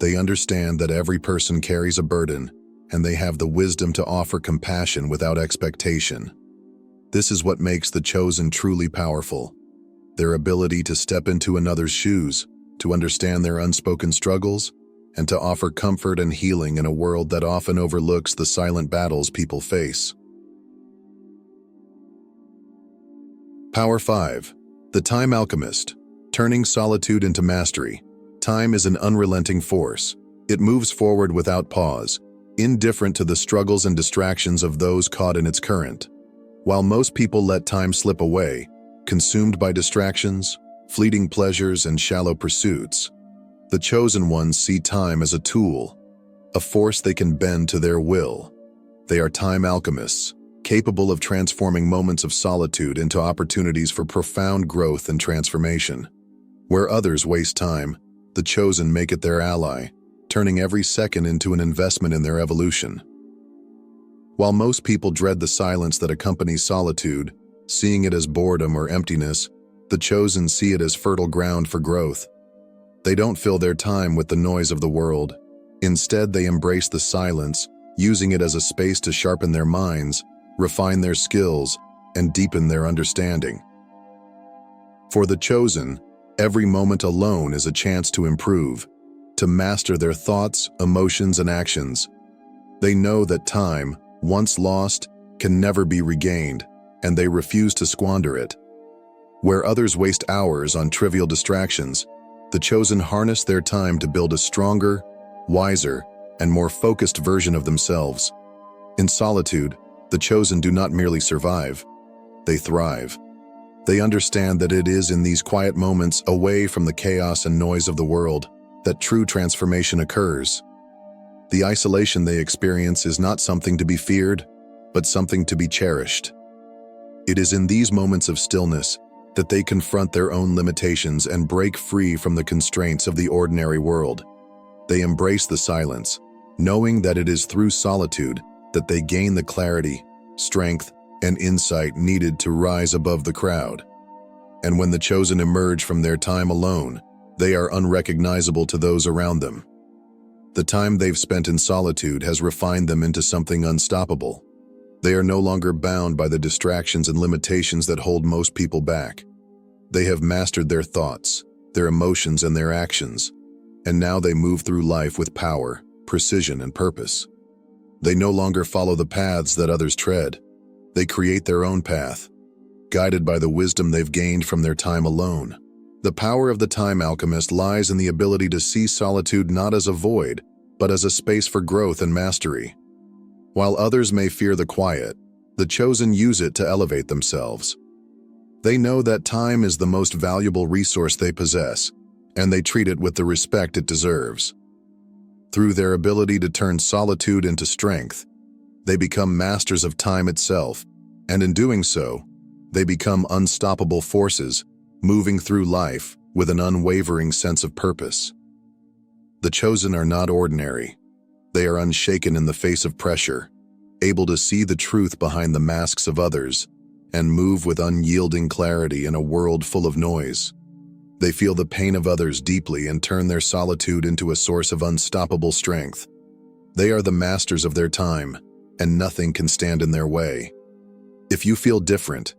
They understand that every person carries a burden, and they have the wisdom to offer compassion without expectation. This is what makes the chosen truly powerful: their ability to step into another's shoes, to understand their unspoken struggles, and to offer comfort and healing in a world that often overlooks the silent battles people face. Power 5. The Time Alchemist. Turning solitude into mastery. Time is an unrelenting force. It moves forward without pause, indifferent to the struggles and distractions of those caught in its current. While most people let time slip away, consumed by distractions, fleeting pleasures, and shallow pursuits, the chosen ones see time as a tool, a force they can bend to their will. They are time alchemists, capable of transforming moments of solitude into opportunities for profound growth and transformation. Where others waste time, the chosen make it their ally, turning every second into an investment in their evolution. While most people dread the silence that accompanies solitude, seeing it as boredom or emptiness, the chosen see it as fertile ground for growth. They don't fill their time with the noise of the world. Instead, they embrace the silence, using it as a space to sharpen their minds, refine their skills, and deepen their understanding. For the chosen, every moment alone is a chance to improve, to master their thoughts, emotions, and actions. They know that time, once lost, can never be regained, and they refuse to squander it. Where others waste hours on trivial distractions, the chosen harness their time to build a stronger, wiser, and more focused version of themselves. In solitude, the chosen do not merely survive, they thrive. They understand that it is in these quiet moments, away from the chaos and noise of the world, that true transformation occurs. The isolation they experience is not something to be feared, but something to be cherished. It is in these moments of stillness that they confront their own limitations and break free from the constraints of the ordinary world. They embrace the silence, knowing that it is through solitude that they gain the clarity, strength, and insight needed to rise above the crowd. And when the chosen emerge from their time alone, they are unrecognizable to those around them. The time they've spent in solitude has refined them into something unstoppable. They are no longer bound by the distractions and limitations that hold most people back. They have mastered their thoughts, their emotions, and their actions, and now they move through life with power, precision, and purpose. They no longer follow the paths that others tread. They create their own path, guided by the wisdom they've gained from their time alone. The power of the time alchemist lies in the ability to see solitude not as a void, but as a space for growth and mastery. While others may fear the quiet, the chosen use it to elevate themselves. They know that time is the most valuable resource they possess, and they treat it with the respect it deserves. Through their ability to turn solitude into strength, they become masters of time itself, and in doing so, they become unstoppable forces, moving through life with an unwavering sense of purpose. The chosen are not ordinary. They are unshaken in the face of pressure, able to see the truth behind the masks of others, and move with unyielding clarity in a world full of noise. They feel the pain of others deeply and turn their solitude into a source of unstoppable strength. They are the masters of their time, and nothing can stand in their way. If you feel different,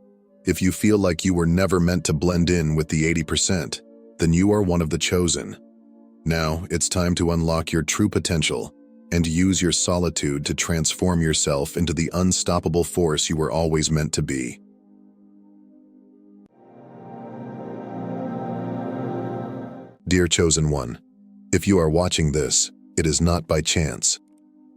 if you feel like you were never meant to blend in with the 80%, then you are one of the chosen. Now, it's time to unlock your true potential and use your solitude to transform yourself into the unstoppable force you were always meant to be. Dear Chosen One, if you are watching this, it is not by chance.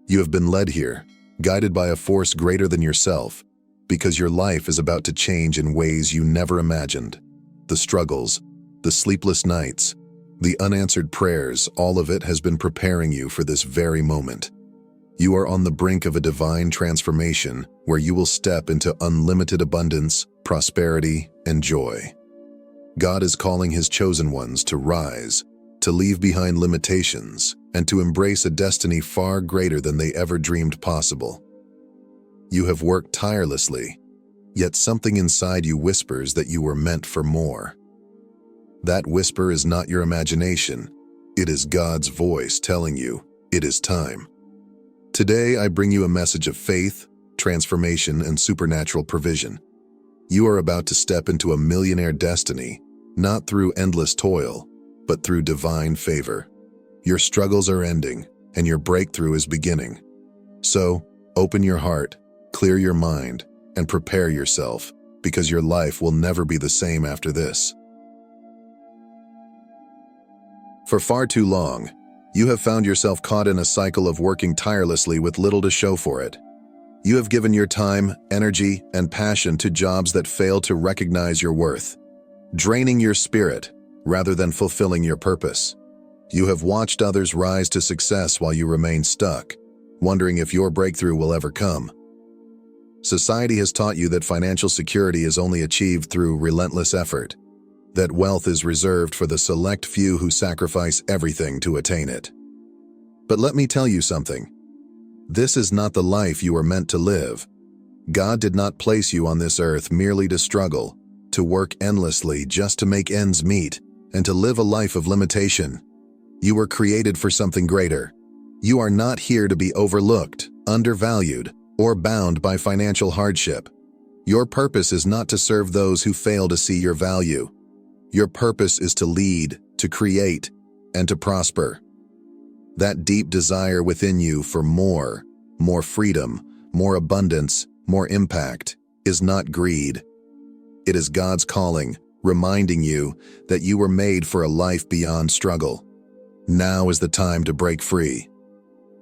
You have been led here, guided by a force greater than yourself, because your life is about to change in ways you never imagined. The struggles, the sleepless nights, the unanswered prayers, all of it has been preparing you for this very moment. You are on the brink of a divine transformation where you will step into unlimited abundance, prosperity, and joy. God is calling His chosen ones to rise, to leave behind limitations, and to embrace a destiny far greater than they ever dreamed possible. You have worked tirelessly, yet something inside you whispers that you were meant for more. That whisper is not your imagination. It is God's voice telling you it is time. Today, I bring you a message of faith, transformation, and supernatural provision. You are about to step into a millionaire destiny, not through endless toil, but through divine favor. Your struggles are ending, and your breakthrough is beginning. So, open your heart, clear your mind, and prepare yourself, because your life will never be the same after this. For far too long, you have found yourself caught in a cycle of working tirelessly with little to show for it. You have given your time, energy, and passion to jobs that fail to recognize your worth, draining your spirit rather than fulfilling your purpose. You have watched others rise to success while you remain stuck, wondering if your breakthrough will ever come. Society has taught you that financial security is only achieved through relentless effort, that wealth is reserved for the select few who sacrifice everything to attain it. But let me tell you something. This is not the life you are meant to live. God did not place you on this earth merely to struggle, to work endlessly just to make ends meet, and to live a life of limitation. You were created for something greater. You are not here to be overlooked, undervalued, or bound by financial hardship. Your purpose is not to serve those who fail to see your value. Your purpose is to lead, to create, and to prosper. That deep desire within you for more freedom, more abundance, more impact, is not greed. It is God's calling, reminding you that you were made for a life beyond struggle. Now is the time to break free.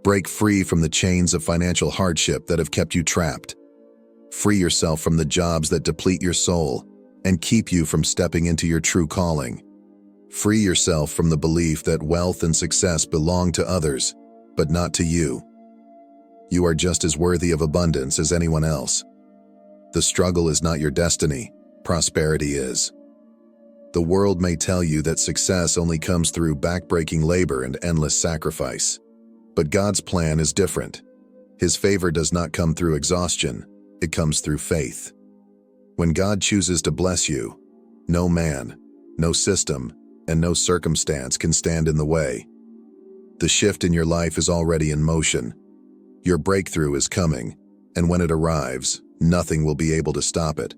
Break free from the chains of financial hardship that have kept you trapped. Free yourself from the jobs that deplete your soul and keep you from stepping into your true calling. Free yourself from the belief that wealth and success belong to others, but not to you. You are just as worthy of abundance as anyone else. The struggle is not your destiny, prosperity is. The world may tell you that success only comes through backbreaking labor and endless sacrifice. But God's plan is different. His favor does not come through exhaustion, it comes through faith. When God chooses to bless you, no man, no system, and no circumstance can stand in the way. The shift in your life is already in motion. Your breakthrough is coming, and when it arrives, nothing will be able to stop it.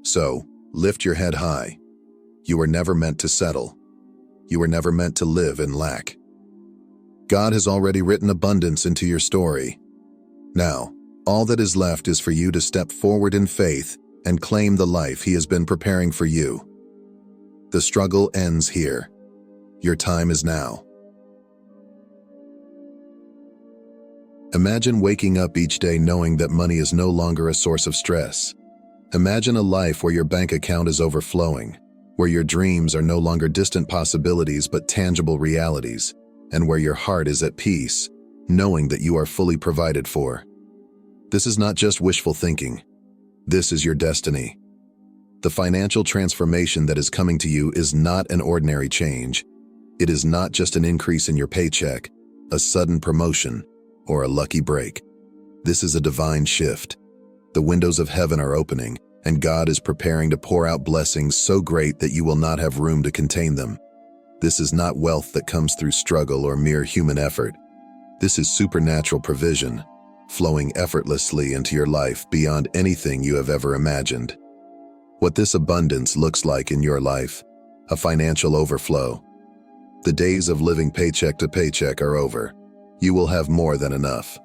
So, lift your head high. You were never meant to settle. You were never meant to live in lack. God has already written abundance into your story. Now, all that is left is for you to step forward in faith and claim the life He has been preparing for you. The struggle ends here. Your time is now. Imagine waking up each day knowing that money is no longer a source of stress. Imagine a life where your bank account is overflowing, where your dreams are no longer distant possibilities but tangible realities, and where your heart is at peace, knowing that you are fully provided for. This is not just wishful thinking. This is your destiny. The financial transformation that is coming to you is not an ordinary change. It is not just an increase in your paycheck, a sudden promotion, or a lucky break. This is a divine shift. The windows of heaven are opening, and God is preparing to pour out blessings so great that you will not have room to contain them. This is not wealth that comes through struggle or mere human effort. This is supernatural provision, flowing effortlessly into your life beyond anything you have ever imagined. What this abundance looks like in your life, a financial overflow. The days of living paycheck to paycheck are over. You will have more than enough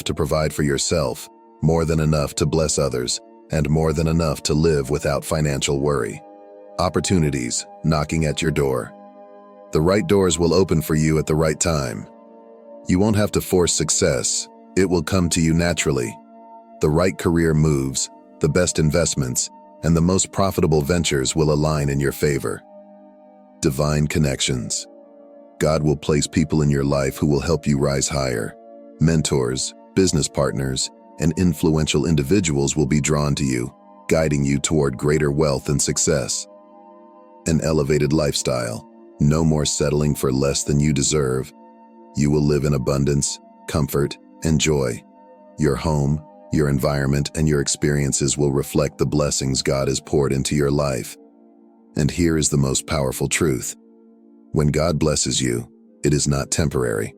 to provide for yourself, more than enough to bless others, and more than enough to live without financial worry. Opportunities knocking at your door. The right doors will open for you at the right time. You won't have to force success. It will come to you naturally. The right career moves, the best investments, and the most profitable ventures will align in your favor. Divine connections. God will place people in your life who will help you rise higher. Mentors, business partners, and influential individuals will be drawn to you, guiding you toward greater wealth and success. An elevated lifestyle. No more settling for less than you deserve. You will live in abundance, comfort, and joy. Your home, your environment, and your experiences will reflect the blessings God has poured into your life. And here is the most powerful truth. When God blesses you, it is not temporary.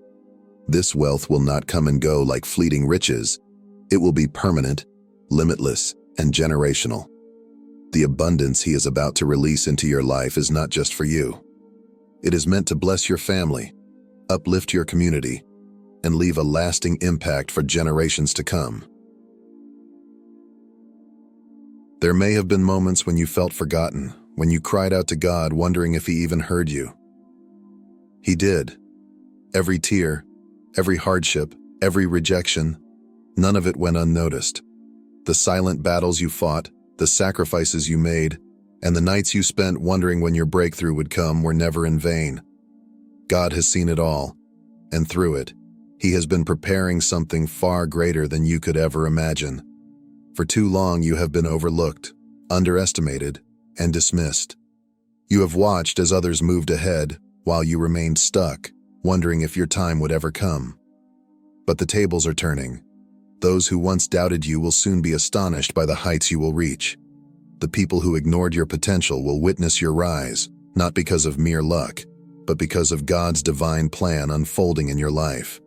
This wealth will not come and go like fleeting riches. It will be permanent, limitless, and generational. The abundance He is about to release into your life is not just for you. It is meant to bless your family, uplift your community, and leave a lasting impact for generations to come. There may have been moments when you felt forgotten, when you cried out to God wondering if He even heard you. He did. Every tear, every hardship, every rejection, none of it went unnoticed. The silent battles you fought, the sacrifices you made, and the nights you spent wondering when your breakthrough would come were never in vain. God has seen it all, and through it, He has been preparing something far greater than you could ever imagine. For too long you have been overlooked, underestimated, and dismissed. You have watched as others moved ahead while you remained stuck, wondering if your time would ever come. But the tables are turning. Those who once doubted you will soon be astonished by the heights you will reach. The people who ignored your potential will witness your rise, not because of mere luck, but because of God's divine plan unfolding in your life.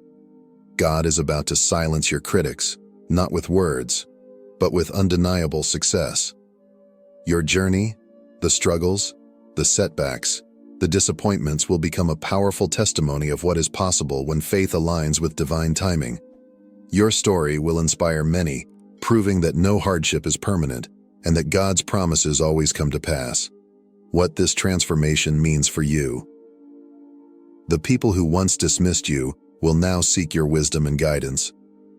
God is about to silence your critics, not with words, but with undeniable success. Your journey, the struggles, the setbacks, the disappointments will become a powerful testimony of what is possible when faith aligns with divine timing. Your story will inspire many, proving that no hardship is permanent and that God's promises always come to pass. What this transformation means for you. The people who once dismissed you will now seek your wisdom and guidance.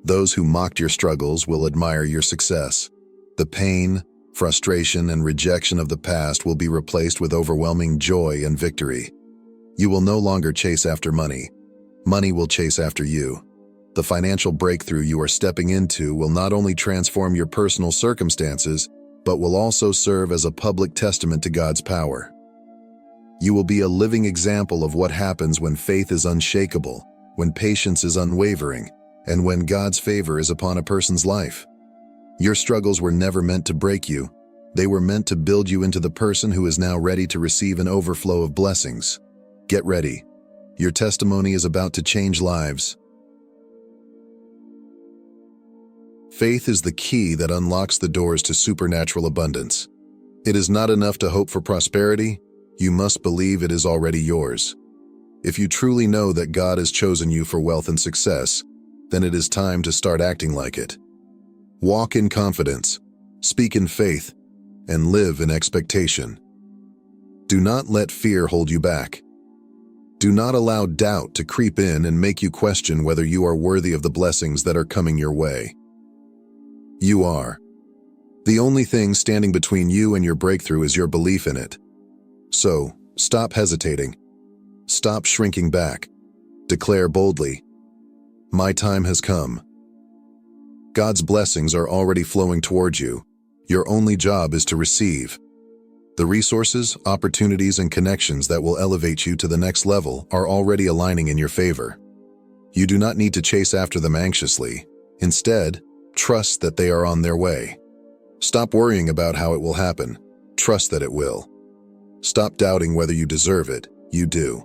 Those who mocked your struggles will admire your success. The pain, frustration, and rejection of the past will be replaced with overwhelming joy and victory. You will no longer chase after money. Money will chase after you. The financial breakthrough you are stepping into will not only transform your personal circumstances, but will also serve as a public testament to God's power. You will be a living example of what happens when faith is unshakable, when patience is unwavering, and when God's favor is upon a person's life. Your struggles were never meant to break you. They were meant to build you into the person who is now ready to receive an overflow of blessings. Get ready. Your testimony is about to change lives. Faith is the key that unlocks the doors to supernatural abundance. It is not enough to hope for prosperity. You must believe it is already yours. If you truly know that God has chosen you for wealth and success, then it is time to start acting like it. Walk in confidence, speak in faith, and live in expectation. Do not let fear hold you back. Do not allow doubt to creep in and make you question whether you are worthy of the blessings that are coming your way. You are. The only thing standing between you and your breakthrough is your belief in it. So, stop hesitating. Stop shrinking back. Declare boldly, "My time has come." God's blessings are already flowing towards you. Your only job is to receive. The resources, opportunities, and connections that will elevate you to the next level are already aligning in your favor. You do not need to chase after them anxiously. Instead, trust that they are on their way. Stop worrying about how it will happen. Trust that it will. Stop doubting whether you deserve it. You do.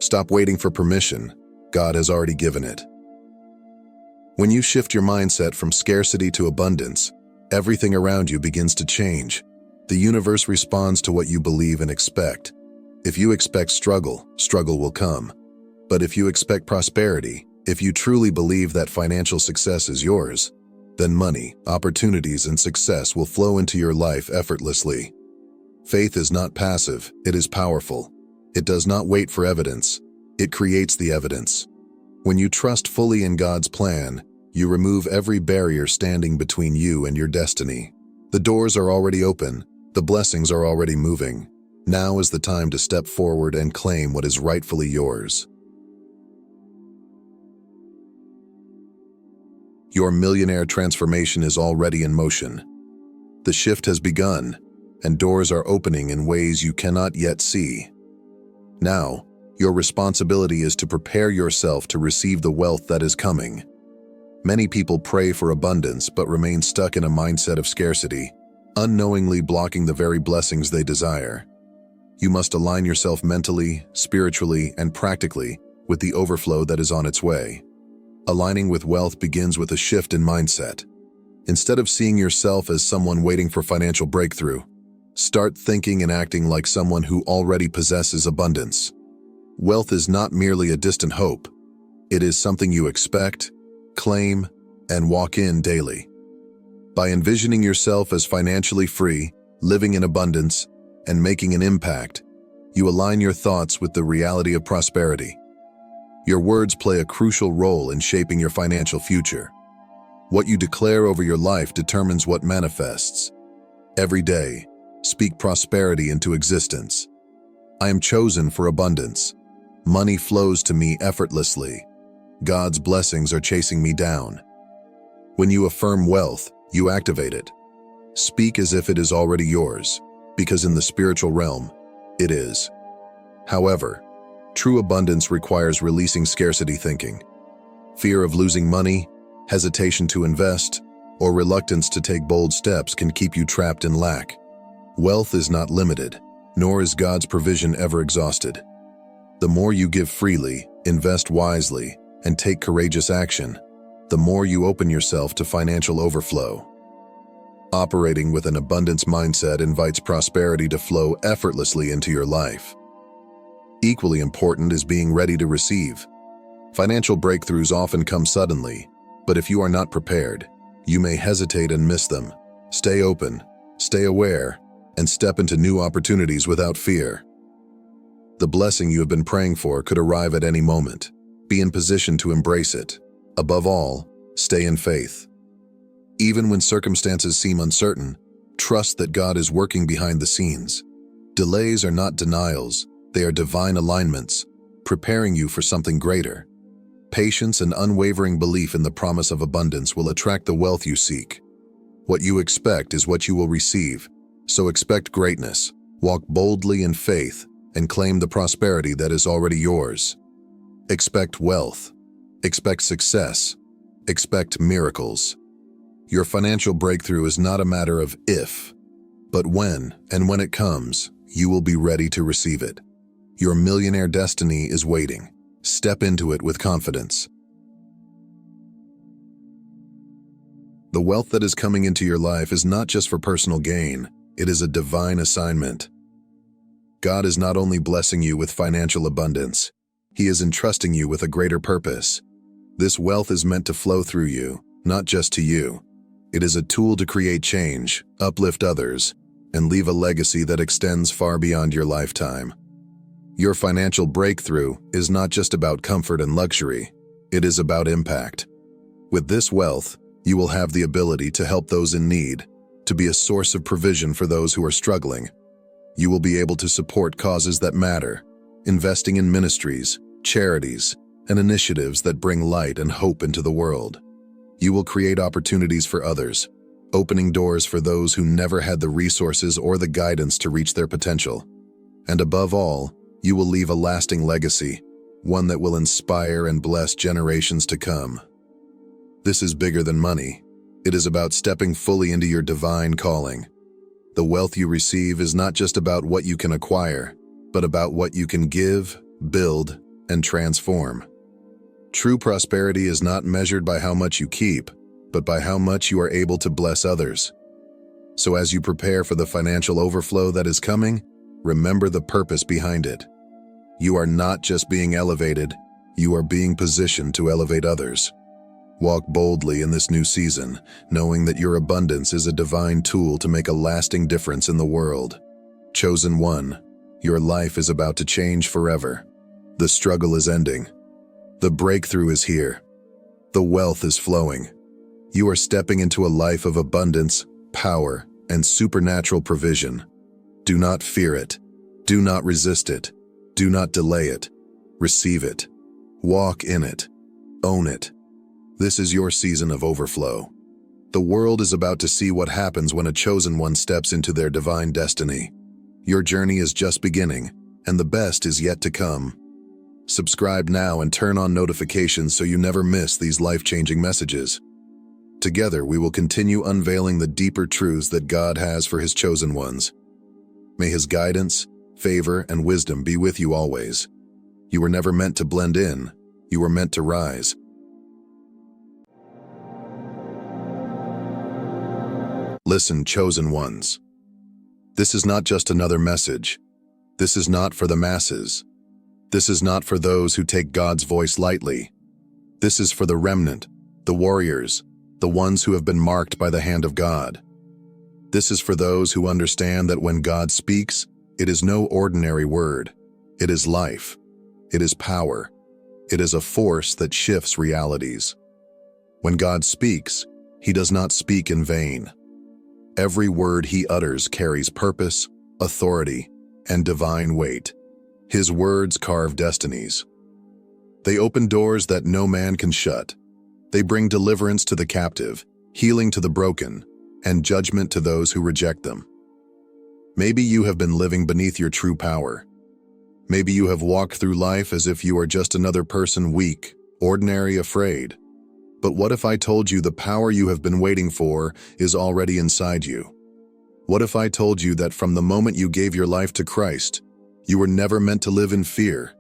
Stop waiting for permission. God has already given it. When you shift your mindset from scarcity to abundance, everything around you begins to change. The universe responds to what you believe and expect. If you expect struggle, struggle will come. But if you expect prosperity, if you truly believe that financial success is yours, then money, opportunities, and success will flow into your life effortlessly. Faith is not passive, it is powerful. It does not wait for evidence. It creates the evidence. When you trust fully in God's plan, you remove every barrier standing between you and your destiny. The doors are already open. The blessings are already moving. Now is the time to step forward and claim what is rightfully yours. Your millionaire transformation is already in motion. The shift has begun, and doors are opening in ways you cannot yet see. Now, your responsibility is to prepare yourself to receive the wealth that is coming. Many people pray for abundance but remain stuck in a mindset of scarcity, unknowingly blocking the very blessings they desire. You must align yourself mentally, spiritually, and practically with the overflow that is on its way. Aligning with wealth begins with a shift in mindset. Instead of seeing yourself as someone waiting for financial breakthrough, start thinking and acting like someone who already possesses abundance. Wealth is not merely a distant hope. It is something you expect, claim, and walk in daily. By envisioning yourself as financially free, living in abundance, and making an impact, you align your thoughts with the reality of prosperity. Your words play a crucial role in shaping your financial future. What you declare over your life determines what manifests. Every day, speak prosperity into existence. I am chosen for abundance. Money flows to me effortlessly. God's blessings are chasing me down. When you affirm wealth, you activate it. Speak as if it is already yours, because in the spiritual realm, it is. However, true abundance requires releasing scarcity thinking. Fear of losing money, hesitation to invest, or reluctance to take bold steps can keep you trapped in lack. Wealth is not limited, nor is God's provision ever exhausted. The more you give freely, invest wisely, and take courageous action, the more you open yourself to financial overflow. Operating with an abundance mindset invites prosperity to flow effortlessly into your life. Equally important is being ready to receive. Financial breakthroughs often come suddenly, but if you are not prepared, you may hesitate and miss them. Stay open, stay aware, and step into new opportunities without fear. The blessing you have been praying for could arrive at any moment. Be in position to embrace it. Above all, stay in faith. Even when circumstances seem uncertain, trust that God is working behind the scenes. Delays are not denials, they are divine alignments, preparing you for something greater. Patience and unwavering belief in the promise of abundance will attract the wealth you seek. What you expect is what you will receive, so expect greatness, walk boldly in faith, and claim the prosperity that is already yours. Expect wealth, expect success, expect miracles. Your financial breakthrough is not a matter of if, but when, and when it comes, you will be ready to receive it. Your millionaire destiny is waiting. Step into it with confidence. The wealth that is coming into your life is not just for personal gain, it is a divine assignment. God is not only blessing you with financial abundance, He is entrusting you with a greater purpose. This wealth is meant to flow through you, not just to you. It is a tool to create change, uplift others, and leave a legacy that extends far beyond your lifetime. Your financial breakthrough is not just about comfort and luxury, it is about impact. With this wealth, you will have the ability to help those in need, to be a source of provision for those who are struggling. You will be able to support causes that matter, investing in ministries, charities, and initiatives that bring light and hope into the world. You will create opportunities for others, opening doors for those who never had the resources or the guidance to reach their potential. And above all, you will leave a lasting legacy, one that will inspire and bless generations to come. This is bigger than money. It is about stepping fully into your divine calling. The wealth you receive is not just about what you can acquire, but about what you can give, build, and transform. True prosperity is not measured by how much you keep, but by how much you are able to bless others. So as you prepare for the financial overflow that is coming, remember the purpose behind it. You are not just being elevated, you are being positioned to elevate others. Walk boldly in this new season, knowing that your abundance is a divine tool to make a lasting difference in the world. Chosen one, your life is about to change forever. The struggle is ending. The breakthrough is here. The wealth is flowing. You are stepping into a life of abundance, power, and supernatural provision. Do not fear it. Do not resist it. Do not delay it. Receive it. Walk in it. Own it. This is your season of overflow. The world is about to see what happens when a chosen one steps into their divine destiny. Your journey is just beginning, and the best is yet to come. Subscribe now and turn on notifications so you never miss these life-changing messages. Together, we will continue unveiling the deeper truths that God has for His chosen ones. May His guidance, favor, and wisdom be with you always. You were never meant to blend in. You were meant to rise. Listen, chosen ones. This is not just another message. This is not for the masses. This is not for those who take God's voice lightly. This is for the remnant, the warriors, the ones who have been marked by the hand of God. This is for those who understand that when God speaks, it is no ordinary word. It is life. It is power. It is a force that shifts realities. When God speaks, He does not speak in vain. Every word He utters carries purpose, authority, and divine weight. His words carve destinies. They open doors that no man can shut. They bring deliverance to the captive, healing to the broken, and judgment to those who reject them. Maybe you have been living beneath your true power. Maybe you have walked through life as if you are just another person, weak, ordinary, afraid. But what if I told you the power you have been waiting for is already inside you? What if I told you that from the moment you gave your life to Christ, you were never meant to live in fear?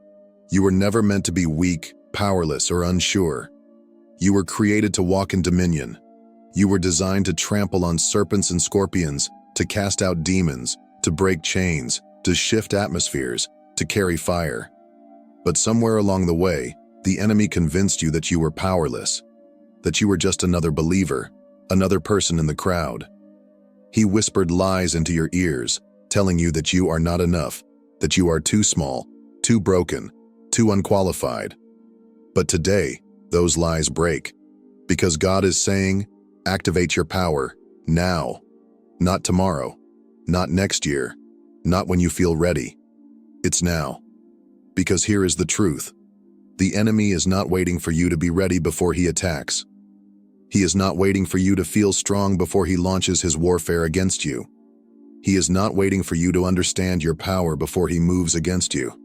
You were never meant to be weak, powerless, or unsure. You were created to walk in dominion. You were designed to trample on serpents and scorpions, to cast out demons, to break chains, to shift atmospheres, to carry fire. But somewhere along the way, the enemy convinced you that you were powerless, that you were just another believer, another person in the crowd. He whispered lies into your ears, telling you that you are not enough, that you are too small, too broken, too unqualified. But today, those lies break, because God is saying, activate your power, now. Not tomorrow, not next year, not when you feel ready. It's now. Because here is the truth. The enemy is not waiting for you to be ready before he attacks. He is not waiting for you to feel strong before he launches his warfare against you. He is not waiting for you to understand your power before he moves against you.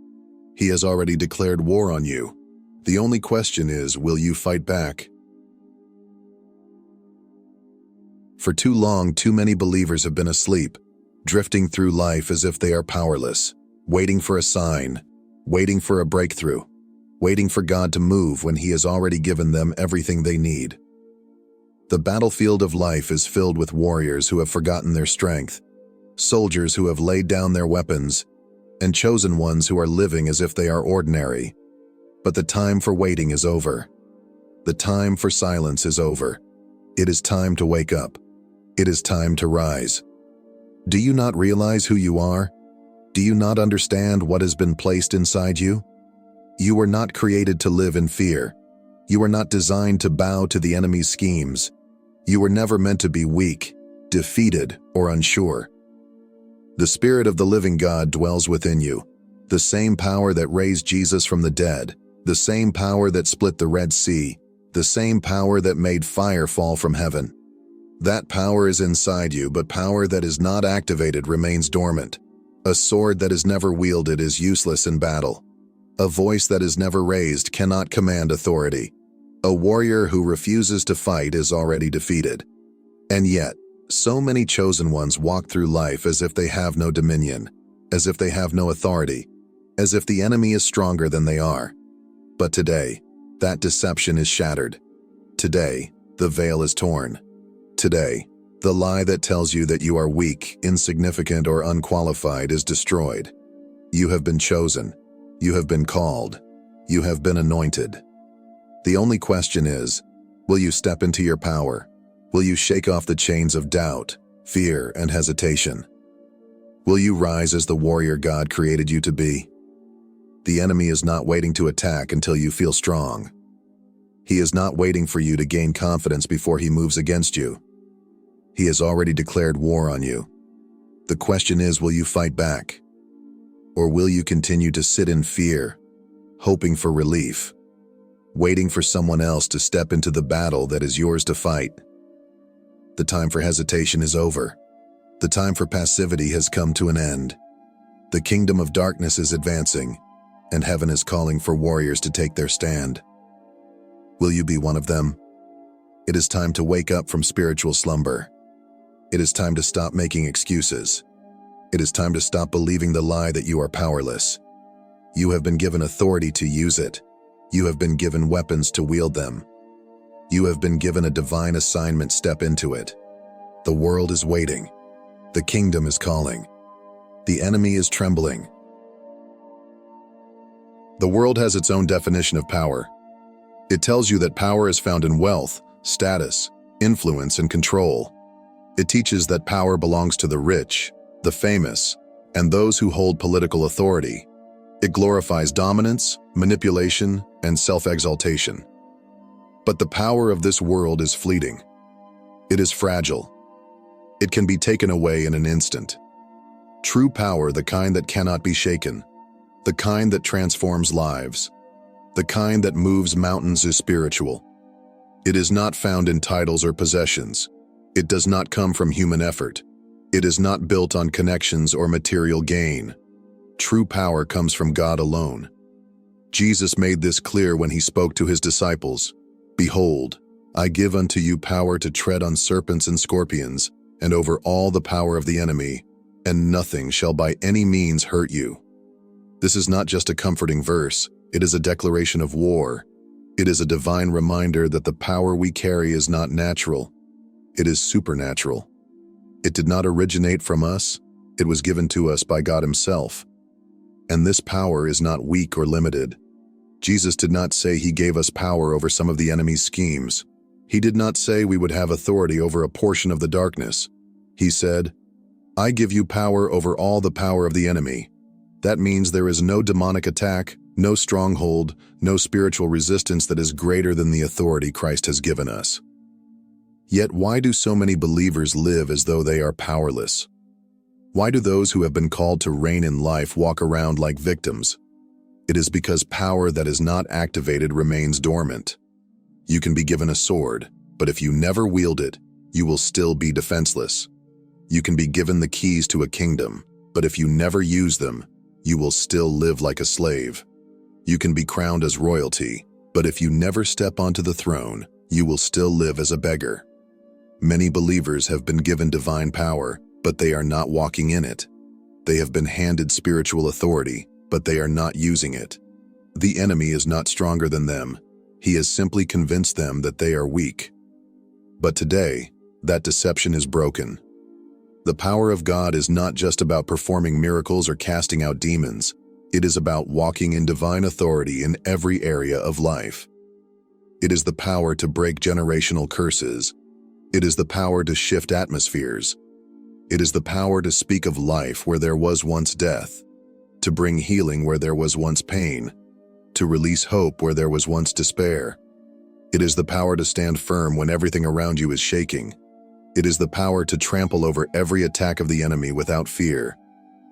He has already declared war on you. The only question is, will you fight back? For too long, too many believers have been asleep, drifting through life as if they are powerless, waiting for a sign, waiting for a breakthrough, waiting for God to move when He has already given them everything they need. The battlefield of life is filled with warriors who have forgotten their strength, soldiers who have laid down their weapons, and chosen ones who are living as if they are ordinary. But the time for waiting is over. The time for silence is over. It is time to wake up. It is time to rise. Do you not realize who you are? Do you not understand what has been placed inside you? You were not created to live in fear. You were not designed to bow to the enemy's schemes. You were never meant to be weak, defeated, or unsure. The Spirit of the living God dwells within you, the same power that raised Jesus from the dead, the same power that split the Red Sea, the same power that made fire fall from heaven. That power is inside you, but power that is not activated remains dormant. A sword that is never wielded is useless in battle. A voice that is never raised cannot command authority. A warrior who refuses to fight is already defeated. And yet, so many chosen ones walk through life as if they have no dominion, as if they have no authority, as if the enemy is stronger than they are. But today, that deception is shattered. Today, the veil is torn. Today, the lie that tells you that you are weak, insignificant, or unqualified is destroyed. You have been chosen. You have been called. You have been anointed. The only question is, will you step into your power? Will you shake off the chains of doubt, fear, and hesitation? Will you rise as the warrior God created you to be? The enemy is not waiting to attack until you feel strong. He is not waiting for you to gain confidence before he moves against you. He has already declared war on you. The question is, will you fight back? Or will you continue to sit in fear, hoping for relief, waiting for someone else to step into the battle that is yours to fight? The time for hesitation is over. The time for passivity has come to an end. The kingdom of darkness is advancing, and heaven is calling for warriors to take their stand. Will you be one of them? It is time to wake up from spiritual slumber. It is time to stop making excuses. It is time to stop believing the lie that you are powerless. You have been given authority to use it. You have been given weapons to wield them. You have been given a divine assignment. Step into it. The world is waiting. The kingdom is calling. The enemy is trembling. The world has its own definition of power. It tells you that power is found in wealth, status, influence, and control. It teaches that power belongs to the rich, the famous, and those who hold political authority. It glorifies dominance, manipulation, and self-exaltation. But the power of this world is fleeting. It is fragile. It can be taken away in an instant. True power, the kind that cannot be shaken, the kind that transforms lives, the kind that moves mountains, is spiritual. It is not found in titles or possessions. It does not come from human effort. It is not built on connections or material gain. True power comes from God alone. Jesus made this clear when he spoke to his disciples. "Behold, I give unto you power to tread on serpents and scorpions, and over all the power of the enemy, and nothing shall by any means hurt you." This is not just a comforting verse, it is a declaration of war. It is a divine reminder that the power we carry is not natural, it is supernatural. It did not originate from us, it was given to us by God himself. And this power is not weak or limited. Jesus did not say he gave us power over some of the enemy's schemes. He did not say we would have authority over a portion of the darkness. He said, "I give you power over all the power of the enemy." That means there is no demonic attack, no stronghold, no spiritual resistance that is greater than the authority Christ has given us. Yet why do so many believers live as though they are powerless? Why do those who have been called to reign in life walk around like victims? It is because power that is not activated remains dormant. You can be given a sword, but if you never wield it, you will still be defenseless. You can be given the keys to a kingdom, but if you never use them, you will still live like a slave. You can be crowned as royalty, but if you never step onto the throne, you will still live as a beggar. Many believers have been given divine power, but they are not walking in it. They have been handed spiritual authority, but they are not using it. The enemy is not stronger than them. He has simply convinced them that they are weak. But today, that deception is broken. The power of God is not just about performing miracles or casting out demons. It is about walking in divine authority in every area of life. It is the power to break generational curses. It is the power to shift atmospheres. It is the power to speak of life where there was once death, to bring healing where there was once pain, to release hope where there was once despair. It is the power to stand firm when everything around you is shaking. It is the power to trample over every attack of the enemy without fear.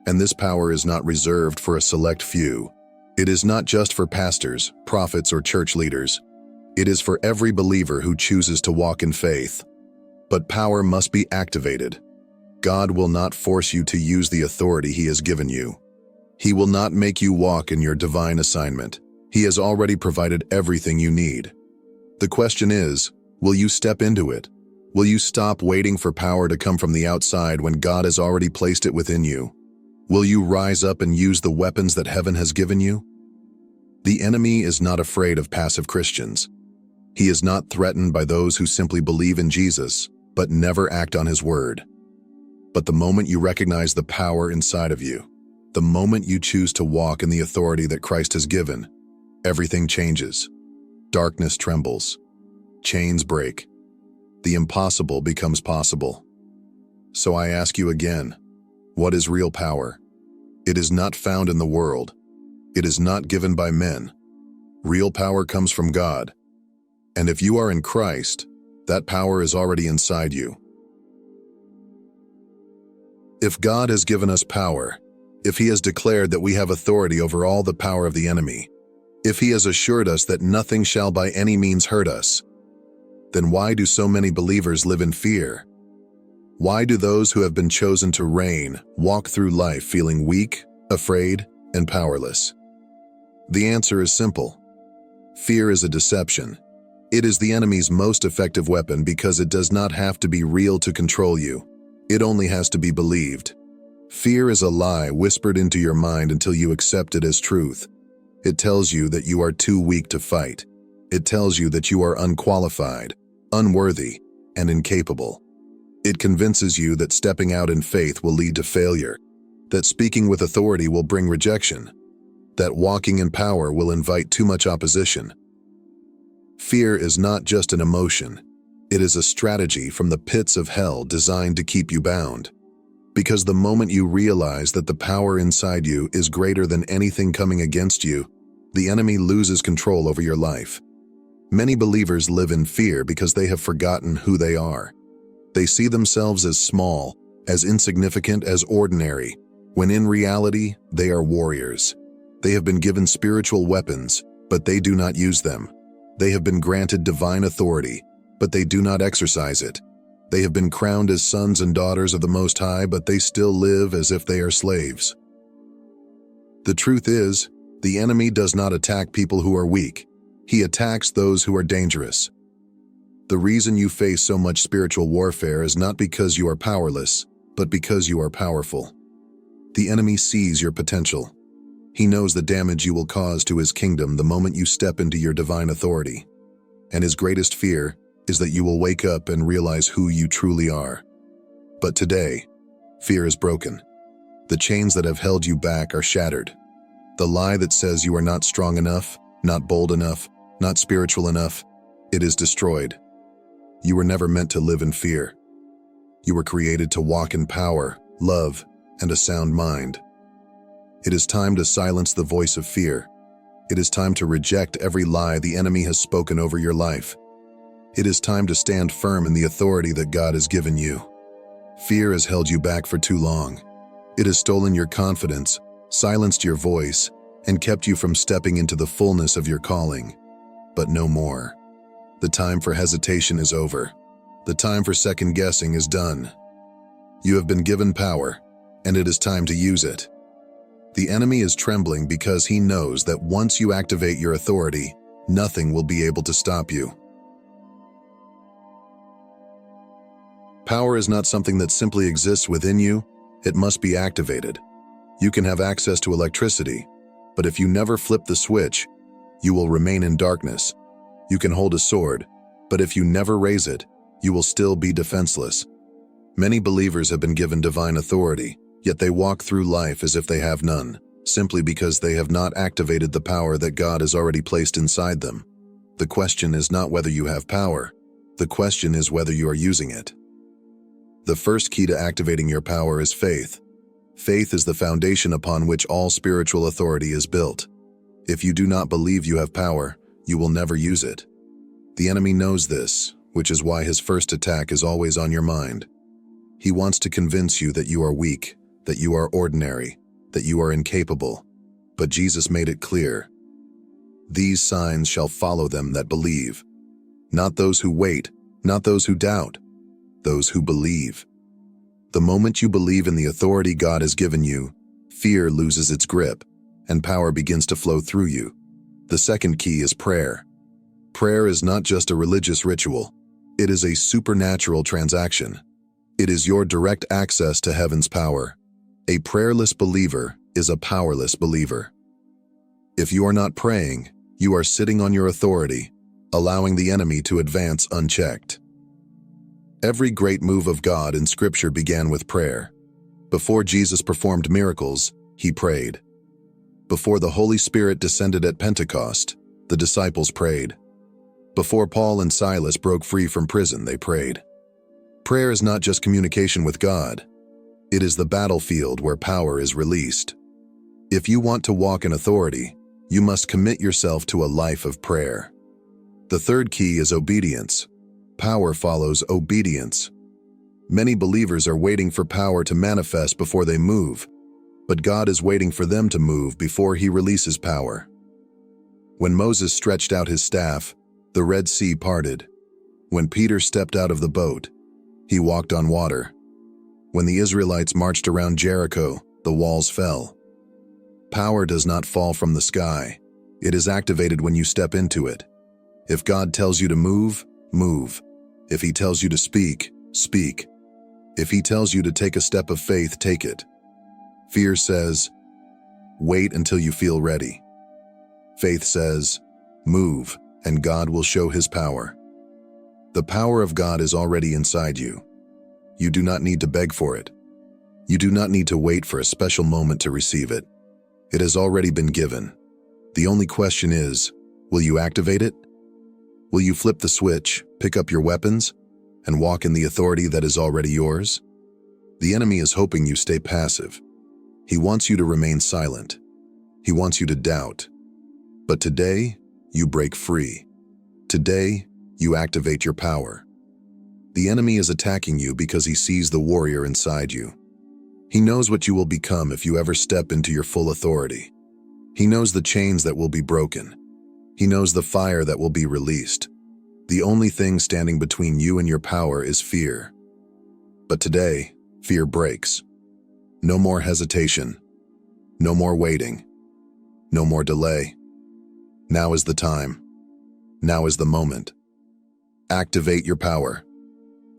And this power is not reserved for a select few. It is not just for pastors, prophets, or church leaders. It is for every believer who chooses to walk in faith. But power must be activated. God will not force you to use the authority he has given you. He will not make you walk in your divine assignment. He has already provided everything you need. The question is, will you step into it? Will you stop waiting for power to come from the outside when God has already placed it within you? Will you rise up and use the weapons that heaven has given you? The enemy is not afraid of passive Christians. He is not threatened by those who simply believe in Jesus, but never act on his word. But the moment you recognize the power inside of you, the moment you choose to walk in the authority that Christ has given, everything changes. Darkness trembles. Chains break. The impossible becomes possible. So I ask you again, what is real power? It is not found in the world. It is not given by men. Real power comes from God. And if you are in Christ, that power is already inside you. If God has given us power, if He has declared that we have authority over all the power of the enemy, if He has assured us that nothing shall by any means hurt us, then why do so many believers live in fear? Why do those who have been chosen to reign walk through life feeling weak, afraid, and powerless? The answer is simple. Fear is a deception. It is the enemy's most effective weapon because it does not have to be real to control you. It only has to be believed. Fear is a lie whispered into your mind until you accept it as truth. It tells you that you are too weak to fight. It tells you that you are unqualified, unworthy, and incapable. It convinces you that stepping out in faith will lead to failure, that speaking with authority will bring rejection, that walking in power will invite too much opposition. Fear is not just an emotion. It is a strategy from the pits of hell designed to keep you bound. Because the moment you realize that the power inside you is greater than anything coming against you, the enemy loses control over your life. Many believers live in fear because they have forgotten who they are. They see themselves as small, as insignificant, as ordinary, when in reality, they are warriors. They have been given spiritual weapons, but they do not use them. They have been granted divine authority, but they do not exercise it. They have been crowned as sons and daughters of the Most High, but they still live as if they are slaves. The truth is, the enemy does not attack people who are weak. He attacks those who are dangerous. The reason you face so much spiritual warfare is not because you are powerless, but because you are powerful. The enemy sees your potential. He knows the damage you will cause to his kingdom the moment you step into your divine authority. And his greatest fear is that you will wake up and realize who you truly are. But today, fear is broken. The chains that have held you back are shattered. The lie that says you are not strong enough, not bold enough, not spiritual enough, it is destroyed. You were never meant to live in fear. You were created to walk in power, love, and a sound mind. It is time to silence the voice of fear. It is time to reject every lie the enemy has spoken over your life. It is time to stand firm in the authority that God has given you. Fear has held you back for too long. It has stolen your confidence, silenced your voice, and kept you from stepping into the fullness of your calling. But no more. The time for hesitation is over. The time for second guessing is done. You have been given power, and it is time to use it. The enemy is trembling because he knows that once you activate your authority, nothing will be able to stop you. Power is not something that simply exists within you, it must be activated. You can have access to electricity, but if you never flip the switch, you will remain in darkness. You can hold a sword, but if you never raise it, you will still be defenseless. Many believers have been given divine authority, yet they walk through life as if they have none, simply because they have not activated the power that God has already placed inside them. The question is not whether you have power. The question is whether you are using it. The first key to activating your power is faith. Faith is the foundation upon which all spiritual authority is built. If you do not believe you have power, you will never use it. The enemy knows this, which is why his first attack is always on your mind. He wants to convince you that you are weak, that you are ordinary, that you are incapable. But Jesus made it clear. These signs shall follow them that believe. Not those who wait, not those who doubt, those who believe. The moment you believe in the authority God has given you, fear loses its grip, and power begins to flow through you. The second key is prayer. Prayer is not just a religious ritual. It is a supernatural transaction. It is your direct access to heaven's power. A prayerless believer is a powerless believer. If you are not praying, you are sitting on your authority, allowing the enemy to advance unchecked. Every great move of God in Scripture began with prayer. Before Jesus performed miracles, he prayed. Before the Holy Spirit descended at Pentecost, the disciples prayed. Before Paul and Silas broke free from prison, they prayed. Prayer is not just communication with God. It is the battlefield where power is released. If you want to walk in authority, you must commit yourself to a life of prayer. The third key is obedience. Power follows obedience. Many believers are waiting for power to manifest before they move, but God is waiting for them to move before He releases power. When Moses stretched out his staff, the Red Sea parted. When Peter stepped out of the boat, he walked on water. When the Israelites marched around Jericho, the walls fell. Power does not fall from the sky. It is activated when you step into it. If God tells you to move, move. If He tells you to speak, speak. If He tells you to take a step of faith, take it. Fear says, wait until you feel ready. Faith says, move, and God will show His power. The power of God is already inside you. You do not need to beg for it. You do not need to wait for a special moment to receive it. It has already been given. The only question is, will you activate it? Will you flip the switch, pick up your weapons, and walk in the authority that is already yours? The enemy is hoping you stay passive. He wants you to remain silent. He wants you to doubt. But today, you break free. Today, you activate your power. The enemy is attacking you because he sees the warrior inside you. He knows what you will become if you ever step into your full authority. He knows the chains that will be broken. He knows the fire that will be released. The only thing standing between you and your power is fear. But today, fear breaks. No more hesitation. No more waiting. No more delay. Now is the time. Now is the moment. Activate your power.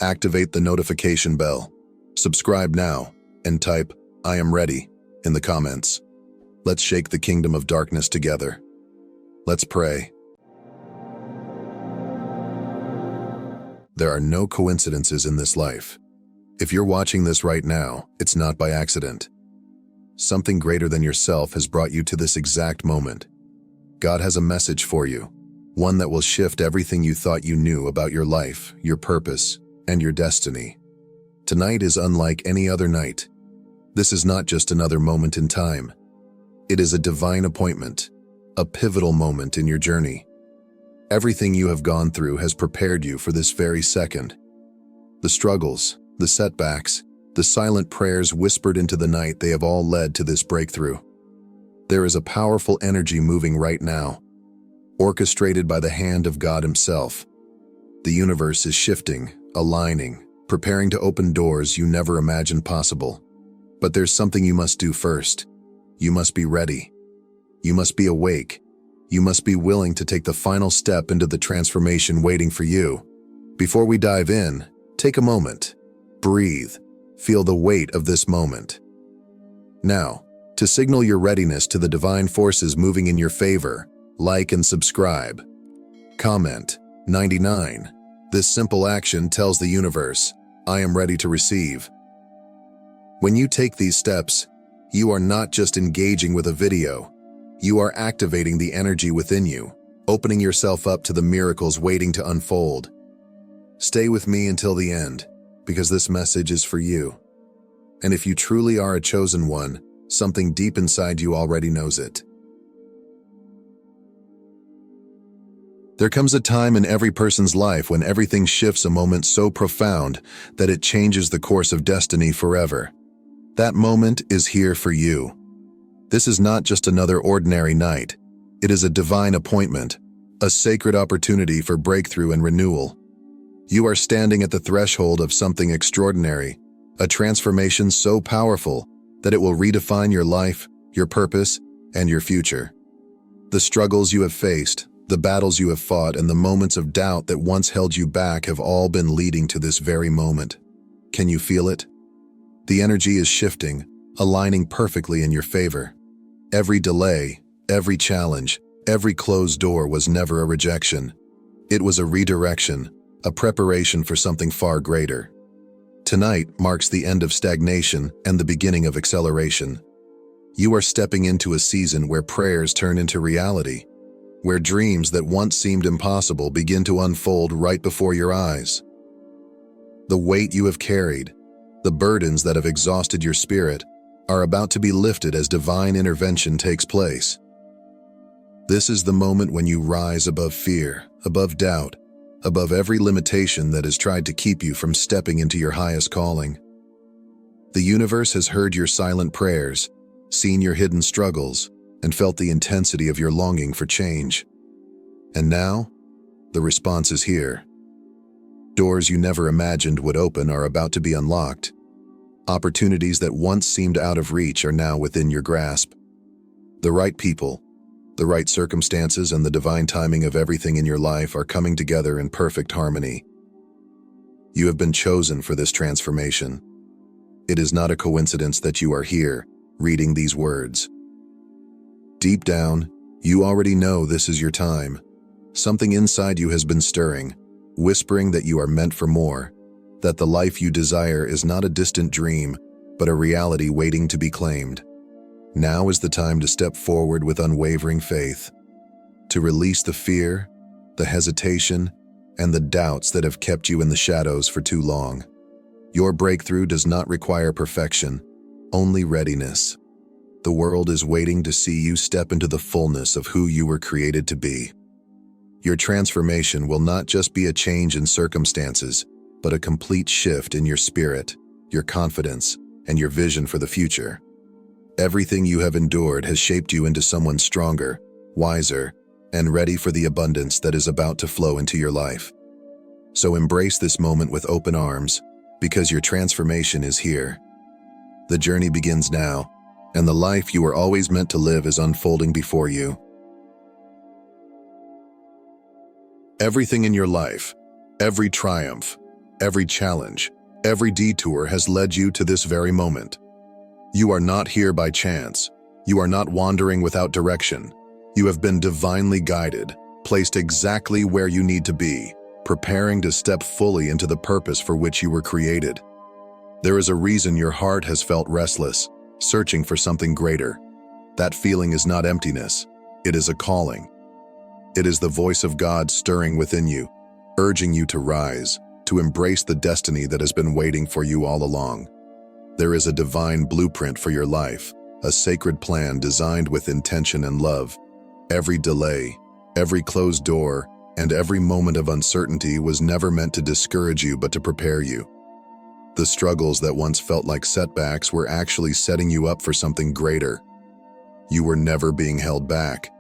Activate the notification bell. Subscribe now and type, "I am ready," in the comments. Let's shake the kingdom of darkness together. Let's pray. There are no coincidences in this life. If you're watching this right now, it's not by accident. Something greater than yourself has brought you to this exact moment. God has a message for you, one that will shift everything you thought you knew about your life, your purpose, and your destiny. Tonight is unlike any other night. This is not just another moment in time. It is a divine appointment, a pivotal moment in your journey. Everything you have gone through has prepared you for this very second. The struggles, the setbacks, the silent prayers whispered into the night, they have all led to this breakthrough. There is a powerful energy moving right now, orchestrated by the hand of God Himself. The universe is shifting, aligning, preparing to open doors you never imagined possible. But there's something you must do first. You must be ready. You must be awake. You must be willing to take the final step into the transformation waiting for you. Before we dive in, take a moment. Breathe. Feel the weight of this moment. Now, to signal your readiness to the divine forces moving in your favor, like and subscribe. Comment 99. This simple action tells the universe, "I am ready to receive." When you take these steps, you are not just engaging with a video. You are activating the energy within you, opening yourself up to the miracles waiting to unfold. Stay with me until the end, because this message is for you. And if you truly are a chosen one, something deep inside you already knows it. There comes a time in every person's life when everything shifts, a moment so profound that it changes the course of destiny forever. That moment is here for you. This is not just another ordinary night. It is a divine appointment, a sacred opportunity for breakthrough and renewal. You are standing at the threshold of something extraordinary, a transformation so powerful that it will redefine your life, your purpose, and your future. The struggles you have faced, the battles you have fought, and the moments of doubt that once held you back have all been leading to this very moment. Can you feel it? The energy is shifting, aligning perfectly in your favor. Every delay, every challenge, every closed door was never a rejection. It was a redirection, a preparation for something far greater. Tonight marks the end of stagnation and the beginning of acceleration. You are stepping into a season where prayers turn into reality, where dreams that once seemed impossible begin to unfold right before your eyes. The weight you have carried, the burdens that have exhausted your spirit, are about to be lifted as divine intervention takes place. This is the moment when you rise above fear, above doubt, above every limitation that has tried to keep you from stepping into your highest calling. The universe has heard your silent prayers, seen your hidden struggles, and felt the intensity of your longing for change. And now, the response is here. Doors you never imagined would open are about to be unlocked. Opportunities that once seemed out of reach are now within your grasp. The right people, the right circumstances, and the divine timing of everything in your life are coming together in perfect harmony. You have been chosen for this transformation. It is not a coincidence that you are here, reading these words. Deep down, you already know this is your time. Something inside you has been stirring, whispering that you are meant for more, that the life you desire is not a distant dream, but a reality waiting to be claimed. Now is the time to step forward with unwavering faith, to release the fear, the hesitation, and the doubts that have kept you in the shadows for too long. Your breakthrough does not require perfection, only readiness. The world is waiting to see you step into the fullness of who you were created to be. Your transformation will not just be a change in circumstances, but a complete shift in your spirit, your confidence, and your vision for the future. Everything you have endured has shaped you into someone stronger, wiser, and ready for the abundance that is about to flow into your life. So embrace this moment with open arms, because your transformation is here. The journey begins now, and the life you were always meant to live is unfolding before you. Everything in your life, every triumph, every challenge, every detour has led you to this very moment. You are not here by chance. You are not wandering without direction. You have been divinely guided, placed exactly where you need to be, preparing to step fully into the purpose for which you were created. There is a reason your heart has felt restless, searching for something greater. That feeling is not emptiness. It is a calling. It is the voice of God stirring within you, urging you to rise, to embrace the destiny that has been waiting for you all along. There is a divine blueprint for your life, a sacred plan designed with intention and love. Every delay, every closed door, and every moment of uncertainty was never meant to discourage you but to prepare you. The struggles that once felt like setbacks were actually setting you up for something greater. You were never being held back.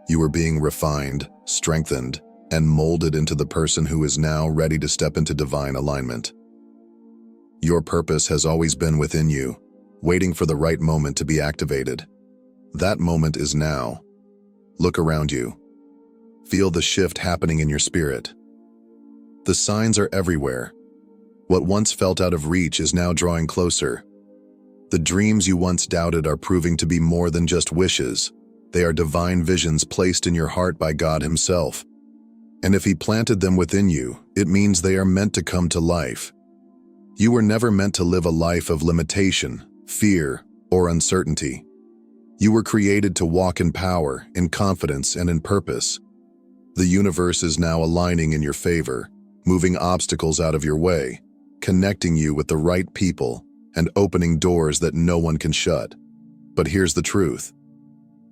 You were being refined, strengthened, and molded into the person who is now ready to step into divine alignment. Your purpose has always been within you, waiting for the right moment to be activated. That moment is now. Look around you. Feel the shift happening in your spirit. The signs are everywhere. What once felt out of reach is now drawing closer. The dreams you once doubted are proving to be more than just wishes. They are divine visions placed in your heart by God Himself. And if He planted them within you, it means they are meant to come to life. You were never meant to live a life of limitation, fear, or uncertainty. You were created to walk in power, in confidence, and in purpose. The universe is now aligning in your favor, moving obstacles out of your way, connecting you with the right people, and opening doors that no one can shut. But here's the truth.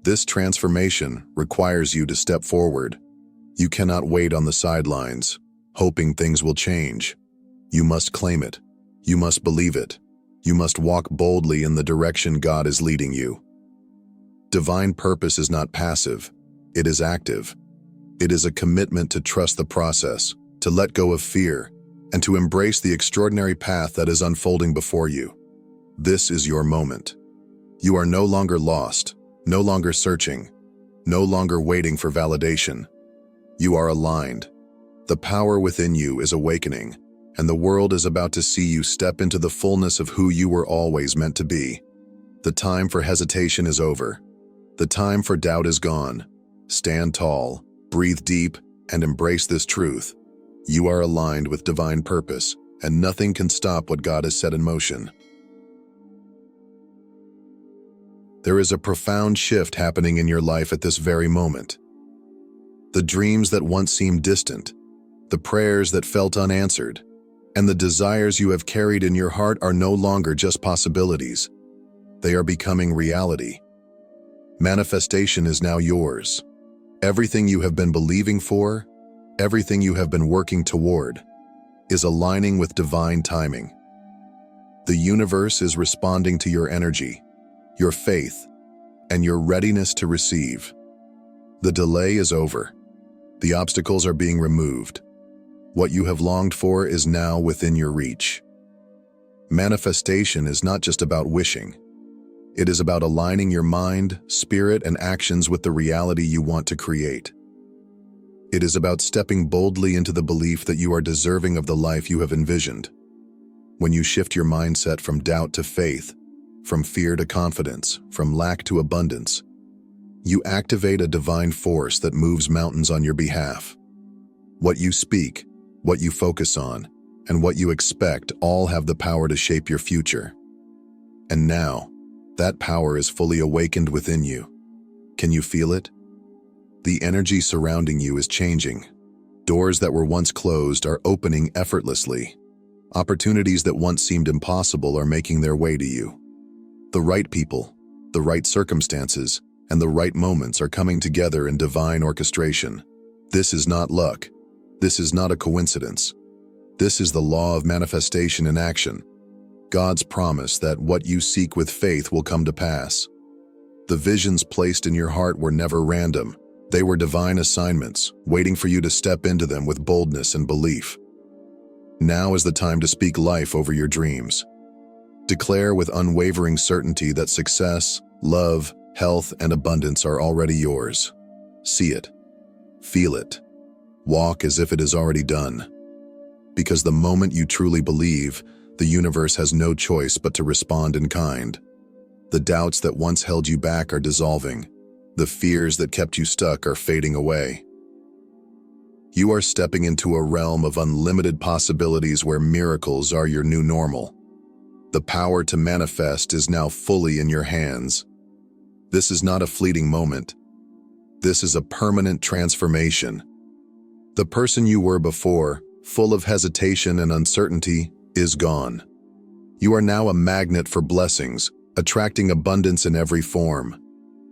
This transformation requires you to step forward. You cannot wait on the sidelines, hoping things will change. You must claim it. You must believe it. You must walk boldly in the direction God is leading you. Divine purpose is not passive. It is active. It is a commitment to trust the process, to let go of fear, and to embrace the extraordinary path that is unfolding before you. This is your moment. You are no longer lost, no longer searching, no longer waiting for validation. You are aligned. The power within you is awakening, and the world is about to see you step into the fullness of who you were always meant to be. The time for hesitation is over. The time for doubt is gone. Stand tall, breathe deep, and embrace this truth. You are aligned with divine purpose, and nothing can stop what God has set in motion. There is a profound shift happening in your life at this very moment. The dreams that once seemed distant, the prayers that felt unanswered, and the desires you have carried in your heart are no longer just possibilities. They are becoming reality. Manifestation is now yours. Everything you have been believing for, everything you have been working toward, is aligning with divine timing. The universe is responding to your energy, your faith, and your readiness to receive. The delay is over. The obstacles are being removed. What you have longed for is now within your reach. Manifestation is not just about wishing. It is about aligning your mind, spirit, and actions with the reality you want to create. It is about stepping boldly into the belief that you are deserving of the life you have envisioned. When you shift your mindset from doubt to faith, from fear to confidence, from lack to abundance, you activate a divine force that moves mountains on your behalf. What you speak, what you focus on, and what you expect all have the power to shape your future. And now, that power is fully awakened within you. Can you feel it? The energy surrounding you is changing. Doors that were once closed are opening effortlessly. Opportunities that once seemed impossible are making their way to you. The right people, the right circumstances, and the right moments are coming together in divine orchestration. This is not luck. This is not a coincidence. This is the law of manifestation in action. God's promise that what you seek with faith will come to pass. The visions placed in your heart were never random. They were divine assignments, waiting for you to step into them with boldness and belief. Now is the time to speak life over your dreams. Declare with unwavering certainty that success, love, health, and abundance are already yours. See it. Feel it. Walk as if it is already done. Because the moment you truly believe, the universe has no choice but to respond in kind. The doubts that once held you back are dissolving. The fears that kept you stuck are fading away. You are stepping into a realm of unlimited possibilities where miracles are your new normal. The power to manifest is now fully in your hands. This is not a fleeting moment. This is a permanent transformation. The person you were before, full of hesitation and uncertainty, is gone. You are now a magnet for blessings, attracting abundance in every form.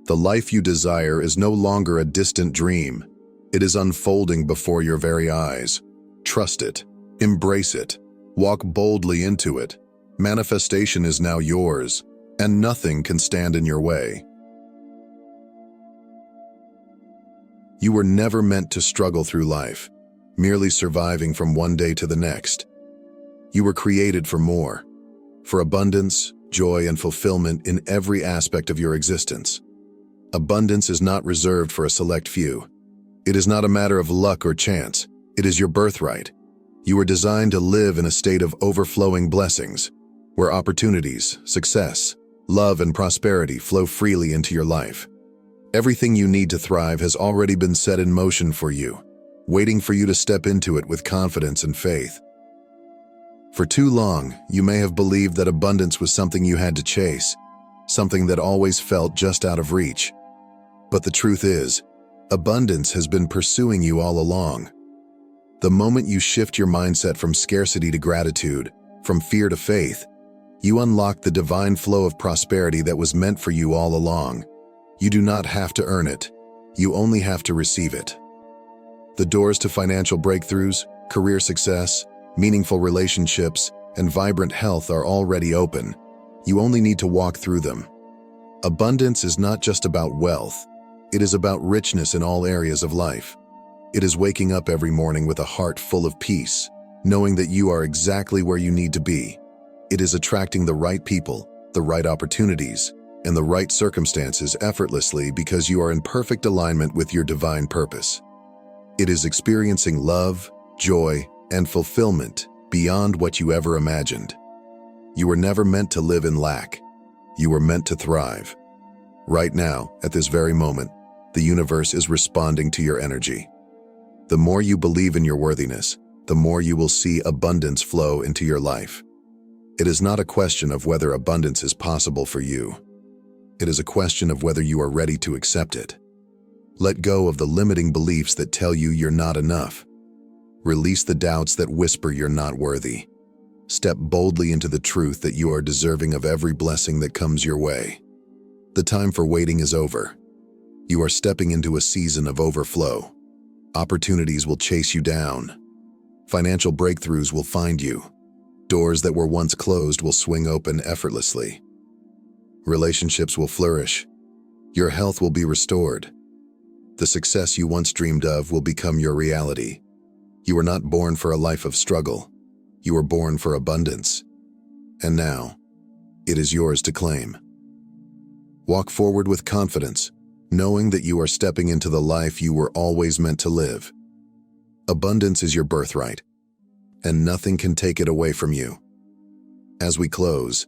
The life you desire is no longer a distant dream. It is unfolding before your very eyes. Trust it. Embrace it. Walk boldly into it. Manifestation is now yours, and nothing can stand in your way. You were never meant to struggle through life, merely surviving from one day to the next. You were created for more, for abundance, joy, and fulfillment in every aspect of your existence. Abundance is not reserved for a select few. It is not a matter of luck or chance. It is your birthright. You were designed to live in a state of overflowing blessings, where opportunities, success, love, and prosperity flow freely into your life. Everything you need to thrive has already been set in motion for you, waiting for you to step into it with confidence and faith. For too long, you may have believed that abundance was something you had to chase, something that always felt just out of reach. But the truth is, abundance has been pursuing you all along. The moment you shift your mindset from scarcity to gratitude, from fear to faith, you unlock the divine flow of prosperity that was meant for you all along. You do not have to earn it. You only have to receive it. The doors to financial breakthroughs, career success, meaningful relationships, and vibrant health are already open. You only need to walk through them. Abundance is not just about wealth. It is about richness in all areas of life. It is waking up every morning with a heart full of peace, knowing that you are exactly where you need to be. It is attracting the right people, the right opportunities, and the right circumstances effortlessly because you are in perfect alignment with your divine purpose. It is experiencing love, joy, and fulfillment beyond what you ever imagined. You were never meant to live in lack. You were meant to thrive. Right now, at this very moment, the universe is responding to your energy. The more you believe in your worthiness, the more you will see abundance flow into your life. It is not a question of whether abundance is possible for you. It is a question of whether you are ready to accept it. Let go of the limiting beliefs that tell you you're not enough. Release the doubts that whisper you're not worthy. Step boldly into the truth that you are deserving of every blessing that comes your way. The time for waiting is over. You are stepping into a season of overflow. Opportunities will chase you down. Financial breakthroughs will find you. Doors that were once closed will swing open effortlessly. Relationships will flourish. Your health will be restored. The success you once dreamed of will become your reality. You were not born for a life of struggle. You were born for abundance. And now, it is yours to claim. Walk forward with confidence, knowing that you are stepping into the life you were always meant to live. Abundance is your birthright, and nothing can take it away from you. As we close,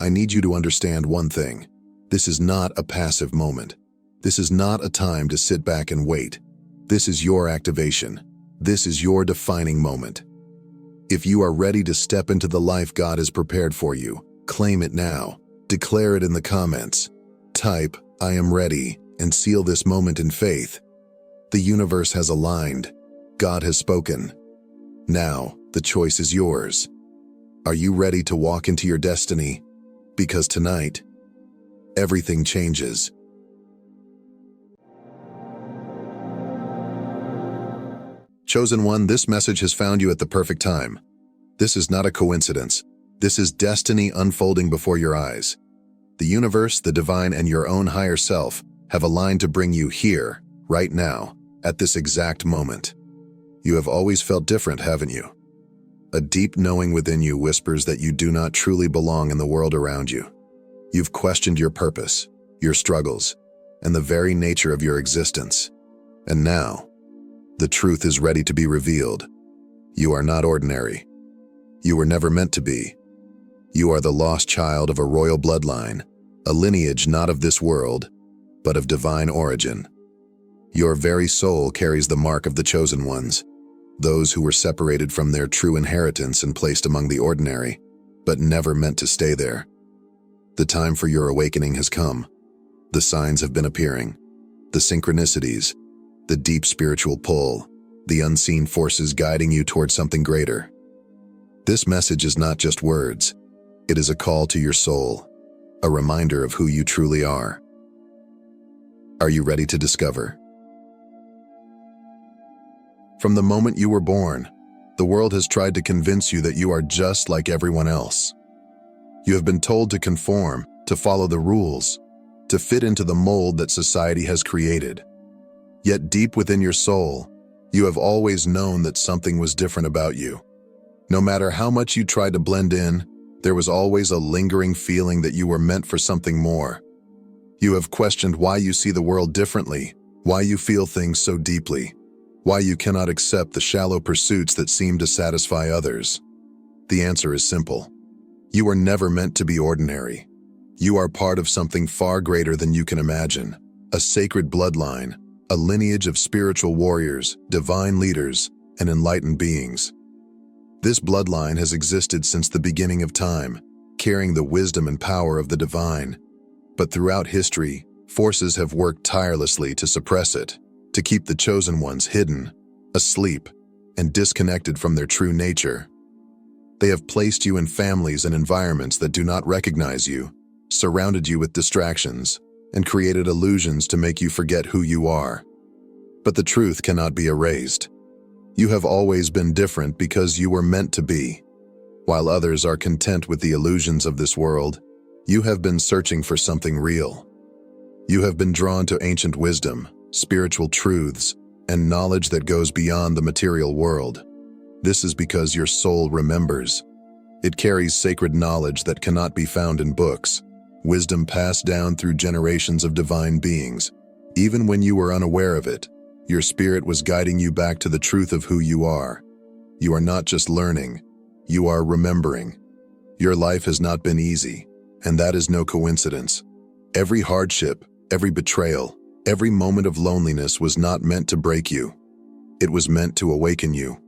I need you to understand one thing. This is not a passive moment. This is not a time to sit back and wait. This is your activation. This is your defining moment. If you are ready to step into the life God has prepared for you, claim it now. Declare it in the comments. Type, "I am ready," and seal this moment in faith. The universe has aligned. God has spoken. Now, the choice is yours. Are you ready to walk into your destiny? Because tonight, everything changes. Chosen one, this message has found you at the perfect time. This is not a coincidence. This is destiny unfolding before your eyes. The universe, the divine, and your own higher self have aligned to bring you here, right now, at this exact moment. You have always felt different, haven't you? A deep knowing within you whispers that you do not truly belong in the world around you. You've questioned your purpose, your struggles, and the very nature of your existence. And now, the truth is ready to be revealed. You are not ordinary. You were never meant to be. You are the lost child of a royal bloodline, a lineage not of this world, but of divine origin. Your very soul carries the mark of the chosen ones, those who were separated from their true inheritance and placed among the ordinary, but never meant to stay there. The time for your awakening has come. The signs have been appearing. The synchronicities, the deep spiritual pull, the unseen forces guiding you towards something greater. This message is not just words. It is a call to your soul, a reminder of who you truly are. Are you ready to discover? From the moment you were born, the world has tried to convince you that you are just like everyone else. You have been told to conform, to follow the rules, to fit into the mold that society has created. Yet deep within your soul, you have always known that something was different about you. No matter how much you tried to blend in, there was always a lingering feeling that you were meant for something more. You have questioned why you see the world differently, why you feel things so deeply, why you cannot accept the shallow pursuits that seem to satisfy others. The answer is simple. You were never meant to be ordinary. You are part of something far greater than you can imagine, a sacred bloodline, a lineage of spiritual warriors, divine leaders, and enlightened beings. This bloodline has existed since the beginning of time, carrying the wisdom and power of the divine. But throughout history, forces have worked tirelessly to suppress it, to keep the chosen ones hidden, asleep, and disconnected from their true nature. They have placed you in families and environments that do not recognize you, surrounded you with distractions, and created illusions to make you forget who you are. But the truth cannot be erased. You have always been different because you were meant to be. While others are content with the illusions of this world, you have been searching for something real. You have been drawn to ancient wisdom, spiritual truths, and knowledge that goes beyond the material world. This is because your soul remembers. It carries sacred knowledge that cannot be found in books, wisdom passed down through generations of divine beings. Even when you were unaware of it, your spirit was guiding you back to the truth of who you are. You are not just learning, you are remembering. Your life has not been easy, and that is no coincidence. Every hardship, every betrayal, every moment of loneliness was not meant to break you. It was meant to awaken you.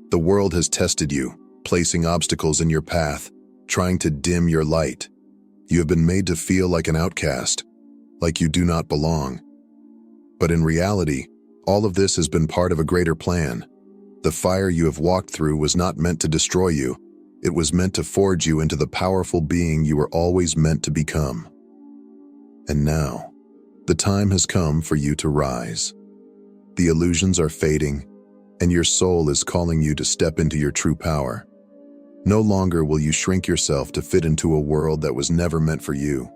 The world has tested you, placing obstacles in your path, trying to dim your light. You have been made to feel like an outcast, like you do not belong. But in reality, all of this has been part of a greater plan. The fire you have walked through was not meant to destroy you. It was meant to forge you into the powerful being you were always meant to become. And now, the time has come for you to rise. The illusions are fading, and your soul is calling you to step into your true power. No longer will you shrink yourself to fit into a world that was never meant for you.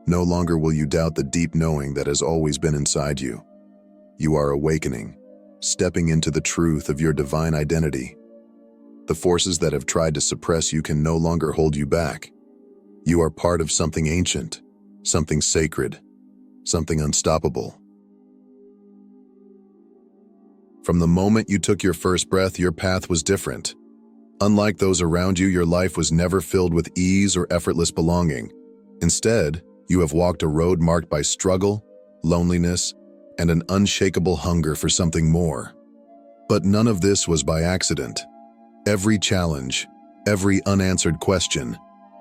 No longer will you doubt the deep knowing that has always been inside you. You are awakening, stepping into the truth of your divine identity. The forces that have tried to suppress you can no longer hold you back. You are part of something ancient, something sacred, something unstoppable. From the moment you took your first breath, your path was different. Unlike those around you, your life was never filled with ease or effortless belonging. Instead, you have walked a road marked by struggle, loneliness, and an unshakable hunger for something more. But none of this was by accident. Every challenge, every unanswered question,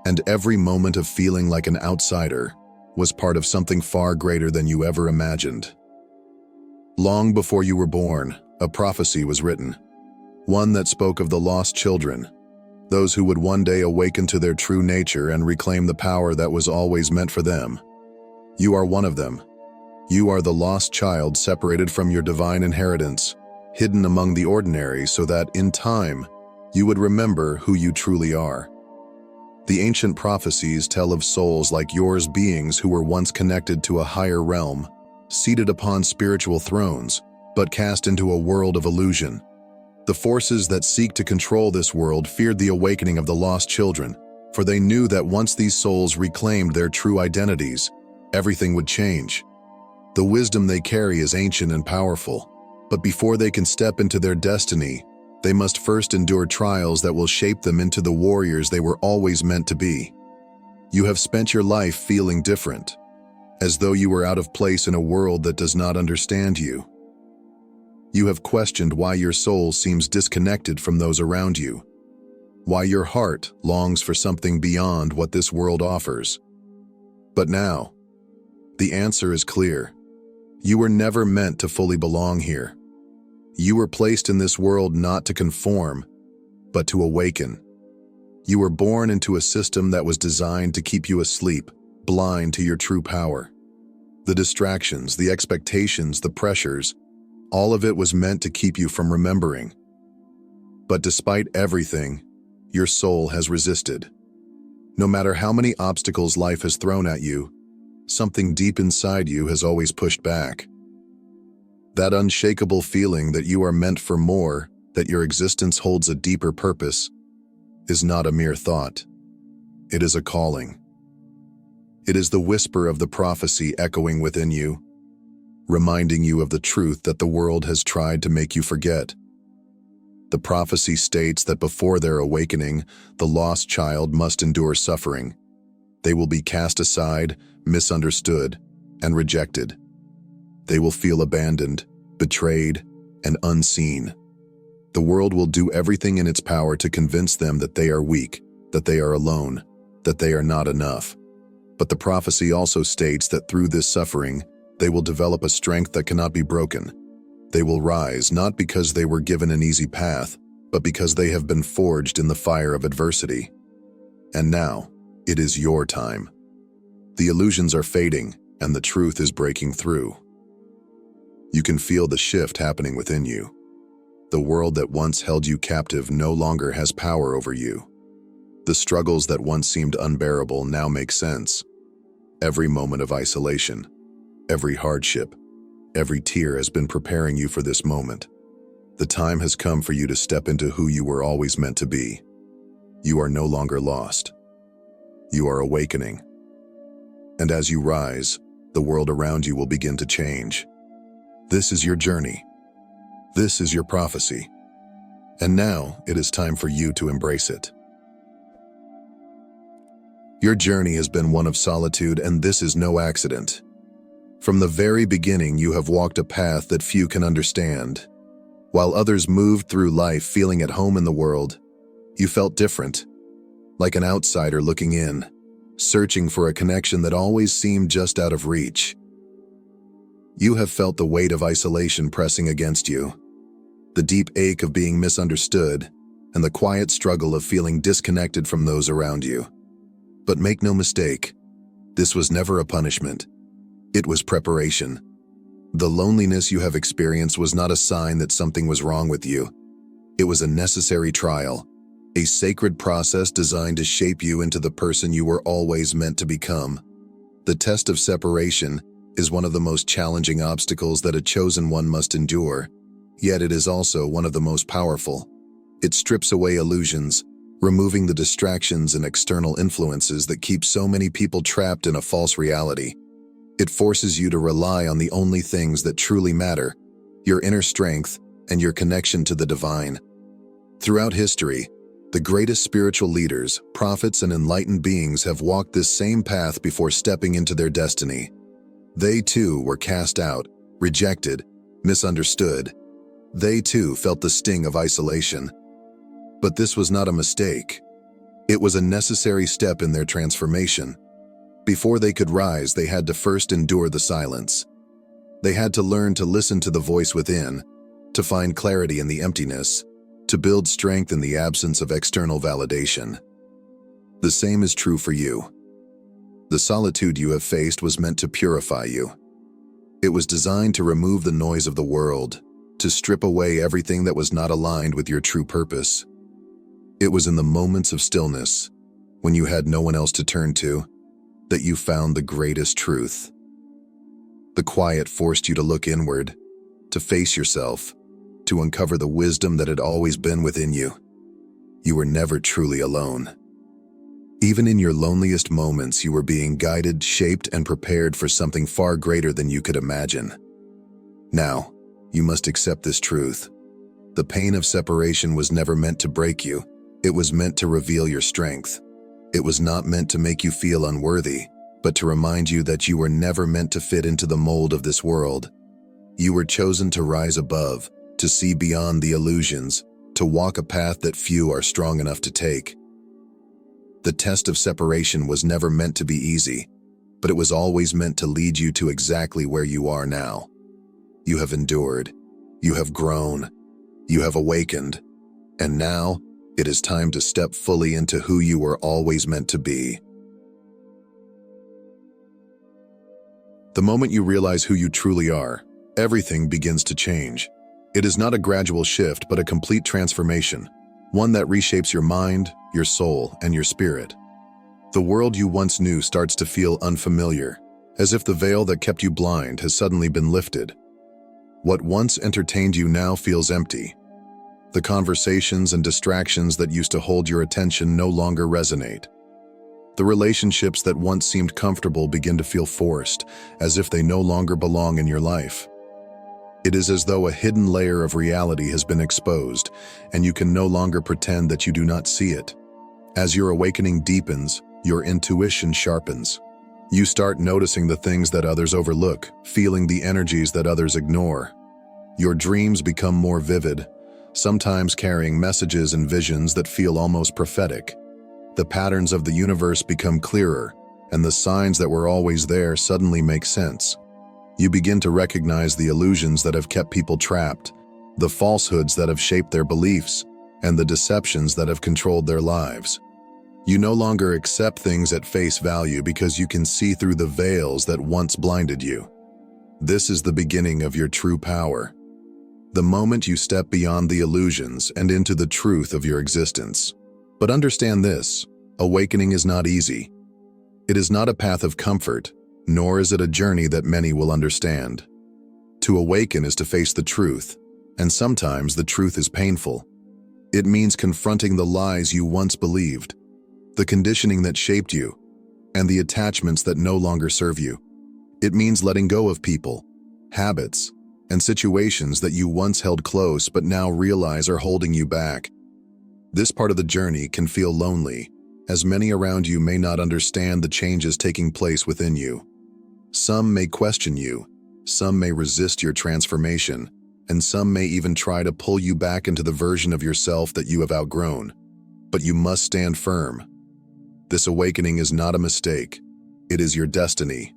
and every moment of feeling like an outsider was part of something far greater than you ever imagined. Long before you were born, a prophecy was written, one that spoke of the lost children, those who would one day awaken to their true nature and reclaim the power that was always meant for them. You are one of them. You are the lost child separated from your divine inheritance, hidden among the ordinary so that, in time, you would remember who you truly are. The ancient prophecies tell of souls like yours, beings who were once connected to a higher realm, seated upon spiritual thrones, but cast into a world of illusion. The forces that seek to control this world feared the awakening of the lost children, for they knew that once these souls reclaimed their true identities, everything would change. The wisdom they carry is ancient and powerful, but before they can step into their destiny, they must first endure trials that will shape them into the warriors they were always meant to be. You have spent your life feeling different, as though you were out of place in a world that does not understand you. You have questioned why your soul seems disconnected from those around you, why your heart longs for something beyond what this world offers. But now, the answer is clear. You were never meant to fully belong here. You were placed in this world not to conform, but to awaken. You were born into a system that was designed to keep you asleep, blind to your true power. The distractions, the expectations, the pressures, all of it was meant to keep you from remembering. But despite everything, your soul has resisted. No matter how many obstacles life has thrown at you, something deep inside you has always pushed back. That unshakable feeling that you are meant for more, that your existence holds a deeper purpose, is not a mere thought. It is a calling. It is the whisper of the prophecy echoing within you, reminding you of the truth that the world has tried to make you forget. The prophecy states that before their awakening, the lost child must endure suffering. They will be cast aside, misunderstood, and rejected. They will feel abandoned, betrayed, and unseen. The world will do everything in its power to convince them that they are weak, that they are alone, that they are not enough. But the prophecy also states that through this suffering, they will develop a strength that cannot be broken. They will rise not because they were given an easy path, but because they have been forged in the fire of adversity. And now, it is your time. The illusions are fading, and the truth is breaking through. You can feel the shift happening within you. The world that once held you captive no longer has power over you. The struggles that once seemed unbearable now make sense. Every moment of isolation, every hardship, every tear has been preparing you for this moment. The time has come for you to step into who you were always meant to be. You are no longer lost. You are awakening. And as you rise, the world around you will begin to change. This is your journey. This is your prophecy. And now it is time for you to embrace it. Your journey has been one of solitude, and this is no accident. From the very beginning, you have walked a path that few can understand. While others moved through life feeling at home in the world, you felt different, like an outsider looking in, searching for a connection that always seemed just out of reach. You have felt the weight of isolation pressing against you, the deep ache of being misunderstood, and the quiet struggle of feeling disconnected from those around you. But make no mistake, this was never a punishment. It was preparation. The loneliness you have experienced was not a sign that something was wrong with you. It was a necessary trial, a sacred process designed to shape you into the person you were always meant to become. The test of separation is one of the most challenging obstacles that a chosen one must endure, yet it is also one of the most powerful. It strips away illusions, removing the distractions and external influences that keep so many people trapped in a false reality. It forces you to rely on the only things that truly matter, your inner strength and your connection to the divine. Throughout history, the greatest spiritual leaders, prophets, and enlightened beings have walked this same path before stepping into their destiny. They too were cast out, rejected, misunderstood. They too felt the sting of isolation. But this was not a mistake. It was a necessary step in their transformation. Before they could rise, they had to first endure the silence. They had to learn to listen to the voice within, to find clarity in the emptiness, to build strength in the absence of external validation. The same is true for you. The solitude you have faced was meant to purify you. It was designed to remove the noise of the world, to strip away everything that was not aligned with your true purpose. It was in the moments of stillness, when you had no one else to turn to, that you found the greatest truth. The quiet forced you to look inward, to face yourself, to uncover the wisdom that had always been within you. You were never truly alone. Even in your loneliest moments, you were being guided, shaped, and prepared for something far greater than you could imagine. Now, you must accept this truth. The pain of separation was never meant to break you. It was meant to reveal your strength. It was not meant to make you feel unworthy, but to remind you that you were never meant to fit into the mold of this world. You were chosen to rise above, to see beyond the illusions, to walk a path that few are strong enough to take. The test of separation was never meant to be easy, but it was always meant to lead you to exactly where you are now. You have endured, you have grown, you have awakened, and now it is time to step fully into who you were always meant to be. The moment you realize who you truly are, everything begins to change. It is not a gradual shift, but a complete transformation, one that reshapes your mind, your soul, and your spirit. The world you once knew starts to feel unfamiliar, as if the veil that kept you blind has suddenly been lifted. What once entertained you now feels empty. The conversations and distractions that used to hold your attention no longer resonate. The relationships that once seemed comfortable begin to feel forced, as if they no longer belong in your life. It is as though a hidden layer of reality has been exposed, and you can no longer pretend that you do not see it. As your awakening deepens, your intuition sharpens. You start noticing the things that others overlook, feeling the energies that others ignore. Your dreams become more vivid, sometimes carrying messages and visions that feel almost prophetic. The patterns of the universe become clearer, and the signs that were always there suddenly make sense. You begin to recognize the illusions that have kept people trapped, the falsehoods that have shaped their beliefs, and the deceptions that have controlled their lives. You no longer accept things at face value because you can see through the veils that once blinded you. This is the beginning of your true power. The moment you step beyond the illusions and into the truth of your existence. But understand this, awakening is not easy. It is not a path of comfort, nor is it a journey that many will understand. To awaken is to face the truth, and sometimes the truth is painful. It means confronting the lies you once believed, the conditioning that shaped you, and the attachments that no longer serve you. It means letting go of people, habits, and situations that you once held close but now realize are holding you back. This part of the journey can feel lonely, as many around you may not understand the changes taking place within you. Some may question you, some may resist your transformation, and some may even try to pull you back into the version of yourself that you have outgrown. But you must stand firm. This awakening is not a mistake. It is your destiny.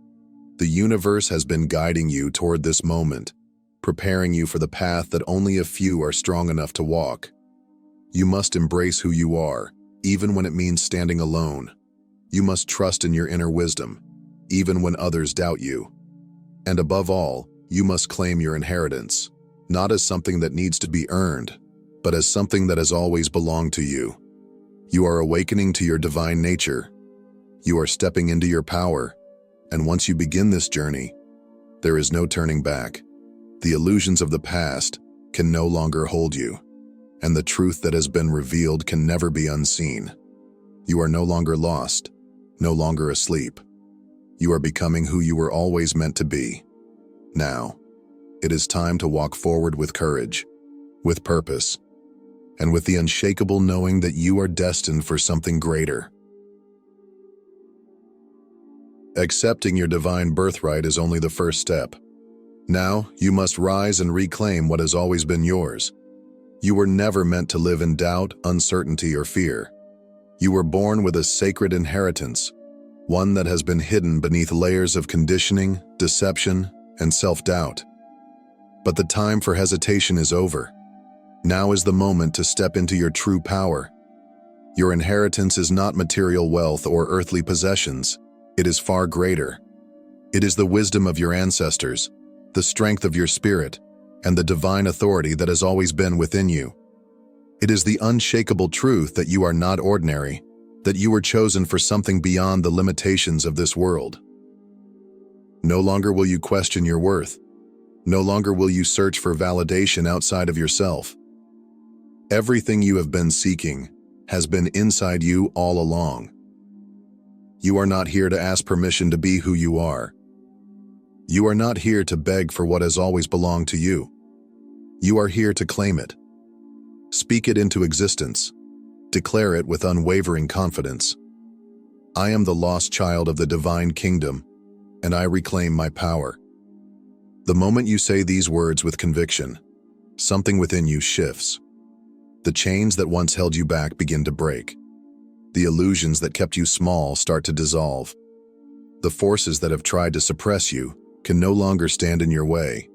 The universe has been guiding you toward this moment, preparing you for the path that only a few are strong enough to walk. You must embrace who you are, even when it means standing alone. You must trust in your inner wisdom, even when others doubt you. And above all, you must claim your inheritance, not as something that needs to be earned, but as something that has always belonged to you. You are awakening to your divine nature. You are stepping into your power, and once you begin this journey, there is no turning back. The illusions of the past can no longer hold you, and the truth that has been revealed can never be unseen. You are no longer lost, no longer asleep. You are becoming who you were always meant to be. Now, it is time to walk forward with courage, with purpose, and with the unshakable knowing that you are destined for something greater. Accepting your divine birthright is only the first step. Now, you must rise and reclaim what has always been yours. You were never meant to live in doubt, uncertainty, or fear. You were born with a sacred inheritance, one that has been hidden beneath layers of conditioning, deception, and self-doubt. But the time for hesitation is over. Now is the moment to step into your true power. Your inheritance is not material wealth or earthly possessions. It is far greater. It is the wisdom of your ancestors, the strength of your spirit, and the divine authority that has always been within you. It is the unshakable truth that you are not ordinary, that you were chosen for something beyond the limitations of this world. No longer will you question your worth. No longer will you search for validation outside of yourself. Everything you have been seeking has been inside you all along. You are not here to ask permission to be who you are. You are not here to beg for what has always belonged to you. You are here to claim it. Speak it into existence. Declare it with unwavering confidence. I am the lost child of the divine kingdom, and I reclaim my power. The moment you say these words with conviction, something within you shifts. The chains that once held you back begin to break. The illusions that kept you small start to dissolve. The forces that have tried to suppress you can no longer stand in your way.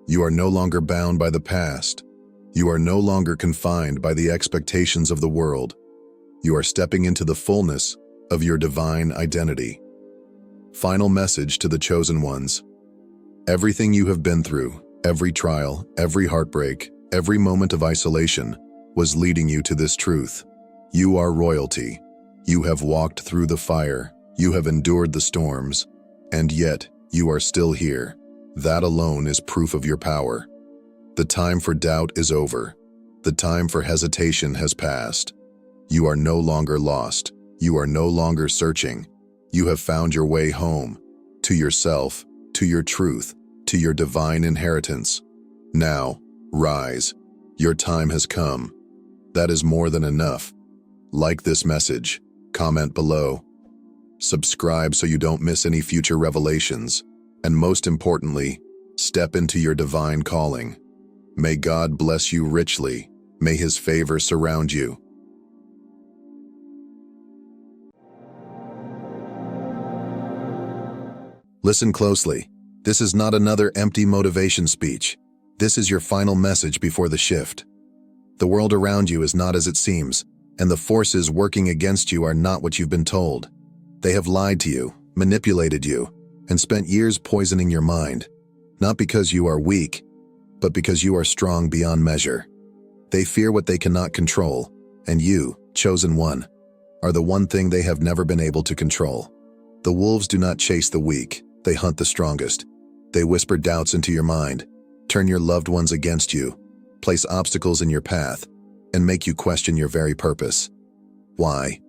You are no longer bound by the past. You are no longer confined by the expectations of the world. You are stepping into the fullness of your divine identity. Final message to the chosen ones. Everything you have been through, every trial, every heartbreak, every moment of isolation, was leading you to this truth. You are royalty. You have walked through the fire. You have endured the storms. And yet, you are still here. That alone is proof of your power. The time for doubt is over. The time for hesitation has passed. You are no longer lost. You are no longer searching. You have found your way home, to yourself, to your truth, to your divine inheritance. Now, rise. Your time has come. That is more than enough. Like this message, comment below, subscribe so you don't miss any future revelations, and most importantly, step into your divine calling. May God bless you richly. May His favor surround you. Listen closely. This is not another empty motivation speech. This is your final message before the shift. The world around you is not as it seems, and the forces working against you are not what you've been told. They have lied to you, manipulated you, and spent years poisoning your mind, not because you are weak, but because you are strong beyond measure. They fear what they cannot control, and you, chosen one, are the one thing they have never been able to control. The wolves do not chase the weak, they hunt the strongest. They whisper doubts into your mind, turn your loved ones against you, place obstacles in your path, and make you question your very purpose. Why?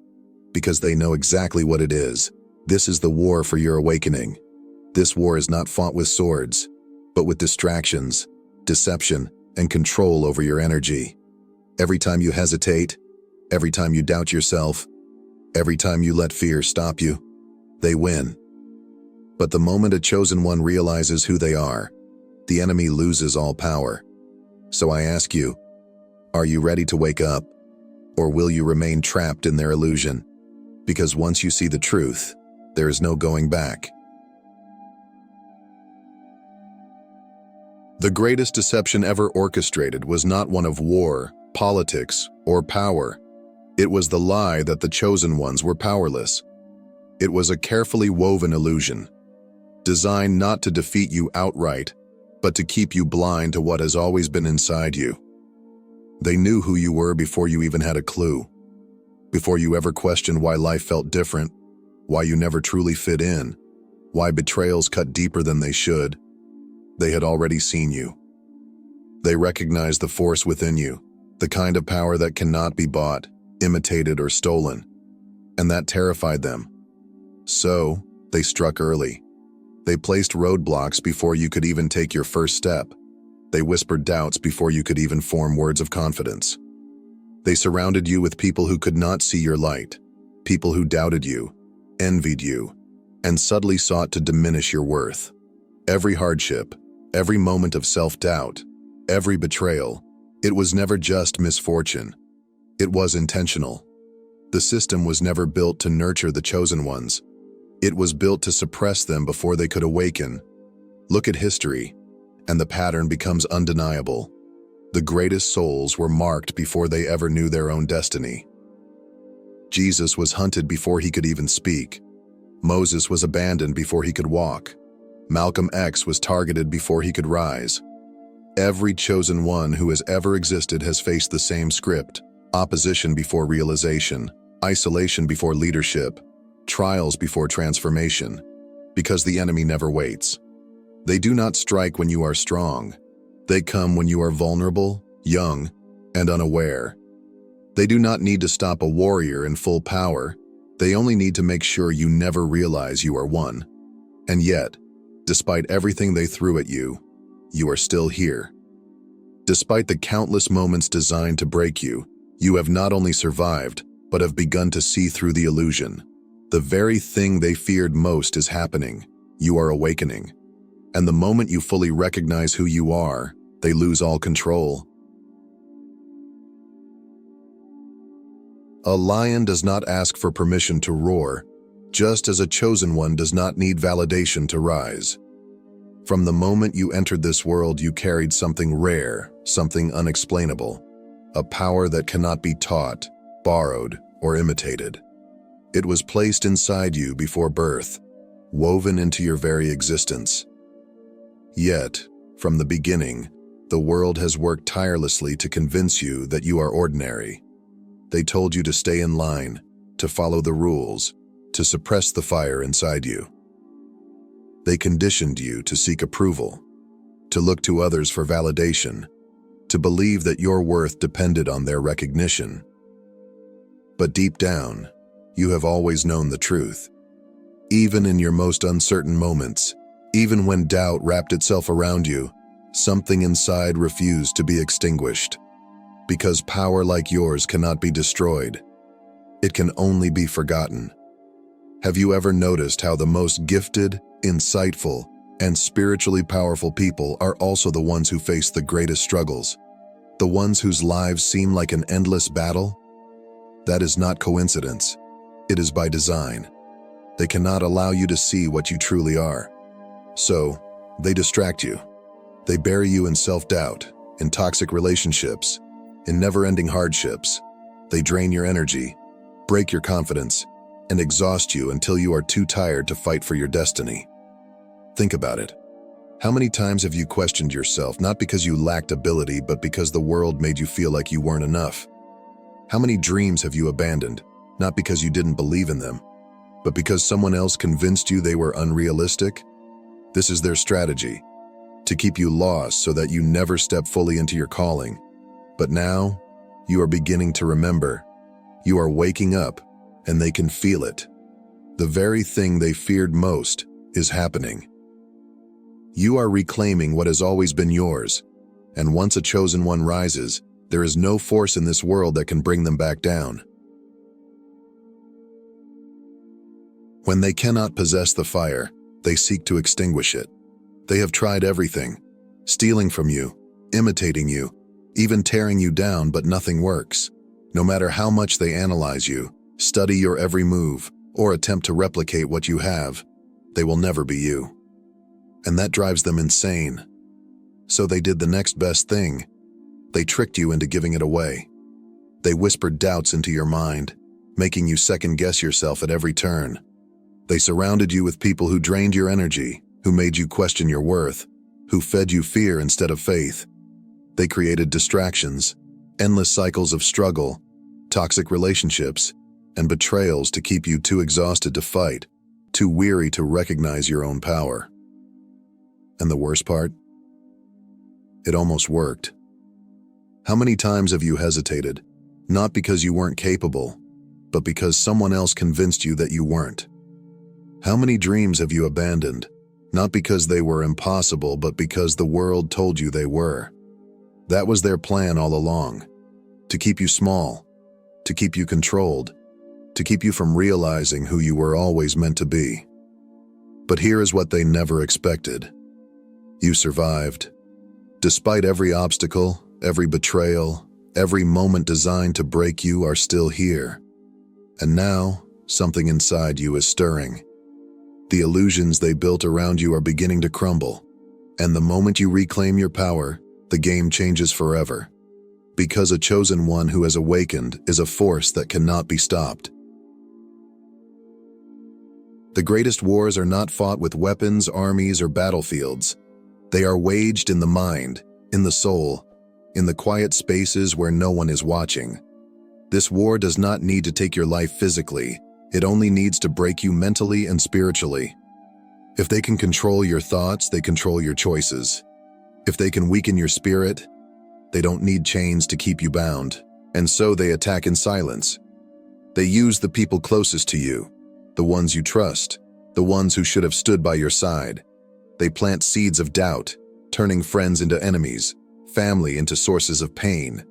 Because they know exactly what it is. This is the war for your awakening. This war is not fought with swords, but with distractions, deception, and control over your energy. Every time you hesitate, every time you doubt yourself, every time you let fear stop you, they win. But the moment a chosen one realizes who they are, the enemy loses all power. So I ask you, are you ready to wake up? Or will you remain trapped in their illusion? Because once you see the truth, there is no going back. The greatest deception ever orchestrated was not one of war, politics, or power. It was the lie that the chosen ones were powerless. It was a carefully woven illusion, designed not to defeat you outright, but to keep you blind to what has always been inside you. They knew who you were before you even had a clue, before you ever questioned why life felt different, why you never truly fit in, why betrayals cut deeper than they should. They had already seen you. They recognized the force within you, the kind of power that cannot be bought, imitated, or stolen, and that terrified them. So, they struck early. They placed roadblocks before you could even take your first step. They whispered doubts before you could even form words of confidence. They surrounded you with people who could not see your light, people who doubted you, envied you, and subtly sought to diminish your worth. Every hardship, every moment of self-doubt, every betrayal, it was never just misfortune. It was intentional. The system was never built to nurture the chosen ones. It was built to suppress them before they could awaken. Look at history, and the pattern becomes undeniable. The greatest souls were marked before they ever knew their own destiny. Jesus was hunted before he could even speak. Moses was abandoned before he could walk. Malcolm X was targeted before he could rise. Every chosen one who has ever existed has faced the same script: opposition before realization, isolation before leadership, trials before transformation, because the enemy never waits. They do not strike when you are strong. They come when you are vulnerable, young, and unaware. They do not need to stop a warrior in full power. They only need to make sure you never realize you are one. And yet, despite everything they threw at you, you are still here. Despite the countless moments designed to break you, you have not only survived, but have begun to see through the illusion. The very thing they feared most is happening. You are awakening. And the moment you fully recognize who you are, they lose all control. A lion does not ask for permission to roar, just as a chosen one does not need validation to rise. From the moment you entered this world, you carried something rare, something unexplainable, a power that cannot be taught, borrowed, or imitated. It was placed inside you before birth, woven into your very existence. Yet, from the beginning, the world has worked tirelessly to convince you that you are ordinary. They told you to stay in line, to follow the rules, to suppress the fire inside you. They conditioned you to seek approval, to look to others for validation, to believe that your worth depended on their recognition. But deep down, you have always known the truth. Even in your most uncertain moments, even when doubt wrapped itself around you, something inside refused to be extinguished. Because power like yours cannot be destroyed. It can only be forgotten. Have you ever noticed how the most gifted, insightful, and spiritually powerful people are also the ones who face the greatest struggles? The ones whose lives seem like an endless battle? That is not coincidence. It is by design. They cannot allow you to see what you truly are. So, they distract you. They bury you in self-doubt, in toxic relationships, in never-ending hardships. They drain your energy, break your confidence, and exhaust you until you are too tired to fight for your destiny. Think about it. How many times have you questioned yourself, not because you lacked ability, but because the world made you feel like you weren't enough? How many dreams have you abandoned, not because you didn't believe in them, but because someone else convinced you they were unrealistic? This is their strategy, to keep you lost so that you never step fully into your calling. But now, you are beginning to remember. You are waking up, and they can feel it. The very thing they feared most is happening. You are reclaiming what has always been yours, and once a chosen one rises, there is no force in this world that can bring them back down. When they cannot possess the fire, they seek to extinguish it. They have tried everything, stealing from you, imitating you, even tearing you down, but nothing works. No matter how much they analyze you, study your every move, or attempt to replicate what you have, they will never be you. And that drives them insane. So they did the next best thing. They tricked you into giving it away. They whispered doubts into your mind, making you second-guess yourself at every turn. They surrounded you with people who drained your energy, who made you question your worth, who fed you fear instead of faith. They created distractions, endless cycles of struggle, toxic relationships, and betrayals to keep you too exhausted to fight, too weary to recognize your own power. And the worst part? It almost worked. How many times have you hesitated, not because you weren't capable, but because someone else convinced you that you weren't? How many dreams have you abandoned, not because they were impossible, but because the world told you they were? That was their plan all along, to keep you small, to keep you controlled, to keep you from realizing who you were always meant to be. But here is what they never expected. You survived. Despite every obstacle, every betrayal, every moment designed to break you are still here. And now, something inside you is stirring. The illusions they built around you are beginning to crumble. And the moment you reclaim your power, the game changes forever. Because a chosen one who has awakened is a force that cannot be stopped. The greatest wars are not fought with weapons, armies, or battlefields. They are waged in the mind, in the soul, in the quiet spaces where no one is watching. This war does not need to take your life physically. It only needs to break you mentally and spiritually. If they can control your thoughts, they control your choices. If they can weaken your spirit, they don't need chains to keep you bound. And so they attack in silence. They use the people closest to you, the ones you trust, the ones who should have stood by your side. They plant seeds of doubt, turning friends into enemies, family into sources of pain.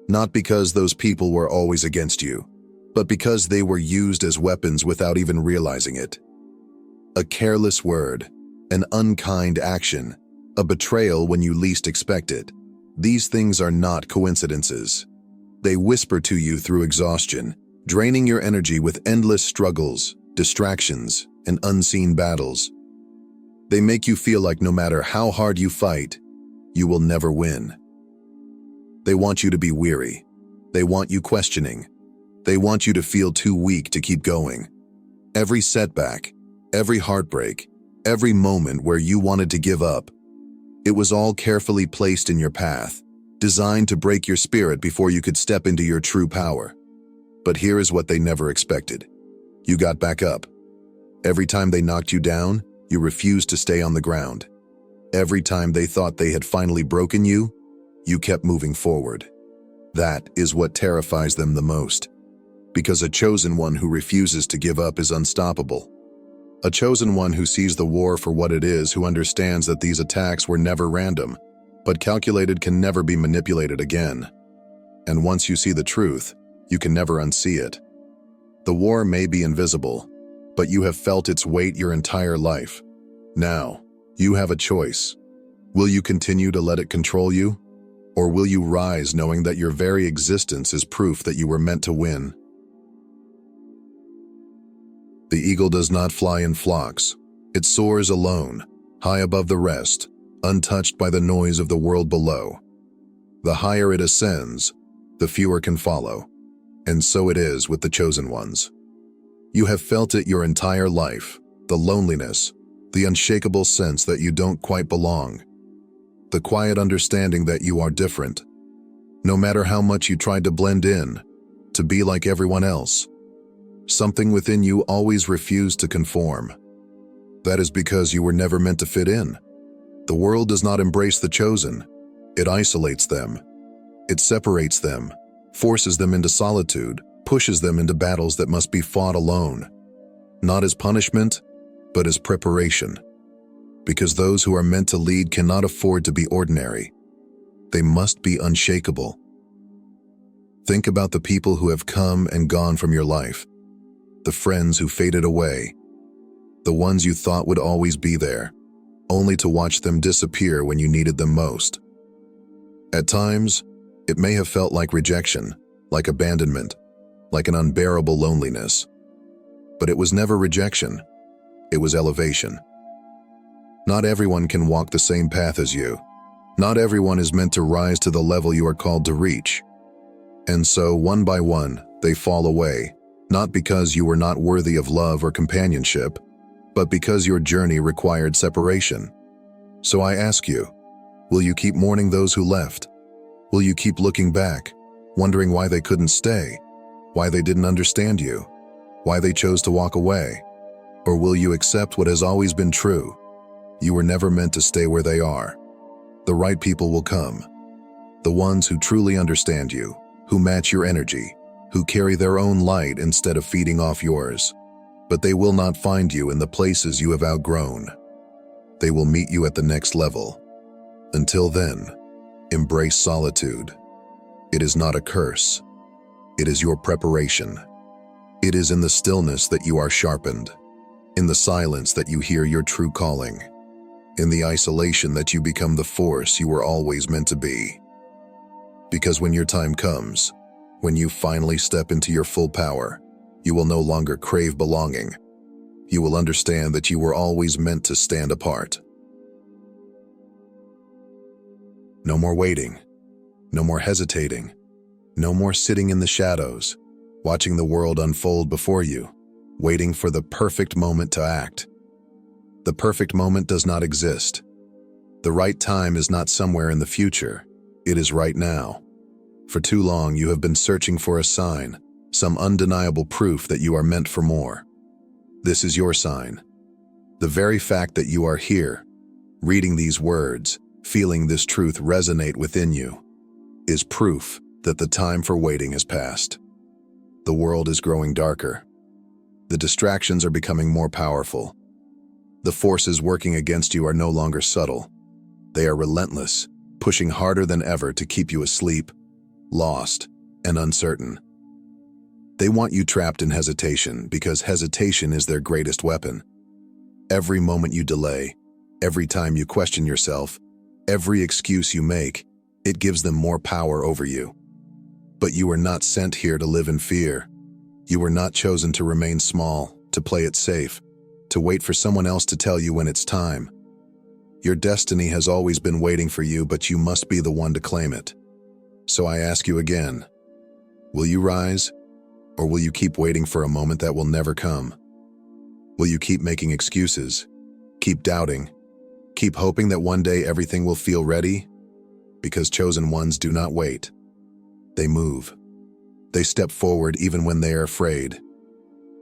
Not because those people were always against you, but because they were used as weapons without even realizing it. A careless word, an unkind action, a betrayal when you least expect it. These things are not coincidences. They whisper to you through exhaustion, draining your energy with endless struggles, distractions, and unseen battles. They make you feel like no matter how hard you fight, you will never win. They want you to be weary. They want you questioning. They want you to feel too weak to keep going. Every setback, every heartbreak, every moment where you wanted to give up, it was all carefully placed in your path, designed to break your spirit before you could step into your true power. But here is what they never expected. You got back up. Every time they knocked you down, you refused to stay on the ground. Every time they thought they had finally broken you, you kept moving forward. That is what terrifies them the most. Because a chosen one who refuses to give up is unstoppable. A chosen one who sees the war for what it is, who understands that these attacks were never random, but calculated, can never be manipulated again. And once you see the truth, you can never unsee it. The war may be invisible, but you have felt its weight your entire life. Now, you have a choice. Will you continue to let it control you? Or will you rise knowing that your very existence is proof that you were meant to win? The eagle does not fly in flocks. It soars alone, high above the rest, untouched by the noise of the world below. The higher it ascends, the fewer can follow. And so it is with the chosen ones. You have felt it your entire life, the loneliness, the unshakable sense that you don't quite belong, the quiet understanding that you are different. No matter how much you tried to blend in, to be like everyone else, something within you always refused to conform. That is because you were never meant to fit in. The world does not embrace the chosen. It isolates them. It separates them, forces them into solitude, pushes them into battles that must be fought alone. Not as punishment, but as preparation. Because those who are meant to lead cannot afford to be ordinary. They must be unshakable. Think about the people who have come and gone from your life. The friends who faded away, the ones you thought would always be there, only to watch them disappear when you needed them most. At times, it may have felt like rejection, like abandonment, like an unbearable loneliness. But it was never rejection, it was elevation. Not everyone can walk the same path as you. Not everyone is meant to rise to the level you are called to reach. And so, one by one, they fall away, not because you were not worthy of love or companionship, but because your journey required separation. So I ask you, will you keep mourning those who left? Will you keep looking back, wondering why they couldn't stay, why they didn't understand you, why they chose to walk away? Or will you accept what has always been true? You were never meant to stay where they are. The right people will come. The ones who truly understand you, who match your energy, who carry their own light instead of feeding off yours. But they will not find you in the places you have outgrown. They will meet you at the next level. Until then, embrace solitude. It is not a curse. It is your preparation. It is in the stillness that you are sharpened, in the silence that you hear your true calling, in the isolation that you become the force you were always meant to be. Because when your time comes, when you finally step into your full power, you will no longer crave belonging. You will understand that you were always meant to stand apart. No more waiting. No more hesitating. No more sitting in the shadows, watching the world unfold before you, waiting for the perfect moment to act. The perfect moment does not exist. The right time is not somewhere in the future. It is right now. For too long, you have been searching for a sign, some undeniable proof that you are meant for more. This is your sign. The very fact that you are here, reading these words, feeling this truth resonate within you, is proof that the time for waiting has passed. The world is growing darker. The distractions are becoming more powerful. The forces working against you are no longer subtle. They are relentless, pushing harder than ever to keep you asleep, lost, and uncertain. They want you trapped in hesitation because hesitation is their greatest weapon. Every moment you delay, every time you question yourself, every excuse you make, it gives them more power over you. But you were not sent here to live in fear. You were not chosen to remain small, to play it safe, to wait for someone else to tell you when it's time. Your destiny has always been waiting for you, but you must be the one to claim it. So I ask you again, will you rise, or will you keep waiting for a moment that will never come? Will you keep making excuses, keep doubting, keep hoping that one day everything will feel ready? Because chosen ones do not wait. They move. They step forward even when they are afraid,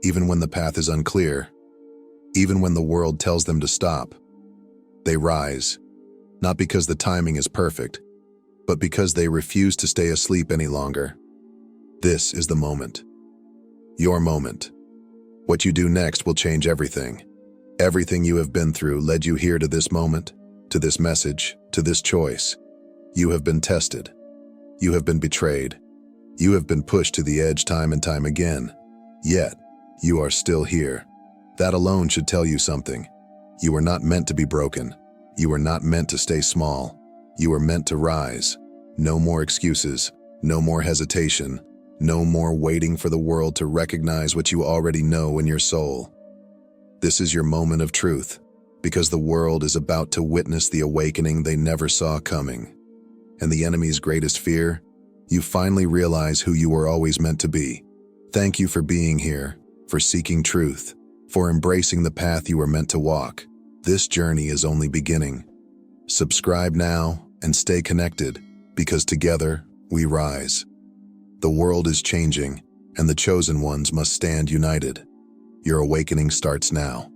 even when the path is unclear, even when the world tells them to stop. They rise, not because the timing is perfect, but because they refuse to stay asleep any longer. This is the moment. Your moment. What you do next will change everything. Everything you have been through led you here to this moment, to this message, to this choice. You have been tested. You have been betrayed. You have been pushed to the edge time and time again. Yet, you are still here. That alone should tell you something. You were not meant to be broken. You were not meant to stay small. You were meant to rise. No more excuses. No more hesitation. No more waiting for the world to recognize what you already know in your soul. This is your moment of truth, because the world is about to witness the awakening they never saw coming. And the enemy's greatest fear? You finally realize who you were always meant to be. Thank you for being here, for seeking truth, for embracing the path you were meant to walk. This journey is only beginning. Subscribe now and stay connected, because together we rise. The world is changing, and the chosen ones must stand united. Your awakening starts now.